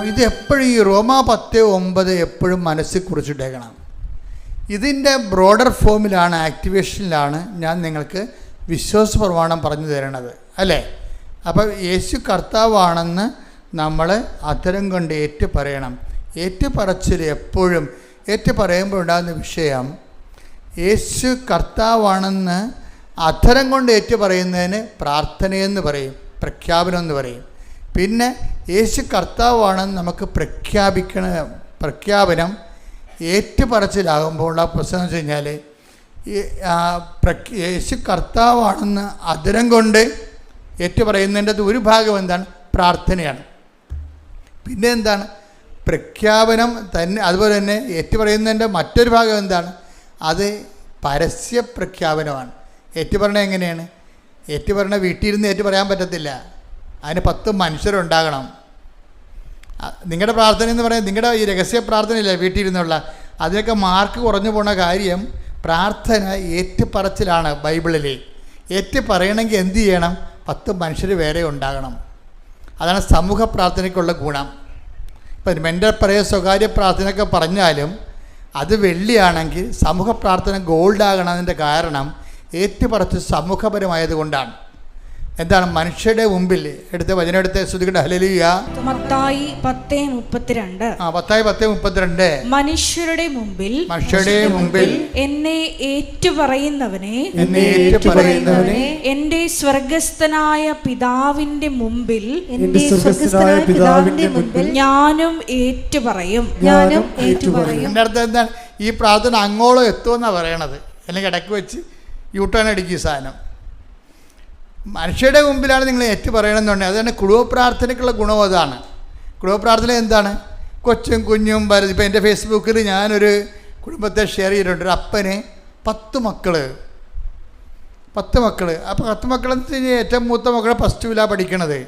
ഇത് എപ്പോഴും ഈ റോമാ 10:9 എപ്പോഴും മനസ്സിൽ കുറിച്ചിട്ടേക്കണം. ഇതിൻ്റെ ബ്രോഡർ ഫോമിലാണ്, ആക്ടിവേഷനിലാണ് ഞാൻ നിങ്ങൾക്ക് വിശ്വാസ പ്രമാണം പറഞ്ഞു തരണത്, അല്ലേ? അപ്പം യേശു കർത്താവാണെന്ന് നമ്മൾ അധരം കൊണ്ട് ഏറ്റു പറയണം. ഏറ്റുപറച്ചിൽ എപ്പോഴും പറയുമ്പോൾ ഉണ്ടാകുന്ന വിഷയം, യേശു കർത്താവാണെന്ന് അധരം കൊണ്ട് ഏറ്റു പറയുന്നതിന് പ്രാർത്ഥനയെന്ന് പറയും, പ്രഖ്യാപനം എന്ന് പറയും. പിന്നെ യേശു കർത്താവാണെന്ന് നമുക്ക് പ്രഖ്യാപനം ഏറ്റുപറച്ചിലാകുമ്പോഴുള്ള പ്രശ്നം എന്ന് വെച്ച് കഴിഞ്ഞാൽ, യേശു കർത്താവാണെന്ന് അധരം കൊണ്ട് ഏറ്റുപറയുന്നതിൻ്റെ ഒരു ഭാഗം എന്താണ്? പ്രാർത്ഥനയാണ്. പിന്നെ എന്താണ്? പ്രഖ്യാപനം തന്നെ. അതുപോലെ തന്നെ ഏറ്റുപറയുന്നതിൻ്റെ മറ്റൊരു ഭാഗം എന്താണ്? അത് പരസ്യ പ്രഖ്യാപനമാണ്. ഏറ്റുപറയണത് എങ്ങനെയാണ്? ഏറ്റുപറയണ വീട്ടിലിരുന്ന് ഏറ്റുപറയാൻ പറ്റത്തില്ല, അതിന് 10 മനുഷ്യരുണ്ടാകണം. നിങ്ങളുടെ പ്രാർത്ഥന എന്ന് പറയാൻ, നിങ്ങളുടെ ഈ രഹസ്യ പ്രാർത്ഥനയില്ല വീട്ടിലിരുന്നുള്ള, അതിനൊക്കെ മാർക്ക് കുറഞ്ഞു പോണ കാര്യം പ്രാർത്ഥന ഏറ്റുപറച്ചിലാണ്. ബൈബിളിൽ ഏറ്റുപറയണമെങ്കിൽ എന്ത് ചെയ്യണം? 10 മനുഷ്യർ വേറെ ഉണ്ടാകണം. അതാണ് സമൂഹ പ്രാർത്ഥനയ്ക്കുള്ള ഗുണം. ഇപ്പം മെൻ്റൽ പ്രയർ, സ്വകാര്യ പ്രാർത്ഥനയൊക്കെ പറഞ്ഞാലും അത് വെള്ളിയാണെങ്കിൽ സമൂഹ പ്രാർത്ഥന ഗോൾഡാകണതിൻ്റെ കാരണം ഏറ്റുപറച്ച് സമൂഹപരമായത് കൊണ്ടാണ്. എന്താണ്? മനുഷ്യരുടെ മുമ്പിൽ എടുത്ത് വചനെടുത്ത് ശ്രുതികട്ടെ. ഹല്ലേലൂയ. മത്തായി 10:32. മത്തായി 10:32. മനുഷ്യരുടെ മുമ്പിൽ എന്നെ ഏറ്റുപറയുന്നവനെ എന്റെ സ്വർഗസ്ഥനായ പിതാവിന്റെ മുമ്പിൽ ഞാനും ഏറ്റുപറയും. എൻ്റെ അർത്ഥം എന്താണ്? ഈ പ്രാർത്ഥന അങ്ങോളം എത്തുമെന്നാണ് പറയണത്. അല്ലെങ്കിൽ ഇടയ്ക്ക് വെച്ച് യൂട്ടേൺ അടിക്കുക സാധനം. മനുഷ്യരുടെ മുമ്പിലാണ് നിങ്ങൾ ഏറ്റു പറയണമെന്നുണ്ടെങ്കിൽ അതാണ് കുടുംബ പ്രാർത്ഥനയ്ക്കുള്ള ഗുണം. അതാണ് കുടുംബ പ്രാർത്ഥന. എന്താണ്? കൊച്ചും കുഞ്ഞും വരുന്നത്. ഇപ്പോൾ എൻ്റെ ഫേസ്ബുക്കിൽ ഞാനൊരു കുടുംബത്തെ ഷെയർ ചെയ്തിട്ടുണ്ട്. ഒരു അപ്പന് 10 മക്കൾ. അപ്പോൾ 10 മക്കളെന്ന് വെച്ച് കഴിഞ്ഞാൽ ഏറ്റവും മൂത്ത മക്കളെ +2 പഠിക്കണത്.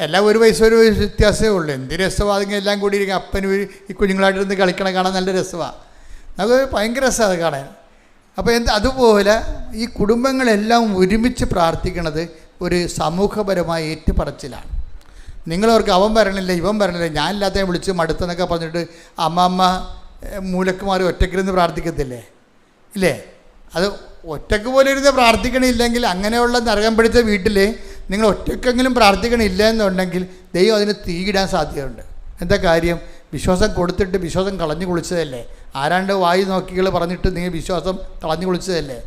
എല്ലാം ഒരു വയസ്സ് വ്യത്യാസമേ ഉള്ളൂ. എന്ത് രസമാണ് എല്ലാം കൂടി ഇരിക്കും. അപ്പന് ഈ കുഞ്ഞുങ്ങളായിട്ടിരുന്ന് കളിക്കണം, കാണാൻ നല്ല രസമാണ്. നമുക്ക് ഭയങ്കര രസമാണ് അത് കാണാൻ. അപ്പോൾ അതുപോലെ ഈ കുടുംബങ്ങളെല്ലാം ഒരുമിച്ച് പ്രാർത്ഥിക്കുന്നത് ഒരു സമൂഹപരമായ ഏറ്റുപറച്ചിലാണ്. നിങ്ങളവർക്ക് അവൻ വരണില്ല, ഇവൻ വരണില്ല, ഞാനില്ലാത്തതിനെ വിളിച്ച് മടുത്തെന്നൊക്കെ പറഞ്ഞിട്ട് അമ്മ മൂലക്ക് മാറി ഒറ്റയ്ക്കിരുന്ന് പ്രാർത്ഥിക്കത്തില്ലേ? ഇല്ലേ? അത് ഒറ്റയ്ക്ക് പോലെ ഇരുന്ന് പ്രാർത്ഥിക്കണില്ലെങ്കിൽ, അങ്ങനെയുള്ള നരകം പിടിച്ച വീട്ടിൽ നിങ്ങൾ ഒറ്റയ്ക്കെങ്കിലും പ്രാർത്ഥിക്കണില്ല എന്നുണ്ടെങ്കിൽ ദൈവം അതിന് തീയിടാൻ സാധ്യതയുണ്ട്. എന്താ കാര്യം? വിശ്വാസം കൊടുത്തിട്ട് വിശ്വാസം കളഞ്ഞു കുളിച്ചതല്ലേ? ആരാണ്ട് വായി നോക്കികൾ പറഞ്ഞിട്ട് നിങ്ങൾ വിശ്വാസം കളഞ്ഞു കുളിച്ചതല്ലേ?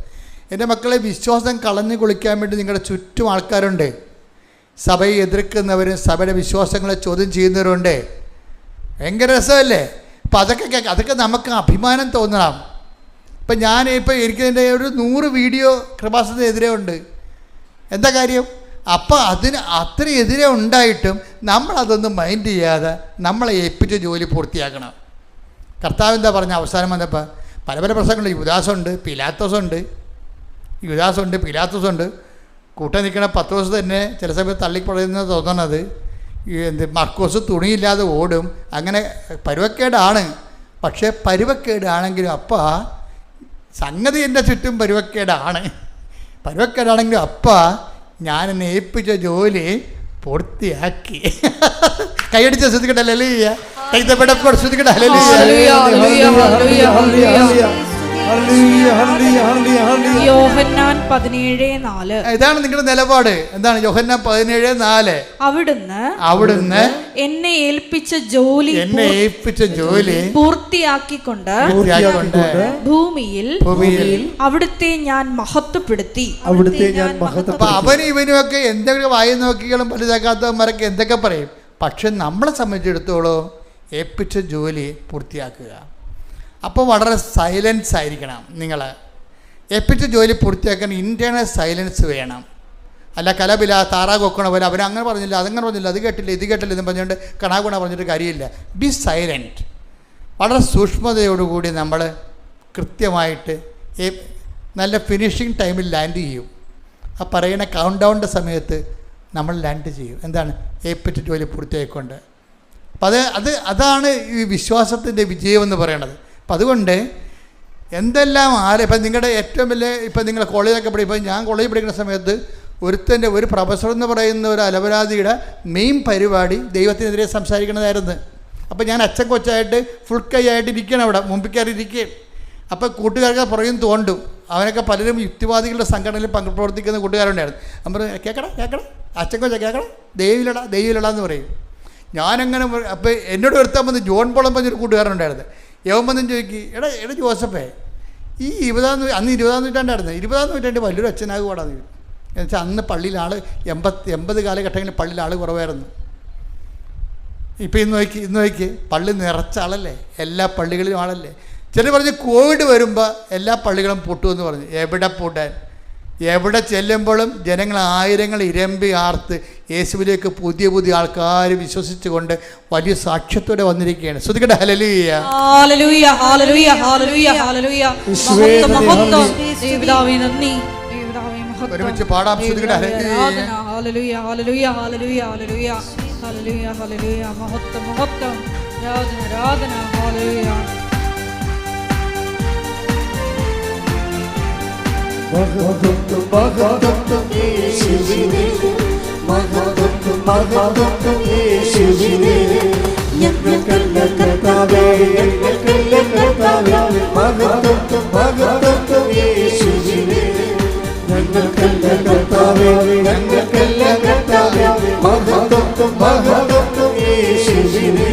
എൻ്റെ മക്കളെ, വിശ്വാസം കളഞ്ഞു കുളിക്കാൻ വേണ്ടി നിങ്ങളുടെ ചുറ്റും ആൾക്കാരുണ്ട്. സഭയെ എതിർക്കുന്നവരും സഭയുടെ വിശ്വാസങ്ങളെ ചോദ്യം ചെയ്യുന്നവരുണ്ട്. ഭയങ്കര രസമല്ലേ? അപ്പം അതൊക്കെ നമുക്ക് അഭിമാനം തോന്നണം. ഇപ്പം എനിക്ക് എൻ്റെ ഒരു 100 വീഡിയോ കൃപാസനത്തിനെതിരെ ഉണ്ട്. എന്താ കാര്യം? അപ്പം അതിന് അത്രയെതിരെ ഉണ്ടായിട്ടും നമ്മളതൊന്നും മൈൻഡ് ചെയ്യാതെ നമ്മളെ ഏൽപ്പിച്ച ജോലി പൂർത്തിയാക്കണം. കർത്താവ് എന്താ പറഞ്ഞ അവസാനം വന്നപ്പോൾ? പല പ്രശ്നങ്ങളുണ്ട്. യുദാസുണ്ട്, പിലാത്തോസുണ്ട്. കൂട്ടം നിൽക്കണ 10 ദിവസം തന്നെ ചില സമയത്ത് തള്ളിപ്പറയുന്നത് തോന്നണത്. മർക്കോസ് തുണിയില്ലാതെ ഓടും. അങ്ങനെ പരുവക്കേടാണ്. പക്ഷേ പരുവക്കേടാണെങ്കിലും സംഗതി എൻ്റെ ചുറ്റും പരുവക്കേടാണ്. പരുവക്കേടാണെങ്കിലും ഞാൻ എന്നെ ഏൽപ്പിച്ച ജോലി പൂർത്തിയാക്കി. കൈയടിച്ച ശ്രദ്ധിക്കട്ടെ, ഹല്ലേലൂയ. കൈതപ്പെടപ്പോൾ ശ്രദ്ധിക്കട്ടെ, ഹല്ലേലൂയ. യോഹന്നാൻ 17:4. ഇതാണ് നിങ്ങളുടെ നിലപാട്. എന്താണ് യോഹന്നാൻ 17:4? അവിടുന്ന് എന്നെ ഏൽപ്പിച്ച ജോലി പൂർത്തിയാക്കിക്കൊണ്ട് ഭൂമിയിൽ അവിടുത്തെ ഞാൻ മഹത്വപ്പെടുത്തി. അവനും ഇവനും ഒക്കെ എന്തെങ്കിലും വായി നോക്കികളും വലുതാക്കാത്തവന്മാരൊക്കെ എന്തൊക്കെ പറയും. പക്ഷെ നമ്മളെ സംബന്ധിച്ചിടത്തോളം ഏൽപ്പിച്ച ജോലി പൂർത്തിയാക്കുക. അപ്പോൾ വളരെ സൈലൻസ് ആയിരിക്കണം. നിങ്ങൾ ഏൽപ്പിച്ച ജോലി പൂർത്തിയാക്കാൻ ഇൻറ്റേർണൽ സൈലൻസ് വേണം. അല്ല കലപില താറാവ് കൊക്കണ പോലെ അവരങ്ങനെ പറഞ്ഞില്ല, അതങ്ങനെ പറഞ്ഞില്ല, അത് കേട്ടില്ല, ഇത് കേട്ടില്ല എന്ന് പറഞ്ഞുകൊണ്ട് കണാകുണ പറഞ്ഞിട്ട് കാര്യമില്ല. B silent. വളരെ സൂക്ഷ്മതയോടുകൂടി നമ്മൾ കൃത്യമായിട്ട് നല്ല ഫിനിഷിങ് ടൈമിൽ ലാൻഡ് ചെയ്യും. ആ പറയുന്ന കൗണ്ട് ഡൗണിൻ്റെ സമയത്ത് നമ്മൾ ലാൻഡ് ചെയ്യും. എന്താണ്? ഏൽപ്പിച്ച ജോലി പൂർത്തിയായിക്കൊണ്ട്. അപ്പം അതാണ് ഈ വിശ്വാസത്തിൻ്റെ വിജയം എന്ന് പറയണത്. അപ്പം അതുകൊണ്ട് എന്തെല്ലാം ഇപ്പം നിങ്ങളുടെ ഏറ്റവും വലിയ ഇപ്പം നിങ്ങൾ കോളേജൊക്കെ ഇപ്പം ഞാൻ കോളേജിൽ പഠിക്കുന്ന സമയത്ത് ഒരു പ്രൊഫസർ എന്ന് പറയുന്ന ഒരു അലപരാധിയുടെ മെയിൻ പരിപാടി ദൈവത്തിനെതിരെ സംസാരിക്കുന്നതായിരുന്നു. അപ്പം ഞാൻ അച്ഛൻ കൊച്ചായിട്ട് ഫുൾ കൈ ആയിട്ട് ഇരിക്കണം, അവിടെ മുമ്പിക്കാരിയിരിക്കുകയും. അപ്പോൾ കൂട്ടുകാർക്ക് പുറകിൽ തോണ്ടും. അവനൊക്കെ പലരും യുക്തിവാദികളുടെ സംഘടനയിൽ പ്രവർത്തിക്കുന്ന കൂട്ടുകാരുണ്ടായിരുന്നു. അവർ കേൾക്കണം അച്ഛൻ കൊച്ച കേൾക്കണം, ദൈവമില്ലടാ എന്ന് പറയും. ഞാനങ്ങനെ അപ്പോൾ എന്നോട് എടുത്താൽ വന്ന് ജോൺ പോളം പറഞ്ഞൊരു കൂട്ടുകാരനുണ്ടായിരുന്നു. യവമെന്നും ചോദിക്കും, എടാ ജോസഫേ, ഈ 20-ാം നൂറ്റാണ്ടായിരുന്നു, 20-ാം നൂറ്റാണ്ട് വലിയൊരു അച്ഛനാകുവാടാന്ന് ചോദിക്കും. എന്നുവെച്ചാൽ അന്ന് പള്ളിയിൽ 80 കാലഘട്ടങ്ങളിൽ പള്ളിയിൽ കുറവായിരുന്നു. ഇപ്പം ഇന്ന് നോക്കി പള്ളി നിറച്ച ആളല്ലേ, എല്ലാ പള്ളികളിലും ആളല്ലേ. ചിലർ പറഞ്ഞ് കോവിഡ് വരുമ്പോൾ എല്ലാ പള്ളികളും പൂട്ടുമെന്ന് പറഞ്ഞു. എവിടെ പൂട്ടാൻ? എവിടെ ചെല്ലുമ്പോഴും ജനങ്ങൾ ആയിരങ്ങൾ ഇരമ്പി ആർത്ത് യേശുവിലേക്ക് പുതിയ ആൾക്കാർ വിശ്വസിച്ചുകൊണ്ട് വലിയ സാക്ഷ്യത്തോടെ വന്നിരിക്കുകയാണ്. ശ്രദ്ധിക്കട്ടെ, ഹല്ലേലൂയ. ഒരുമിച്ച് പാടാം. ശ്രദ്ധിക്കട്ടെ, മഹത്വം യേശുവിനെ, മഹത്വം യേശുവിനെ, ഞങ്ങൾക്കല്ല കർത്താവേ, മഹത്വം യേശുവിനെ, ഞങ്ങൾക്കല്ല കർത്താവേ, മഹത്വം യേശുവിനെ.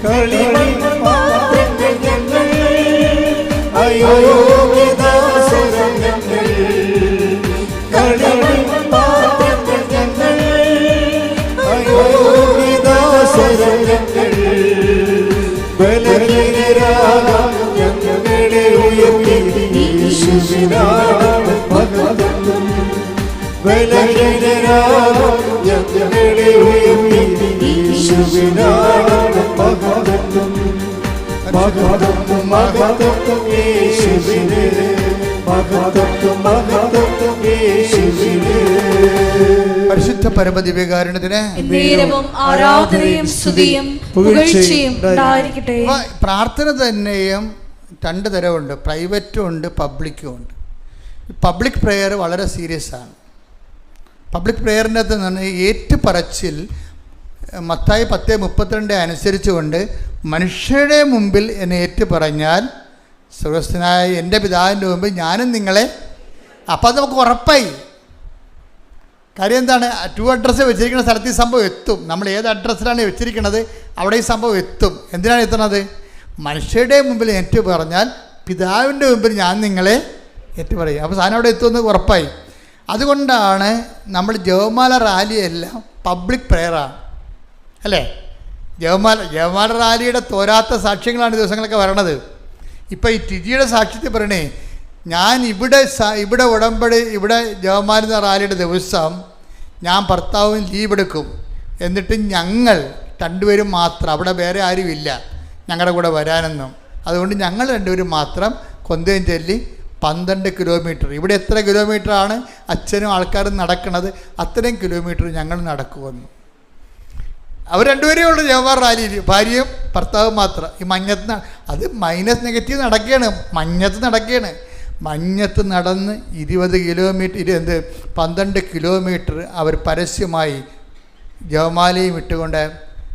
കളിമണ്ണ് പാത്രങ്ങൾ ഞങ്ങൾ, അയോഗ്യദാസരം ഞങ്ങൾ, കളിമണ്ണ് പാത്രങ്ങൾ ഞങ്ങൾ, അയോഗ്യദാസരം ഞങ്ങൾ, ബലഹീനരാകാം ഞങ്ങളെ ഉയർത്തി യേശുവിനാണ് മഹത്വം, ബലഹീനരാകാം ഞങ്ങളെ ഉയർത്തി യേശുവിനാണ് മഹത്വം, മഹത്വം യേശുവിനെ, മഹത്വം യേശുവിനെ. പരിശുദ്ധ പരമദിവ്യകാരുണ്യത്തിന് ആരാധനയും സ്തുതിയും പുകഴ്ചയും ഉണ്ടായിരിക്കട്ടെ. പ്രാർത്ഥന തന്നെയും 2 തരമുണ്ട്, പ്രൈവറ്റും ഉണ്ട്, പബ്ലിക്കും ഉണ്ട്. പബ്ലിക് പ്രെയർ വളരെ സീരിയസ് ആണ്. പബ്ലിക് പ്രെയറിൻ്റെ അകത്ത് നിന്ന് ഏറ്റുപറച്ചിൽ മത്തായി 10:32 അനുസരിച്ചുകൊണ്ട് മനുഷ്യരുടെ മുമ്പിൽ എന്നെ ഏറ്റുപറഞ്ഞാൽ സ്വർഗ്ഗസ്ഥനായ എൻ്റെ പിതാവിൻ്റെ മുമ്പിൽ ഞാനും നിങ്ങളെ. അപ്പോൾ അത് നമുക്ക് ഉറപ്പായി. കാര്യം എന്താണ്? 2 അഡ്രസ്സ് വെച്ചിരിക്കുന്ന സ്ഥലത്ത് ഈ സംഭവം എത്തും. നമ്മൾ ഏത് അഡ്രസ്സിലാണ് വെച്ചിരിക്കുന്നത് അവിടെ ഈ സംഭവം എത്തും. എന്തിനാണ് എത്തുന്നത്? മനുഷ്യരുടെ മുമ്പിൽ ഏറ്റു പറഞ്ഞാൽ പിതാവിൻ്റെ മുമ്പിൽ ഞാൻ നിങ്ങളെ ഏറ്റുപറയും. അപ്പോൾ സാധനം അവിടെ എത്തുമെന്ന് ഉറപ്പായി. അതുകൊണ്ടാണ് നമ്മൾ ജപമാല റാലിയെല്ലാം പബ്ലിക് പ്രെയറാണ് അല്ലേ? ജപമാല റാലിയുടെ തോരാത്ത സാക്ഷ്യങ്ങളാണ് ഈ ദിവസങ്ങളൊക്കെ വരണത്. ഇപ്പോൾ ഈ ടിജിയുടെ സാക്ഷ്യത്തിൽ പറയണേ, ഞാൻ ഇവിടെ ഉടമ്പടി ഇവിടെ ജപമാല റാലിയുടെ ദിവസം ഞാൻ ഭർത്താവും ലീവ് എടുക്കും, എന്നിട്ട് ഞങ്ങൾ 2 പേരും മാത്രം, അവിടെ വേറെ ആരുമില്ല ഞങ്ങളുടെ കൂടെ വരാനെന്നും, അതുകൊണ്ട് ഞങ്ങൾ 2 പേരും മാത്രം കൊന്തയും ചൊല്ലി 12 കിലോമീറ്റർ, ഇവിടെ എത്ര കിലോമീറ്ററാണ് അച്ഛനും ആൾക്കാരും നടക്കുന്നത് അത്രയും കിലോമീറ്റർ ഞങ്ങൾ നടക്കുമെന്നു. അവർ 2 പേരേ ഉള്ളൂ ജപമാല റാലിയിൽ, ഭാര്യയും ഭർത്താവും മാത്രം. ഈ മഞ്ഞത്ത് അത് -നെഗറ്റീവ് നടക്കുകയാണ്, മഞ്ഞത്ത് നടക്കുകയാണ്. മഞ്ഞത്ത് നടന്ന് 20 കിലോമീറ്റർ 12 കിലോമീറ്റർ അവർ പരസ്യമായി ജപമാലയും ഇട്ടുകൊണ്ട്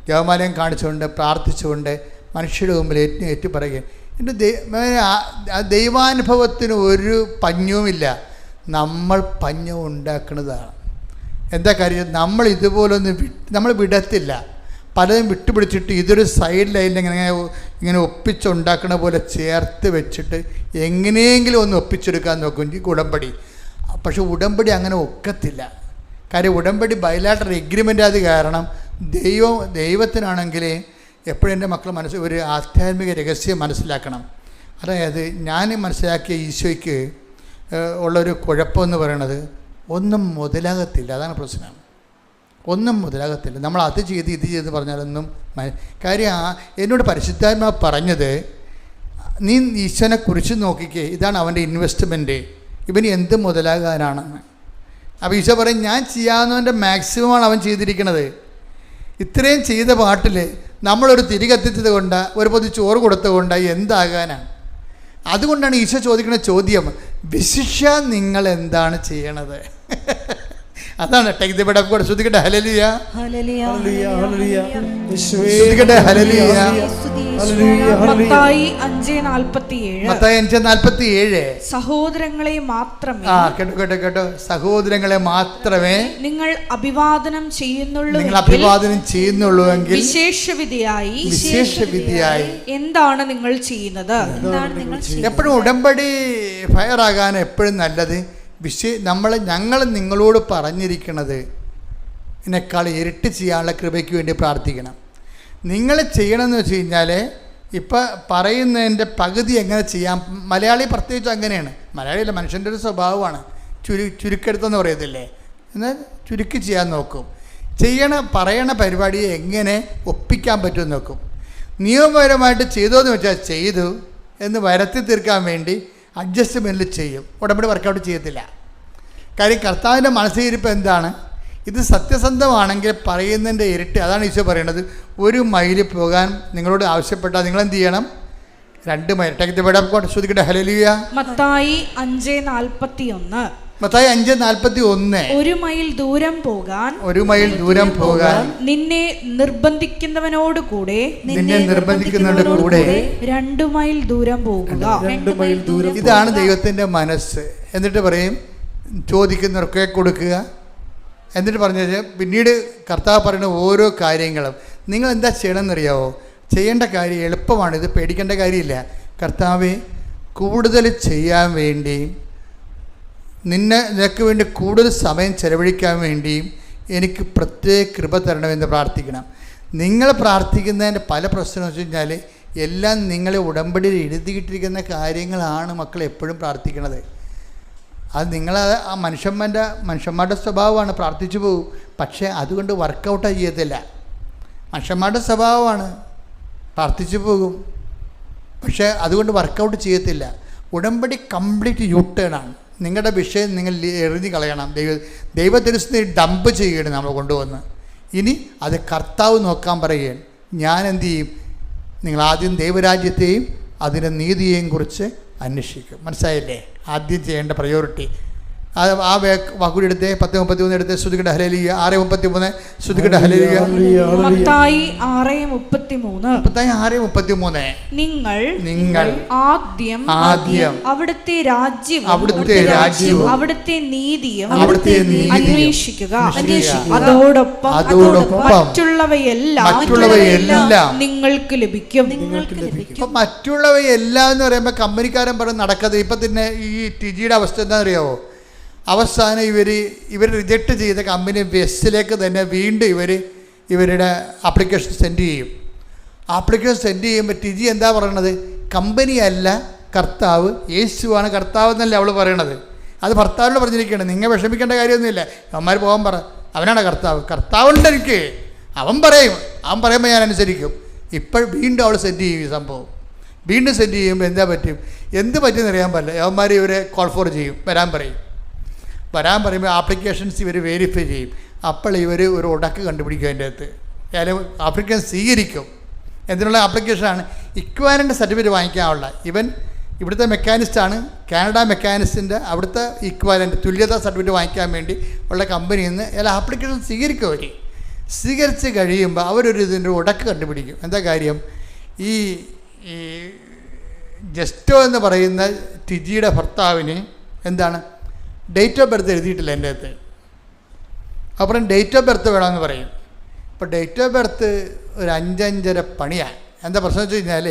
ജപമാലയും കാണിച്ചുകൊണ്ട് പ്രാർത്ഥിച്ചുകൊണ്ട് മനുഷ്യരുടെ മുമ്പിൽ ഏറ്റു പറയുക. എൻ്റെ ദൈവാനുഭവത്തിന് ഒരു പഞ്ഞവുമില്ല, നമ്മൾ പഞ്ഞം ഉണ്ടാക്കുന്നതാണ്. എന്താ കാര്യം? നമ്മൾ ഇതുപോലൊന്നും നമ്മൾ വിടത്തില്ല. പലതും വിട്ടുപിടിച്ചിട്ട് ഇതൊരു സൈഡ് ലൈനിൽ ഇങ്ങനെ ഒപ്പിച്ചുണ്ടാക്കണ പോലെ ചേർത്ത് വെച്ചിട്ട് എങ്ങനെയെങ്കിലും ഒന്ന് ഒപ്പിച്ചെടുക്കാൻ നോക്കും ഈ ഉടമ്പടി. പക്ഷെ ഉടമ്പടി അങ്ങനെ ഒക്കത്തില്ല. കാര്യം ഉടമ്പടി ബൈലാറ്ററൽ എഗ്രിമെൻ്റ് അത് കാരണം ദൈവത്തിനാണെങ്കിൽ എപ്പോഴും എൻ്റെ മക്കൾ ഒരു ആധ്യാത്മിക രഹസ്യം മനസ്സിലാക്കണം. അതായത് ഞാൻ മനസ്സിലാക്കിയ ഈശോയ്ക്ക് ഉള്ളൊരു കുഴപ്പമെന്ന് പറയണത് ഒന്നും മുതലാകത്തില്ല. അതാണ് പ്രശ്നം. ഒന്നും മുതലാകത്തില്ല. നമ്മൾ അത് ചെയ്ത് ഇത് ചെയ്ത് പറഞ്ഞാലൊന്നും കാര്യം. എന്നോട് പരിശുദ്ധാത്മാവ് പറഞ്ഞത്, നീ ഈശോനെ കുറിച്ച് നോക്കിക്കേ, ഇതാണ് അവൻ്റെ ഇൻവെസ്റ്റ്മെൻറ്റ്, ഇവന് എന്ത് മുതലാകാനാണെന്ന്. അപ്പോൾ ഈശോ പറയും, ഞാൻ ചെയ്യാവുന്നവൻ്റെ മാക്സിമമാണ് അവൻ ചെയ്തിരിക്കുന്നത്. ഇത്രയും ചെയ്ത പാട്ടിൽ നമ്മളൊരു തിരി കത്തിച്ചത് കൊണ്ട് ഒരു പൊതി ചോറ് കൊടുത്തത് കൊണ്ട് എന്താകാനാണ്? അതുകൊണ്ടാണ് ഈശോ ചോദിക്കുന്ന ചോദ്യം, വിശിഷ്യ നിങ്ങൾ എന്താണ് ചെയ്യണത്? അതാണ് take the bed of God. ശ്രദ്ധിക്കട്ടെ, ഹല്ലേലൂയ ശ്രദ്ധിക്കട്ടെ, ഹല്ലേലൂയ. മത്തായി 5:47 സഹോദരങ്ങളെ മാത്രമേ കേട്ടോ സഹോദരങ്ങളെ മാത്രമേ നിങ്ങൾ അഭിവാദനം ചെയ്യുന്നുള്ളൂവെങ്കിൽ വിശേഷവിധിയായി എന്താണ് നിങ്ങൾ ചെയ്യുന്നത്? എപ്പോഴും ഉടമ്പടി ഫയർ ആകാൻ എപ്പോഴും നല്ലത് ഞങ്ങൾ നിങ്ങളോട് പറഞ്ഞിരിക്കുന്നത് ഇതിനേക്കാൾ ഇരട്ടി ചെയ്യാനുള്ള കൃപയ്ക്ക് വേണ്ടി പ്രാർത്ഥിക്കണം. നിങ്ങൾ ചെയ്യണമെന്ന് വെച്ച് കഴിഞ്ഞാൽ ഇപ്പം പറയുന്നതിൻ്റെ പകുതി എങ്ങനെ ചെയ്യാം. മലയാളി പ്രത്യേകിച്ച് അങ്ങനെയാണ്. മലയാളിയല്ല, മനുഷ്യൻ്റെ ഒരു സ്വഭാവമാണ്. ചുരുക്കെടുത്തെന്ന് പറയത്തില്ലേ, എന്നാൽ ചുരുക്കി ചെയ്യാൻ നോക്കും. പറയണ പരിപാടിയെ എങ്ങനെ ഒപ്പിക്കാൻ പറ്റുമെന്ന് നോക്കും. നിയമപരമായിട്ട് ചെയ്തോന്ന് വെച്ചാൽ ചെയ്തു എന്ന് വരുത്തി തീർക്കാൻ വേണ്ടി അഡ്ജസ്റ്റ്മെൻറ്റിൽ ചെയ്യും. ഉടമ്പടി വർക്കൗട്ട് ചെയ്യത്തില്ല. കാര്യം കർത്താവിൻ്റെ മനസ്സിരിപ്പ് എന്താണ്? ഇത് സത്യസന്ധമാണെങ്കിൽ പറയുന്നതിൻ്റെ ഇരട്ടി. അതാണ് ഈശോ പറയണത്. 1 മൈൽ പോകാൻ നിങ്ങളോട് ആവശ്യപ്പെട്ടാൽ നിങ്ങൾ എന്ത് ചെയ്യണം? 2 മൈൽ. ശ്രദ്ധിക്കട്ടെ, ഹല്ലേലൂയ. മത്തായി 5:41 1 മൈൽ ദൂരം പോകാൻ നിന്നെ നിർബന്ധിക്കുന്നവനോട് കൂടെ 2 മൈൽ ദൂരം പോകുക. ഇതാണ് ദൈവത്തിൻ്റെ മനസ്സ്. എന്നിട്ട് പറയും, ചോദിക്കുന്നവർക്ക് കൊടുക്കുക. എന്നിട്ട് പറഞ്ഞു പിന്നീട് കർത്താവ് പറയുന്ന ഓരോ കാര്യങ്ങളും നിങ്ങൾ എന്താ ചെയ്യണമെന്നറിയാവോ? ചെയ്യേണ്ട കാര്യം എളുപ്പമാണ്. ഇത് പേടിക്കേണ്ട കാര്യമില്ല. കർത്താവെ, കൂടുതൽ ചെയ്യാൻ വേണ്ടിയും നിനക്ക് വേണ്ടി കൂടുതൽ സമയം ചെലവഴിക്കാൻ വേണ്ടിയും എനിക്ക് പ്രത്യേക കൃപ തരണമെന്ന് പ്രാർത്ഥിക്കണം. നിങ്ങൾ പ്രാർത്ഥിക്കുന്നതിൻ്റെ പല പ്രശ്നം വെച്ച് കഴിഞ്ഞാൽ എല്ലാം നിങ്ങളെ ഉടമ്പടിയിൽ എഴുതിയിട്ടിരിക്കുന്ന കാര്യങ്ങളാണ് മക്കൾ എപ്പോഴും പ്രാർത്ഥിക്കുന്നത്. അത് നിങ്ങൾ ആ മനുഷ്യന്മാരുടെ സ്വഭാവമാണ്. പ്രാർത്ഥിച്ചു പോകും, പക്ഷേ അതുകൊണ്ട് വർക്കൗട്ട് ചെയ്യത്തില്ല. മനുഷ്യന്മാരുടെ സ്വഭാവമാണ്, പ്രാർത്ഥിച്ചു പോകും, പക്ഷേ അതുകൊണ്ട് വർക്കൗട്ട് ചെയ്യത്തില്ല. ഉടമ്പടി കംപ്ലീറ്റ് യൂട്ടേണാണ്. നിങ്ങളുടെ വിഷയം നിങ്ങൾ എറിഞ്ഞ് കളയണം. ദൈവത്തിരുന്ന് ഡംപ് ചെയ്യണം നമ്മൾ കൊണ്ടുവന്ന്. ഇനി അത് കർത്താവ് നോക്കാൻ പറയുകയാണ്. ഞാൻ എന്തു ചെയ്യും? നിങ്ങൾ ആദ്യം ദൈവരാജ്യത്തെയും അതിൻ്റെ നീതിയെയും കുറിച്ച് അന്വേഷിക്കും. മനസ്സിലായില്ലേ? ആദ്യം ചെയ്യേണ്ട പ്രയോറിറ്റി. ആ വാക്കുകൂടി എടുത്തേ. 10:31 എടുത്തേ. ശ്രുതികട ഹല്ലേലൂയ. 6:33 ശ്രുതികട ഹല്ലേലൂയ. മത്തായി 6:33 നിങ്ങൾ ആദ്യം അവിടുത്തെ രാജ്യവും അവിടുത്തെ നീതിയും അന്വേഷിക്കുക. അതോടൊപ്പം മറ്റുള്ളവയെല്ലാം നിങ്ങൾക്ക് ലഭിക്കും. മറ്റുള്ളവയെല്ലാം എന്ന് പറയുമ്പോൾ കമ്പനിക്കാരൻ പറഞ്ഞ് നടക്കത്. ഇപ്പം തന്നെ ഈ ടിജിയുടെ അവസ്ഥ എന്താണെന്നറിയാവോ? അവസാനം ഇവർ റിജക്റ്റ് ചെയ്ത കമ്പനി വെസ്സിലേക്ക് തന്നെ വീണ്ടും ഇവരുടെ ആപ്ലിക്കേഷൻ സെൻഡ് ചെയ്യും. ആപ്ലിക്കേഷൻ സെൻഡ് ചെയ്യുമ്പോൾ ടിജി എന്താ പറയണത്? കമ്പനിയല്ല കർത്താവ്, യേശുവാണ് കർത്താവ് എന്നല്ല അവൾ പറയണത്. അത് ഭർത്താവിനോട് പറഞ്ഞിരിക്കുകയാണ്. നിങ്ങൾ വിഷമിക്കേണ്ട കാര്യമൊന്നുമില്ല, അവന്മാർ പോകാൻ പറ, അവനാണ് കർത്താവുണ്ട് എനിക്ക്. അവൻ പറയുമ്പോൾ ഞാൻ അനുസരിക്കും. ഇപ്പോൾ വീണ്ടും അവൾ സെൻഡ് ചെയ്യും. ഈ സംഭവം വീണ്ടും സെൻഡ് ചെയ്യുമ്പോൾ എന്ത് പറ്റുമെന്ന് അറിയാൻ പാടില്ല. അവന്മാർ ഇവരെ കോൾ ഫോർ ചെയ്യും, വരാൻ പറയുമ്പോൾ ആപ്ലിക്കേഷൻസ് ഇവർ വെരിഫൈ ചെയ്യും. അപ്പോൾ ഇവർ ഒരു ഉടക്ക് കണ്ടുപിടിക്കും. അതിൻ്റെ അകത്ത് ഏതായാലും ആപ്ലിക്കേഷൻ സ്വീകരിക്കും. എന്തിനുള്ള ആപ്ലിക്കേഷനാണ്? ഇക്വാലൻ്റ് സർട്ടിഫിക്കറ്റ് വാങ്ങിക്കാനുള്ള. ഇവൻ ഇവിടുത്തെ മെക്കാനിസ്റ്റാണ്. കാനഡ മെക്കാനിസ്റ്റിൻ്റെ അവിടുത്തെ ഇക്വാലൻ്റ് തുല്യതാ സർട്ടിഫിക്കറ്റ് വാങ്ങിക്കാൻ വേണ്ടി ഉള്ള കമ്പനിയിൽ നിന്ന് എല്ലാ ആപ്ലിക്കേഷൻ സ്വീകരിക്കും. അവർ സ്വീകരിച്ച് കഴിയുമ്പോൾ അവരൊരു ഇതിൻ്റെ ഉടക്ക് കണ്ടുപിടിക്കും. എന്താ കാര്യം? ഈ ജസ്റ്റോ എന്ന് പറയുന്ന ടിജിയുടെ ഭർത്താവിന് എന്താണ് ഡേറ്റ് ഓഫ് ബർത്ത് എഴുതിയിട്ടില്ല എൻ്റെ അടുത്ത്. അപ്പുറം ഡേറ്റ് ഓഫ് ബർത്ത് വേണമെന്ന് പറയും. അപ്പോൾ ഡേറ്റ് ഓഫ് ബർത്ത് ഒരു 5-5.5 പണിയാണ്. എന്താ പ്രശ്നം വെച്ച് കഴിഞ്ഞാൽ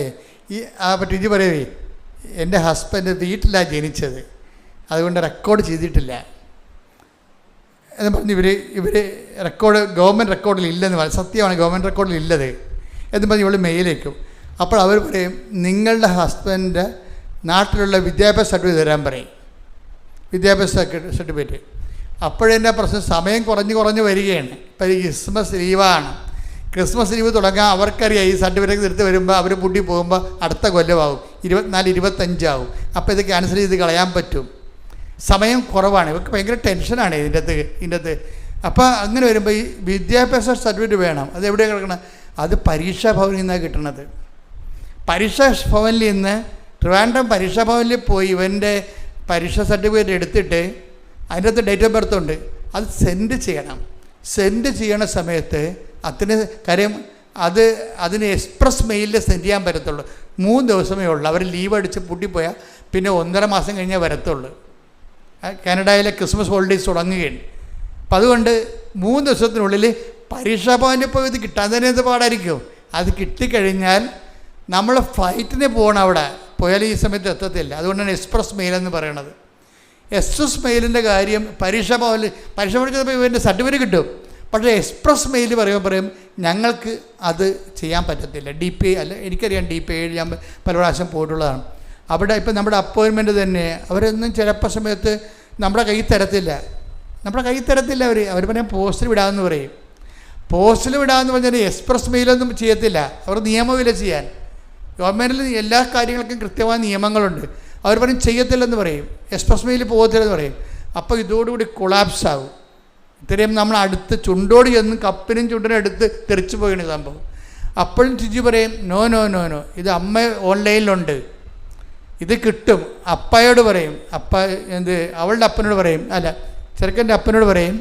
അപ്പോൾ ടിജി പറയുവേ, എൻ്റെ ഹസ്ബൻഡ് വീട്ടിലാണ് ജനിച്ചത്, അതുകൊണ്ട് റെക്കോർഡ് ചെയ്തിട്ടില്ല എന്ന് പറഞ്ഞ് ഇവർ റെക്കോർഡ് ഗവൺമെൻറ് റെക്കോർഡിൽ ഇല്ലെന്ന് പറയും. സത്യമാണ്, ഗവൺമെൻറ് റെക്കോർഡിൽ ഇല്ലത് എന്ന് പറഞ്ഞ് ഇവൾ മെയിലേക്കും. അപ്പോൾ അവർ പറയും, നിങ്ങളുടെ ഹസ്ബൻഡ് നാട്ടിലുള്ള വിദ്യാഭ്യാസ സർട്ടിഫിക്കറ്റ് തരാൻ പറയും, വിദ്യാഭ്യാസ സർട്ടിഫിക്കറ്റ്. അപ്പോഴെൻ്റെ പ്രശ്നം സമയം കുറഞ്ഞ് വരികയാണ്. ഇപ്പോൾ ഈ ക്രിസ്മസ് ലീവാണ്. ക്രിസ്മസ് ലീവ് തുടങ്ങാൻ അവർക്കറിയാം ഈ സർട്ടിഫിക്കറ്റ് എടുത്ത് വരുമ്പോൾ അവർ പൂട്ടി പോകുമ്പോൾ അടുത്ത കൊല്ലമാകും, 24-25 ആവും. അപ്പോൾ ഇത് ക്യാൻസൽ ചെയ്ത് കളയാൻ പറ്റും. സമയം കുറവാണ്. ഇവർക്ക് ഭയങ്കര ടെൻഷനാണ് ഇതിൻ്റെ അകത്ത്. അപ്പോൾ അങ്ങനെ വരുമ്പോൾ ഈ വിദ്യാഭ്യാസ സർട്ടിഫിക്കറ്റ് വേണം. അത് എവിടെയാണ് കിടക്കണം? അത് പരീക്ഷാ ഭവനിൽ നിന്നാണ് കിട്ടുന്നത്. പരീക്ഷാ ഭവനിൽ നിന്ന് ട്രിവാൻഡ്രം പരീക്ഷാ ഭവനിൽ പോയി ഇവൻ്റെ പരീക്ഷാ സർട്ടിഫിക്കറ്റ് എടുത്തിട്ട് അതിൻ്റെ അകത്ത് ഡേറ്റ് ഓഫ് ബർത്ത് ഉണ്ട്, അത് സെൻഡ് ചെയ്യണം. സെൻഡ് ചെയ്യണ സമയത്ത് കാര്യം അതിന് എക്സ്പ്രസ് മെയിലിൽ സെൻഡ് ചെയ്യാൻ പറ്റത്തുള്ളൂ. 3 ദിവസമേ ഉള്ളൂ. അവർ ലീവ് അടിച്ച് പൂട്ടിപ്പോയാൽ പിന്നെ 1.5 മാസം കഴിഞ്ഞേ വരത്തുള്ളൂ. കാനഡയിലെ ക്രിസ്മസ് ഹോളിഡേയ്സ് തുടങ്ങുകയാണ്. അപ്പം അതുകൊണ്ട് 3 ദിവസത്തിനുള്ളിൽ പരീക്ഷാ ഭവനിൽ പോയി ഇത് കിട്ടാൻ തന്നെ എന്ത് പാടായിരിക്കും. അത് കിട്ടിക്കഴിഞ്ഞാൽ നമ്മൾ ഫ്ലൈറ്റിന് പോകണം. അവിടെ പോയാൽ ഈ സമയത്ത് എത്തത്തില്ല. അതുകൊണ്ടാണ് എക്സ്പ്രസ് മെയിൽ എന്ന് പറയണത്. എക്സ്പ്രസ് മെയിലിൻ്റെ കാര്യം പരീക്ഷാ ഭവനിൽ ചെന്നപ്പോൾ ഇവൻ്റെ സർട്ടിഫിക്കറ്റ് കിട്ടും. പക്ഷേ എക്സ്പ്രസ് മെയിൽ പറയും ഞങ്ങൾക്ക് അത് ചെയ്യാൻ പറ്റത്തില്ല. DPI അല്ല, എനിക്കറിയാം DPI ഞാൻ പല പ്രാവശ്യം പോയിട്ടുള്ളതാണ്. അവിടെ ഇപ്പം നമ്മുടെ അപ്പോയിൻമെൻറ്റ് തന്നെ അവരൊന്നും ചിലപ്പോൾ സമയത്ത് നമ്മുടെ കയ്യിൽ തരത്തില്ല. അവർ പറയും പോസ്റ്റിൽ വിടാമെന്ന് പറയും. പോസ്റ്റിൽ വിടാമെന്ന് പറഞ്ഞാൽ എക്സ്പ്രസ് മെയിലൊന്നും ചെയ്യത്തില്ല. അവർ നിയമമില്ല ചെയ്യാൻ. ഗവൺമെൻറ്റിൽ എല്ലാ കാര്യങ്ങൾക്കും കൃത്യമായ നിയമങ്ങളുണ്ട്. അവർ പറയും ചെയ്യത്തില്ലെന്ന് പറയും, എക്സ്പ്രസ് മെയിൽ പോകത്തില്ലെന്ന് പറയും. അപ്പോൾ ഇതോടുകൂടി കൊളാപ്സ് ആകും. ഇത്രയും നമ്മൾ അടുത്ത് ചുണ്ടോട് ചെന്ന് കപ്പിനും ചുണ്ടിനും എടുത്ത് തെറിച്ചു പോയാണ് സംഭവം. അപ്പോഴും ടിജി പറയും നോ, ഇത് അമ്മ ഓൺലൈനിലുണ്ട്, ഇത് കിട്ടും. അപ്പയോട് പറയും, അവളുടെ അപ്പനോട് പറയും, അല്ല ചെറുക്കൻ്റെ അപ്പനോട് പറയും,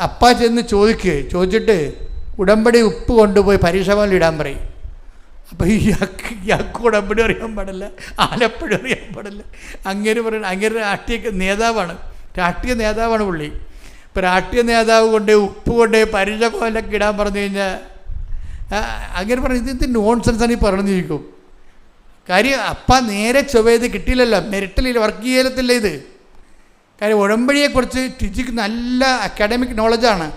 അപ്പ ചെന്ന് ചോദിച്ചിട്ട് ഉടമ്പടി ഉപ്പ് കൊണ്ടുപോയി പരീക്ഷാ ഭവനിൽ ഇടാൻ പറയും. അപ്പോൾ ഇയാൾക്ക് ഉടമ്പടി അറിയാൻ പാടില്ല, ആലപ്പുഴ അറിയാൻ പാടില്ല. അങ്ങനെ പറയണം. അങ്ങനെ രാഷ്ട്രീയ നേതാവാണ് പുള്ളി. ഇപ്പോൾ രാഷ്ട്രീയ നേതാവ് ഉപ്പ് കൊണ്ടുപോയി പരീക്ഷാ ഭവനിലൊക്കെ ഇടാൻ പറഞ്ഞു കഴിഞ്ഞാൽ അങ്ങനെ പറഞ്ഞു ഇത് നോൺസെൻസാണ് ഈ പറഞ്ഞിരിക്കും. കാര്യം അപ്പ നേരെ ചൊവ്വേത് കിട്ടിയില്ലല്ലോ, മെറിറ്റിൽ വർക്ക് ചെയ്യത്തില്ല ഇത്. കാര്യം ഉടമ്പടിയെക്കുറിച്ച് ടിജിക്ക് നല്ല അക്കാഡമിക് നോളജാണ്.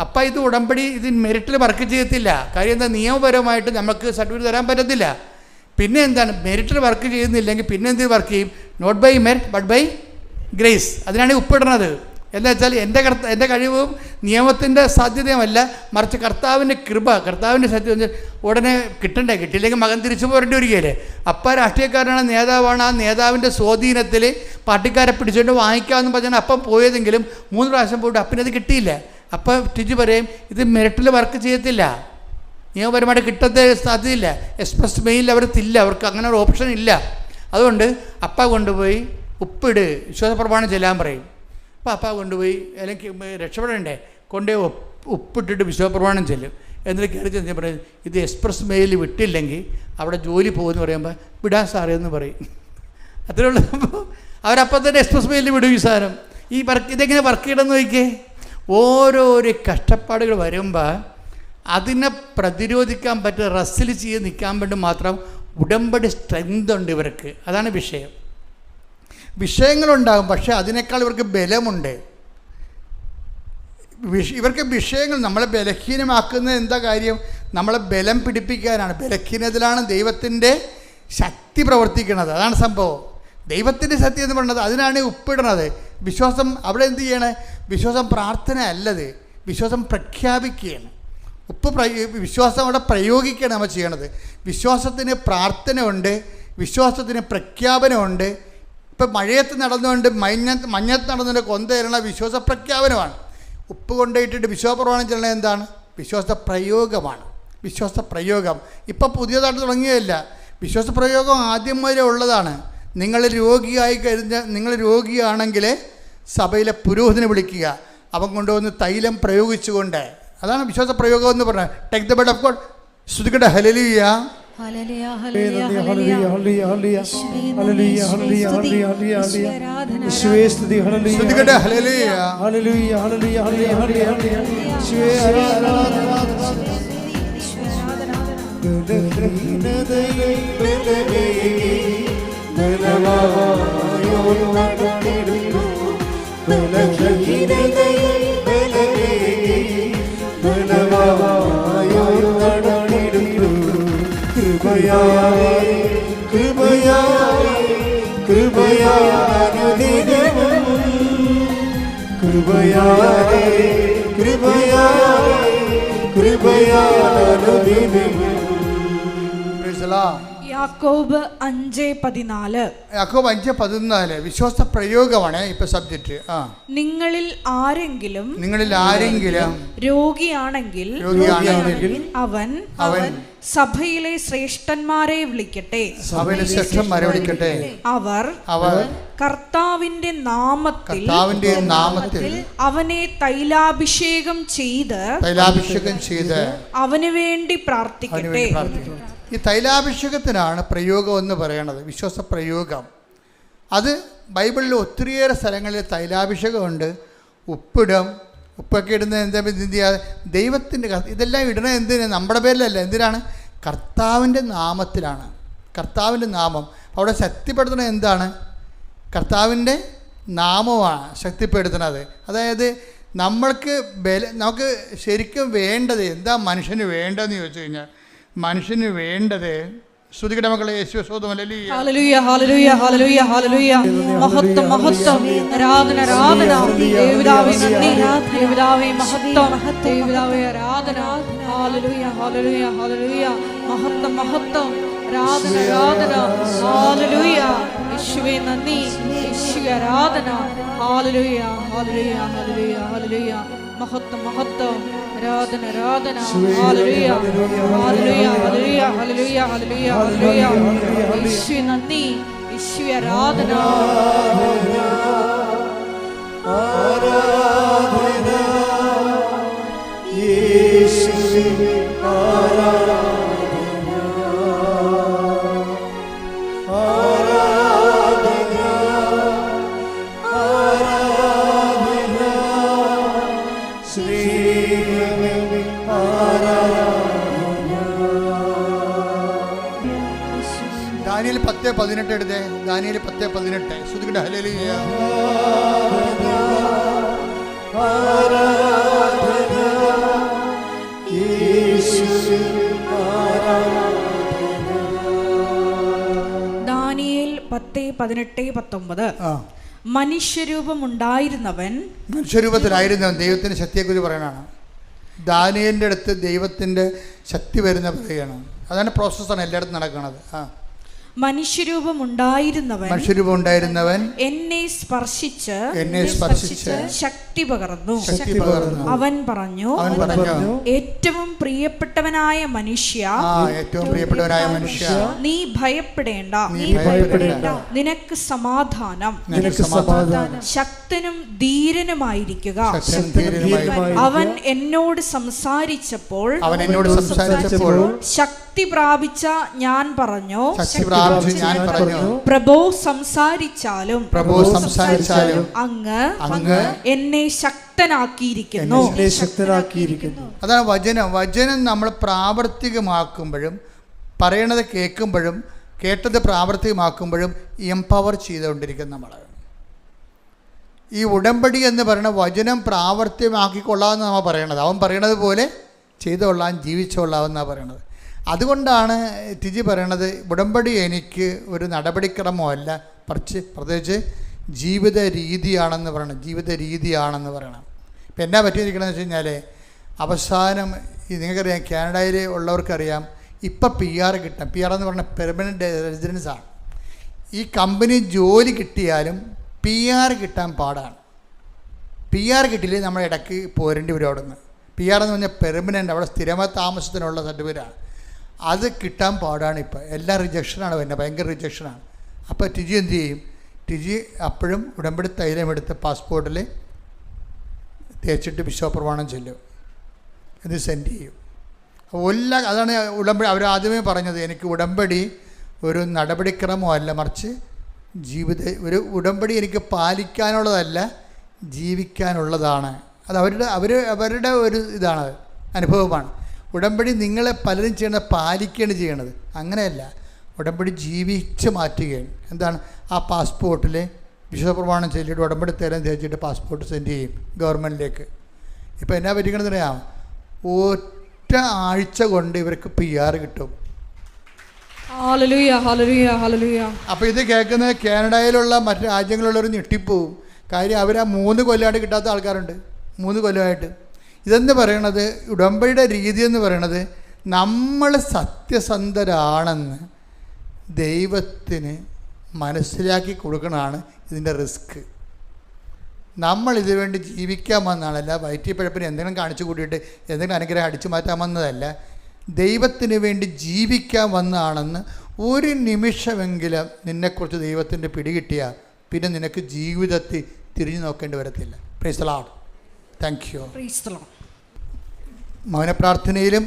അപ്പം ഇത് ഉടമ്പടി ഇത് മെറിറ്റിൽ വർക്ക് ചെയ്യത്തില്ല. കാര്യം എന്താ, നിയമപരമായിട്ട് നമുക്ക് സർട്ടിഫിക്കറ്റ് തരാൻ പറ്റത്തില്ല. പിന്നെ എന്താണ്, മെറിറ്റിൽ വർക്ക് ചെയ്യുന്നില്ലെങ്കിൽ പിന്നെ എന്ത് വർക്ക് ചെയ്യും? Not by merit but by grace. അതിനാണ് ഉപ്പിടുന്നത്. എന്താ വെച്ചാൽ എൻ്റെ കഴിവും നിയമത്തിൻ്റെ സാധ്യതയുമല്ല, മറിച്ച് കർത്താവിൻ്റെ കൃപ, കർത്താവിൻ്റെ സത്യം ഉടനെ കിട്ടില്ലെങ്കിൽ മകൻ തിരിച്ചു പോരേണ്ടി വരികയല്ലേ. അപ്പം രാഷ്ട്രീയക്കാരനാണ്, നേതാവാണ്, ആ നേതാവിൻ്റെ സ്വാധീനത്തിൽ പാർട്ടിക്കാരെ പിടിച്ചുകൊണ്ട് വാങ്ങിക്കാമെന്ന് പറഞ്ഞാൽ അപ്പം പോയതെങ്കിലും 3 പ്രാവശ്യം പോയിട്ട് അപ്പിനത് കിട്ടിയില്ല. അപ്പോൾ ടിജി പറയും ഇത് മെറിറ്റിൽ വർക്ക് ചെയ്യത്തില്ല, നിയമപരമായിട്ട് കിട്ടത്തെ സാധ്യതയില്ല. എക്സ്പ്രസ് മെയിൽ അവർക്കില്ല, അവർക്ക് അങ്ങനെ ഒരു ഓപ്ഷൻ ഇല്ല. അതുകൊണ്ട് അപ്പ കൊണ്ടുപോയി ഉപ്പിട്, വിശ്വാസപ്രമാണം ചെല്ലാൻ പറയും. അപ്പോൾ അപ്പ കൊണ്ടുപോയി അല്ലെങ്കിൽ രക്ഷപ്പെടണ്ടേ, കൊണ്ടുപോയി ഉപ്പിട്ടിട്ട് വിശ്വാസപ്രമാണം ചെല്ലും. എന്നിട്ട് കയറി ചെന്ന് പറയും ഇത് എക്സ്പ്രസ് മെയിൽ വിട്ടില്ലെങ്കിൽ അവിടെ ജോലി പോകുമെന്ന് പറയുമ്പോൾ വിടാൻ സാറേ എന്ന് പറയും. അത്രയുള്ള അവരപ്പം തന്നെ എക്സ്പ്രസ് മെയിലിൽ വിടും ഈ സാധനം. ഇതെങ്ങനെ വർക്ക് ചെയ്യണമെന്ന് നോക്കിയേ. ഓരോരോ കഷ്ടപ്പാടുകൾ വരുമ്പോൾ അതിനെ പ്രതിരോധിക്കാൻ പറ്റുക, റസ്സിൽ ചെയ്ത് നിൽക്കാൻ വേണ്ടി മാത്രം ഉടമ്പടി സ്ട്രെങ്ത് ഉണ്ട് ഇവർക്ക്. അതാണ് വിഷയം. വിഷയങ്ങളുണ്ടാകും, പക്ഷേ അതിനേക്കാൾ ഇവർക്ക് ബലമുണ്ട്. ഇവർക്ക് വിഷയങ്ങൾ നമ്മളെ ബലഹീനമാക്കുന്നത് എന്താ കാര്യം? നമ്മളെ ബലം പിടിപ്പിക്കാനാണ്. ബലഹീനതയിലാണ് ദൈവത്തിൻ്റെ ശക്തി പ്രവർത്തിക്കുന്നത്. അതാണ് സംഭവം. ദൈവത്തിൻ്റെ ശക്തി എന്ന് പറയുന്നത് അതിനാണ് ഉപ്പിടുന്നത്. വിശ്വാസം അവിടെ എന്ത് ചെയ്യണേ? വിശ്വാസം പ്രാർത്ഥന അല്ലത്, വിശ്വാസം പ്രഖ്യാപിക്കുകയാണ്. വിശ്വാസം അവിടെ പ്രയോഗിക്കുകയാണ് നമ്മൾ ചെയ്യണത്. വിശ്വാസത്തിന് പ്രാർത്ഥനയുണ്ട്, വിശ്വാസത്തിന് പ്രഖ്യാപനമുണ്ട്. ഇപ്പം മഴയത്ത് നടന്നുകൊണ്ട് മഞ്ഞത്ത് നടന്നുകൊണ്ട് കൊന്തേരണ വിശ്വാസ പ്രഖ്യാപനമാണ്. ഉപ്പ് കൊണ്ടുപോയിട്ടിട്ട് വിശ്വാസപ്രമാണം ചെല്ലണത് എന്താണ്? വിശ്വാസ പ്രയോഗമാണ്. വിശ്വാസ പ്രയോഗം ഇപ്പം പുതിയതായിട്ട് തുടങ്ങിയതല്ല. വിശ്വാസ പ്രയോഗം ആദ്യം മുതലേ ഉള്ളതാണ്. നിങ്ങൾ രോഗിയായി കഴിഞ്ഞാൽ, നിങ്ങൾ രോഗിയാണെങ്കിൽ സഭയിലെ പുരോഹിതനെ വിളിക്കുക, അവൻ കൊണ്ടുവന്ന് തൈലം പ്രയോഗിച്ചുകൊണ്ട്, അതാണ് വിശ്വാസ പ്രയോഗം എന്ന് പറഞ്ഞത്. Take the blood of God. ശ്രുതികട ഹല്ലേലൂയ. ശ്രുതികട ഹല്ലേലൂയ. യാക്കോബ് 5:14. യാക്കോബ് 5:14 വിശ്വാസ പ്രയോഗമാണ് ഇപ്പൊ സബ്ജക്റ്റ്. നിങ്ങളിൽ ആരെങ്കിലും രോഗിയാണെങ്കിൽ അവൻ സഭയിലെ ശ്രേഷ്ഠന്മാരെ വിളിക്കട്ടെ. അവർ കർത്താവിന്റെ നാമത്തിൽ അവനെ തൈലാഭിഷേകം ചെയ്ത് അവന് വേണ്ടി പ്രാർത്ഥിക്കട്ടെ. ഈ തൈലാഭിഷേകത്തിനാണ് പ്രയോഗം എന്ന് പറയണത്, വിശ്വാസ പ്രയോഗം. അത് ബൈബിളിൽ ഒത്തിരിയേറെ സ്ഥലങ്ങളിൽ തൈലാഭിഷേകമുണ്ട്. ഉപ്പൊക്കെ ഇടുന്നത് എന്താ, ദൈവത്തിൻ്റെ, ഇതെല്ലാം ഇടുന്നത് എന്തിനാ? നമ്മുടെ പേരിലല്ല. എന്തിനാണ്? കർത്താവിൻ്റെ നാമത്തിലാണ്. കർത്താവിൻ്റെ നാമം അവിടെ ശക്തിപ്പെടുത്തുന്നത് എന്താണ്? കർത്താവിൻ്റെ നാമമാണ് ശക്തിപ്പെടുത്തുന്നത്. അതായത് നമുക്ക് ശരിക്കും വേണ്ടത് എന്താ? മനുഷ്യന് വേണ്ടതെന്ന് ചോദിച്ചു കഴിഞ്ഞാൽ മനുഷ്യന് വേണ്ടത്, ശ്രുതികട മക്കളെ, ഹല്ലേലൂയ ഹല്ലേലൂയ ഹല്ലേലൂയ ഹല്ലേലൂയ. മഹത്വം മഹത്വം, ആരാധന ആരാധന. ദേവപിതാവേ നന്ദി, ദേവപിതാവേ മഹത്വം, ദേവപിതാവേ ആരാധന. ഹല്ലേലൂയ ഹല്ലേലൂയ ഹല്ലേലൂയ. മഹത്വം മഹത്വം, ആരാധന ആരാധന. ഹല്ലേലൂയ. യേശുവേ നന്ദി, യേശുവേ ആരാധന. ഹല്ലേലൂയ ഹല്ലേലൂയ ഹല്ലേലൂയ ഹല്ലേലൂയ. മഹത്വം മഹത്വം, ആരാധന ആരാധന. ഹല്ലേലൂയ ഹല്ലേലൂയ ഹല്ലേലൂയ ഹല്ലേലൂയ ഹല്ലേലൂയ ഹല്ലേലൂയ. യേശുവേ നന്ദി, യേശുവേ ആരാധന. ദാനിയേൽ 10:18 എടുത്തേ. ദാനിയേൽ 10:18. ശ്രുതികട ഹല്ലേലൂയ. ദാനിയേൽ 10:18-19. മനുഷ്യരൂപത്തിലായിരുന്നവൻ ദൈവത്തിൻ്റെ ശക്തിയെക്കുറിച്ച് പറയണതാണ്. ദാനിയേലിൻ്റെ അടുത്ത് ദൈവത്തിൻ്റെ ശക്തി വരുന്ന പറയുകയാണ്. അതാണ് പ്രോസസ്സാണ് എല്ലായിടത്തും നടക്കുന്നത്. മനുഷ്യരൂപം ഉണ്ടായിരുന്നവൻ എന്നെ സ്പർശിച്ച് ശക്തി പകർന്നു. അവൻ പറഞ്ഞു, ഏറ്റവും പ്രിയപ്പെട്ടവനായ മനുഷ്യ, നീ ഭയപ്പെടേണ്ട, നിനക്ക് സമാധാനം, ശക്തനും ധീരനുമായിരിക്കുക. അവൻ എന്നോട് സംസാരിച്ചപ്പോൾ ശക്തി പ്രാപിച്ച ഞാൻ പറഞ്ഞു, പ്രഭോ സംസാരിച്ചാലും അങ്ങ് എന്നെ ശക്തനാക്കിയിരിക്കുന്നു. അതാണ് വചനം. വചനം നമ്മൾ പ്രാവർത്തികമാക്കുമ്പോഴും പറയണത് കേൾക്കുമ്പോഴും കേട്ടത് പ്രാവർത്തികമാക്കുമ്പോഴും എംപവർ ചെയ്തുകൊണ്ടിരിക്കും നമ്മൾ. ഈ ഉടമ്പടി എന്ന് പറയുന്ന വചനം പ്രാവർത്തികമാക്കിക്കൊള്ളാമെന്ന് നമ്മൾ പറയണത്. അവൻ പറയണത് പോലെ ചെയ്തുകൊള്ളാൻ, ജീവിച്ചുകൊള്ളാമെന്നാണ് പറയണത്. അതുകൊണ്ടാണ് ടിജി പറയണത്, ഉടമ്പടി എനിക്ക് ഒരു നടപടിക്രമമല്ല, പ്രത്യേകിച്ച് ജീവിത രീതിയാണെന്ന് പറയണം. ജീവിത രീതിയാണെന്ന് പറയണം. ഇപ്പം എന്നാ പറ്റിയിരിക്കണമെന്ന് വെച്ച് കഴിഞ്ഞാൽ, അവസാനം നിങ്ങൾക്കറിയാം, കാനഡയിൽ ഉള്ളവർക്കറിയാം, ഇപ്പം PR കിട്ടാം. PR എന്ന് പറഞ്ഞാൽ പെർമനൻറ്റ് റെസിഡൻസാണ്. ഈ കമ്പനി ജോലി കിട്ടിയാലും PR കിട്ടാൻ പാടാണ്. PR കിട്ടിയില്ലെങ്കിൽ നമ്മൾ ഇടയ്ക്ക് പോരേണ്ടി വരും അവിടെ നിന്ന്. PR എന്ന് പറഞ്ഞാൽ പെർമനൻ്റ്, അവിടെ സ്ഥിരമായ താമസത്തിനുള്ള സർട്ടിഫിക്കറ്റാണ്. അത് കിട്ടാൻ പാടാണ്. ഇപ്പം എല്ലാം റിജക്ഷനാണ് വരുന്നത്, ഭയങ്കര റിജക്ഷനാണ്. അപ്പോൾ ടിജി എന്ത് ചെയ്യും? ടിജി അപ്പോഴും ഉടമ്പടി തൈലമെടുത്ത് പാസ്പോർട്ടിൽ തേച്ചിട്ട് വിശ്വാസപ്രമാണം ചൊല്ലും, ഇത് സെൻഡ് ചെയ്യും. അതാണ് ഉടമ്പടി. അവർ ആദ്യമേ പറഞ്ഞത്, എനിക്ക് ഉടമ്പടി ഒരു നടപടിക്രമമല്ല, മറിച്ച് ഒരു ഉടമ്പടി എനിക്ക് പാലിക്കാനുള്ളതല്ല, ജീവിക്കാനുള്ളതാണ്. അത് അവരുടെ ഒരു ഇതാണ്, അനുഭവമാണ്. ഉടമ്പടി നിങ്ങളെ പലരും ചെയ്യണത് പാലിക്കുകയാണ് ചെയ്യണത്, അങ്ങനെയല്ല. ഉടമ്പടി ജീവിച്ച് മാറ്റുകയാണ്. എന്താണ്? ആ പാസ്പോർട്ടിൽ വിശ്വാസപ്രമാണം ചൊല്ലിയിട്ട് ഉടമ്പടി തേരം തേച്ചിട്ട് പാസ്പോർട്ട് സെൻഡ് ചെയ്യും ഗവൺമെൻറ്റിലേക്ക്. ഇപ്പോൾ എന്നാ പറ്റിക്കണമെന്ന് അറിയാം? ഒറ്റ ആഴ്ച കൊണ്ട് ഇവർക്ക് PR കിട്ടും. അപ്പോൾ ഇത് കേൾക്കുന്നത് കാനഡയിലുള്ള മറ്റു രാജ്യങ്ങളിലുള്ളവർ ഞെട്ടിപ്പോവും. കാര്യം അവർ ആ 3 കൊല്ലമായിട്ട് കിട്ടാത്ത ആൾക്കാരുണ്ട്, 3 കൊല്ലമായിട്ട്. ഇതെന്ന് പറയണത്, ഉടമ്പടിയുടെ രീതി എന്ന് പറയണത്, നമ്മൾ സത്യസന്ധരാണെന്ന് ദൈവത്തിന് മനസ്സിലാക്കി കൊടുക്കണതാണ് ഇതിൻ്റെ റിസ്ക്. നമ്മൾ ഇതിനു വേണ്ടി ജീവിക്കാൻ വന്നതാണല്ല, വയറ്റിപ്പഴപ്പിന് എന്തെങ്കിലും കാണിച്ചു കൂട്ടിയിട്ട് എന്തെങ്കിലും അനുഗ്രഹം അടിച്ചു മാറ്റാൻ വന്നതല്ല, ദൈവത്തിന് വേണ്ടി ജീവിക്കാൻ വന്നതാണെന്ന് ഒരു നിമിഷമെങ്കിലും നിന്നെക്കുറിച്ച് ദൈവത്തിൻ്റെ പിടികിട്ടിയാൽ പിന്നെ നിനക്ക് ജീവിതത്തിൽ തിരിഞ്ഞു നോക്കേണ്ടി വരത്തില്ല. Praise the Lord. Thank you. മൗന പ്രാർത്ഥനയിലും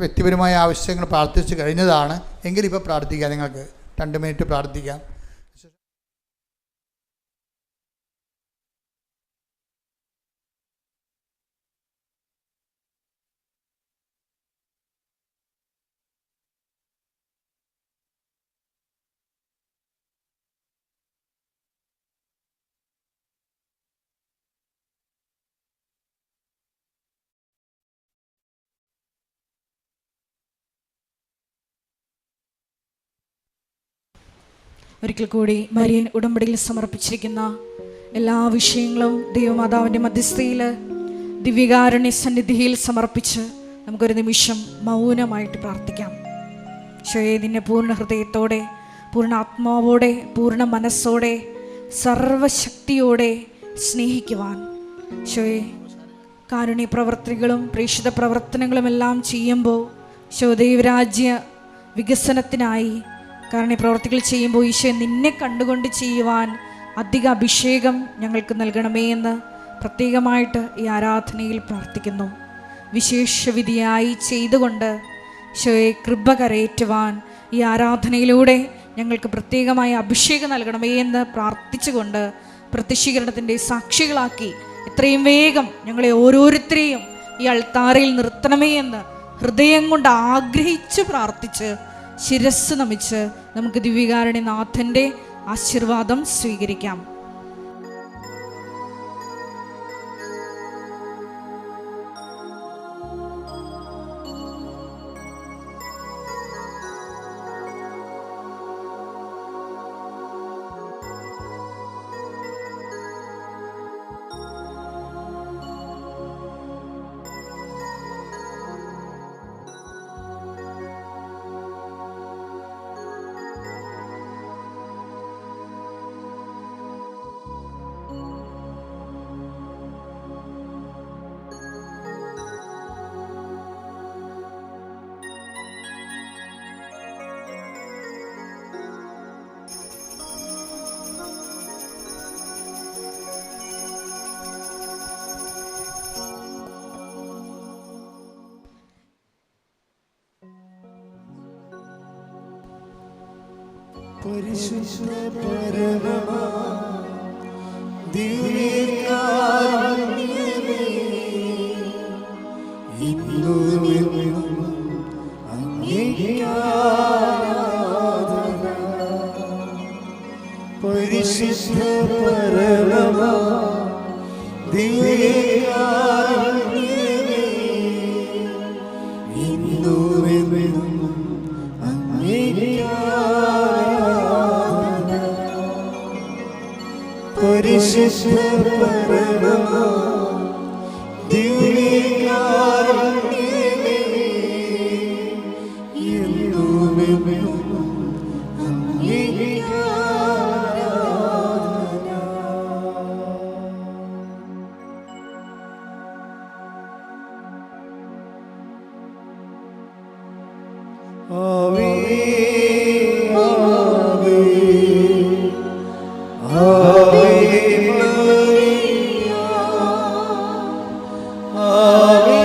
വ്യക്തിപരമായ ആവശ്യങ്ങൾ പ്രാർത്ഥിച്ച് കഴിഞ്ഞതാണ്. എങ്കിലും ഇപ്പോൾ പ്രാർത്ഥിക്കാം, നിങ്ങൾക്ക് 2 മിനിറ്റ് പ്രാർത്ഥിക്കാം. ഒരിക്കൽ കൂടി മരിയൻ ഉടമ്പടിയിൽ സമർപ്പിച്ചിരിക്കുന്ന എല്ലാ വിഷയങ്ങളും ദൈവമാതാവിൻ്റെ മധ്യസ്ഥയിൽ ദിവ്യകാരുണ്യ സന്നിധിയിൽ സമർപ്പിച്ച് നമുക്കൊരു നിമിഷം മൗനമായിട്ട് പ്രാർത്ഥിക്കാം. ഈശോയെ, നിന്നെ പൂർണ്ണ ഹൃദയത്തോടെ, പൂർണ്ണ ആത്മാവോടെ, പൂർണ്ണ മനസ്സോടെ, സർവശക്തിയോടെ സ്നേഹിക്കുവാൻ, ഈശോയെ, കാരുണ്യ പ്രവർത്തികളും പ്രേക്ഷിത പ്രവർത്തനങ്ങളും എല്ലാം ചെയ്യുമ്പോൾ ഈശോ ദൈവരാജ്യ വികസനത്തിനായി കാരണം ഈ പ്രവർത്തികൾ ചെയ്യുമ്പോൾ ഈശോ നിന്നെ കണ്ടുകൊണ്ട് ചെയ്യുവാൻ അധിക അഭിഷേകം ഞങ്ങൾക്ക് നൽകണമേ എന്ന് പ്രത്യേകമായിട്ട് ഈ ആരാധനയിൽ പ്രാർത്ഥിക്കുന്നു. വിശേഷവിധിയായി ചെയ്തുകൊണ്ട് ഈശോയെ കൃപ കരയേറ്റുവാൻ ഈ ആരാധനയിലൂടെ ഞങ്ങൾക്ക് പ്രത്യേകമായ അഭിഷേകം നൽകണമേ എന്ന് പ്രാർത്ഥിച്ചുകൊണ്ട് പ്രത്യക്ഷീകരണത്തിൻ്റെ സാക്ഷികളാക്കി എത്രയും വേഗം ഞങ്ങളെ ഓരോരുത്തരെയും ഈ അൾത്താരയിൽ നിർത്തണമേ എന്ന് ഹൃദയം കൊണ്ട് ആഗ്രഹിച്ച് പ്രാർത്ഥിച്ച് ശിരസ് നമിച്ച് നമുക്ക് ദിവ്യകാരുണ്യനാഥൻ്റെ ആശീർവാദം സ്വീകരിക്കാം. പരിശുദ്ധ പരമമാ ദിവ്യകാരുണ്യമേ, ഇന്നുമെന്നും അങ്ങേക്ക് ആരാധന. പരിശുദ്ധ പരമമാ ദിവ്യകാരുണ്യമേ, ഇന്നുമെന്നും അങ്ങേക്ക് പരിശുദ്ധ പരമമാ ദിവ്യകാരുണ്യമേ, എന്നുമെന്നും അങ്ങേക്ക് ആരാധന. ആവേ ആവേ ആമേൻ.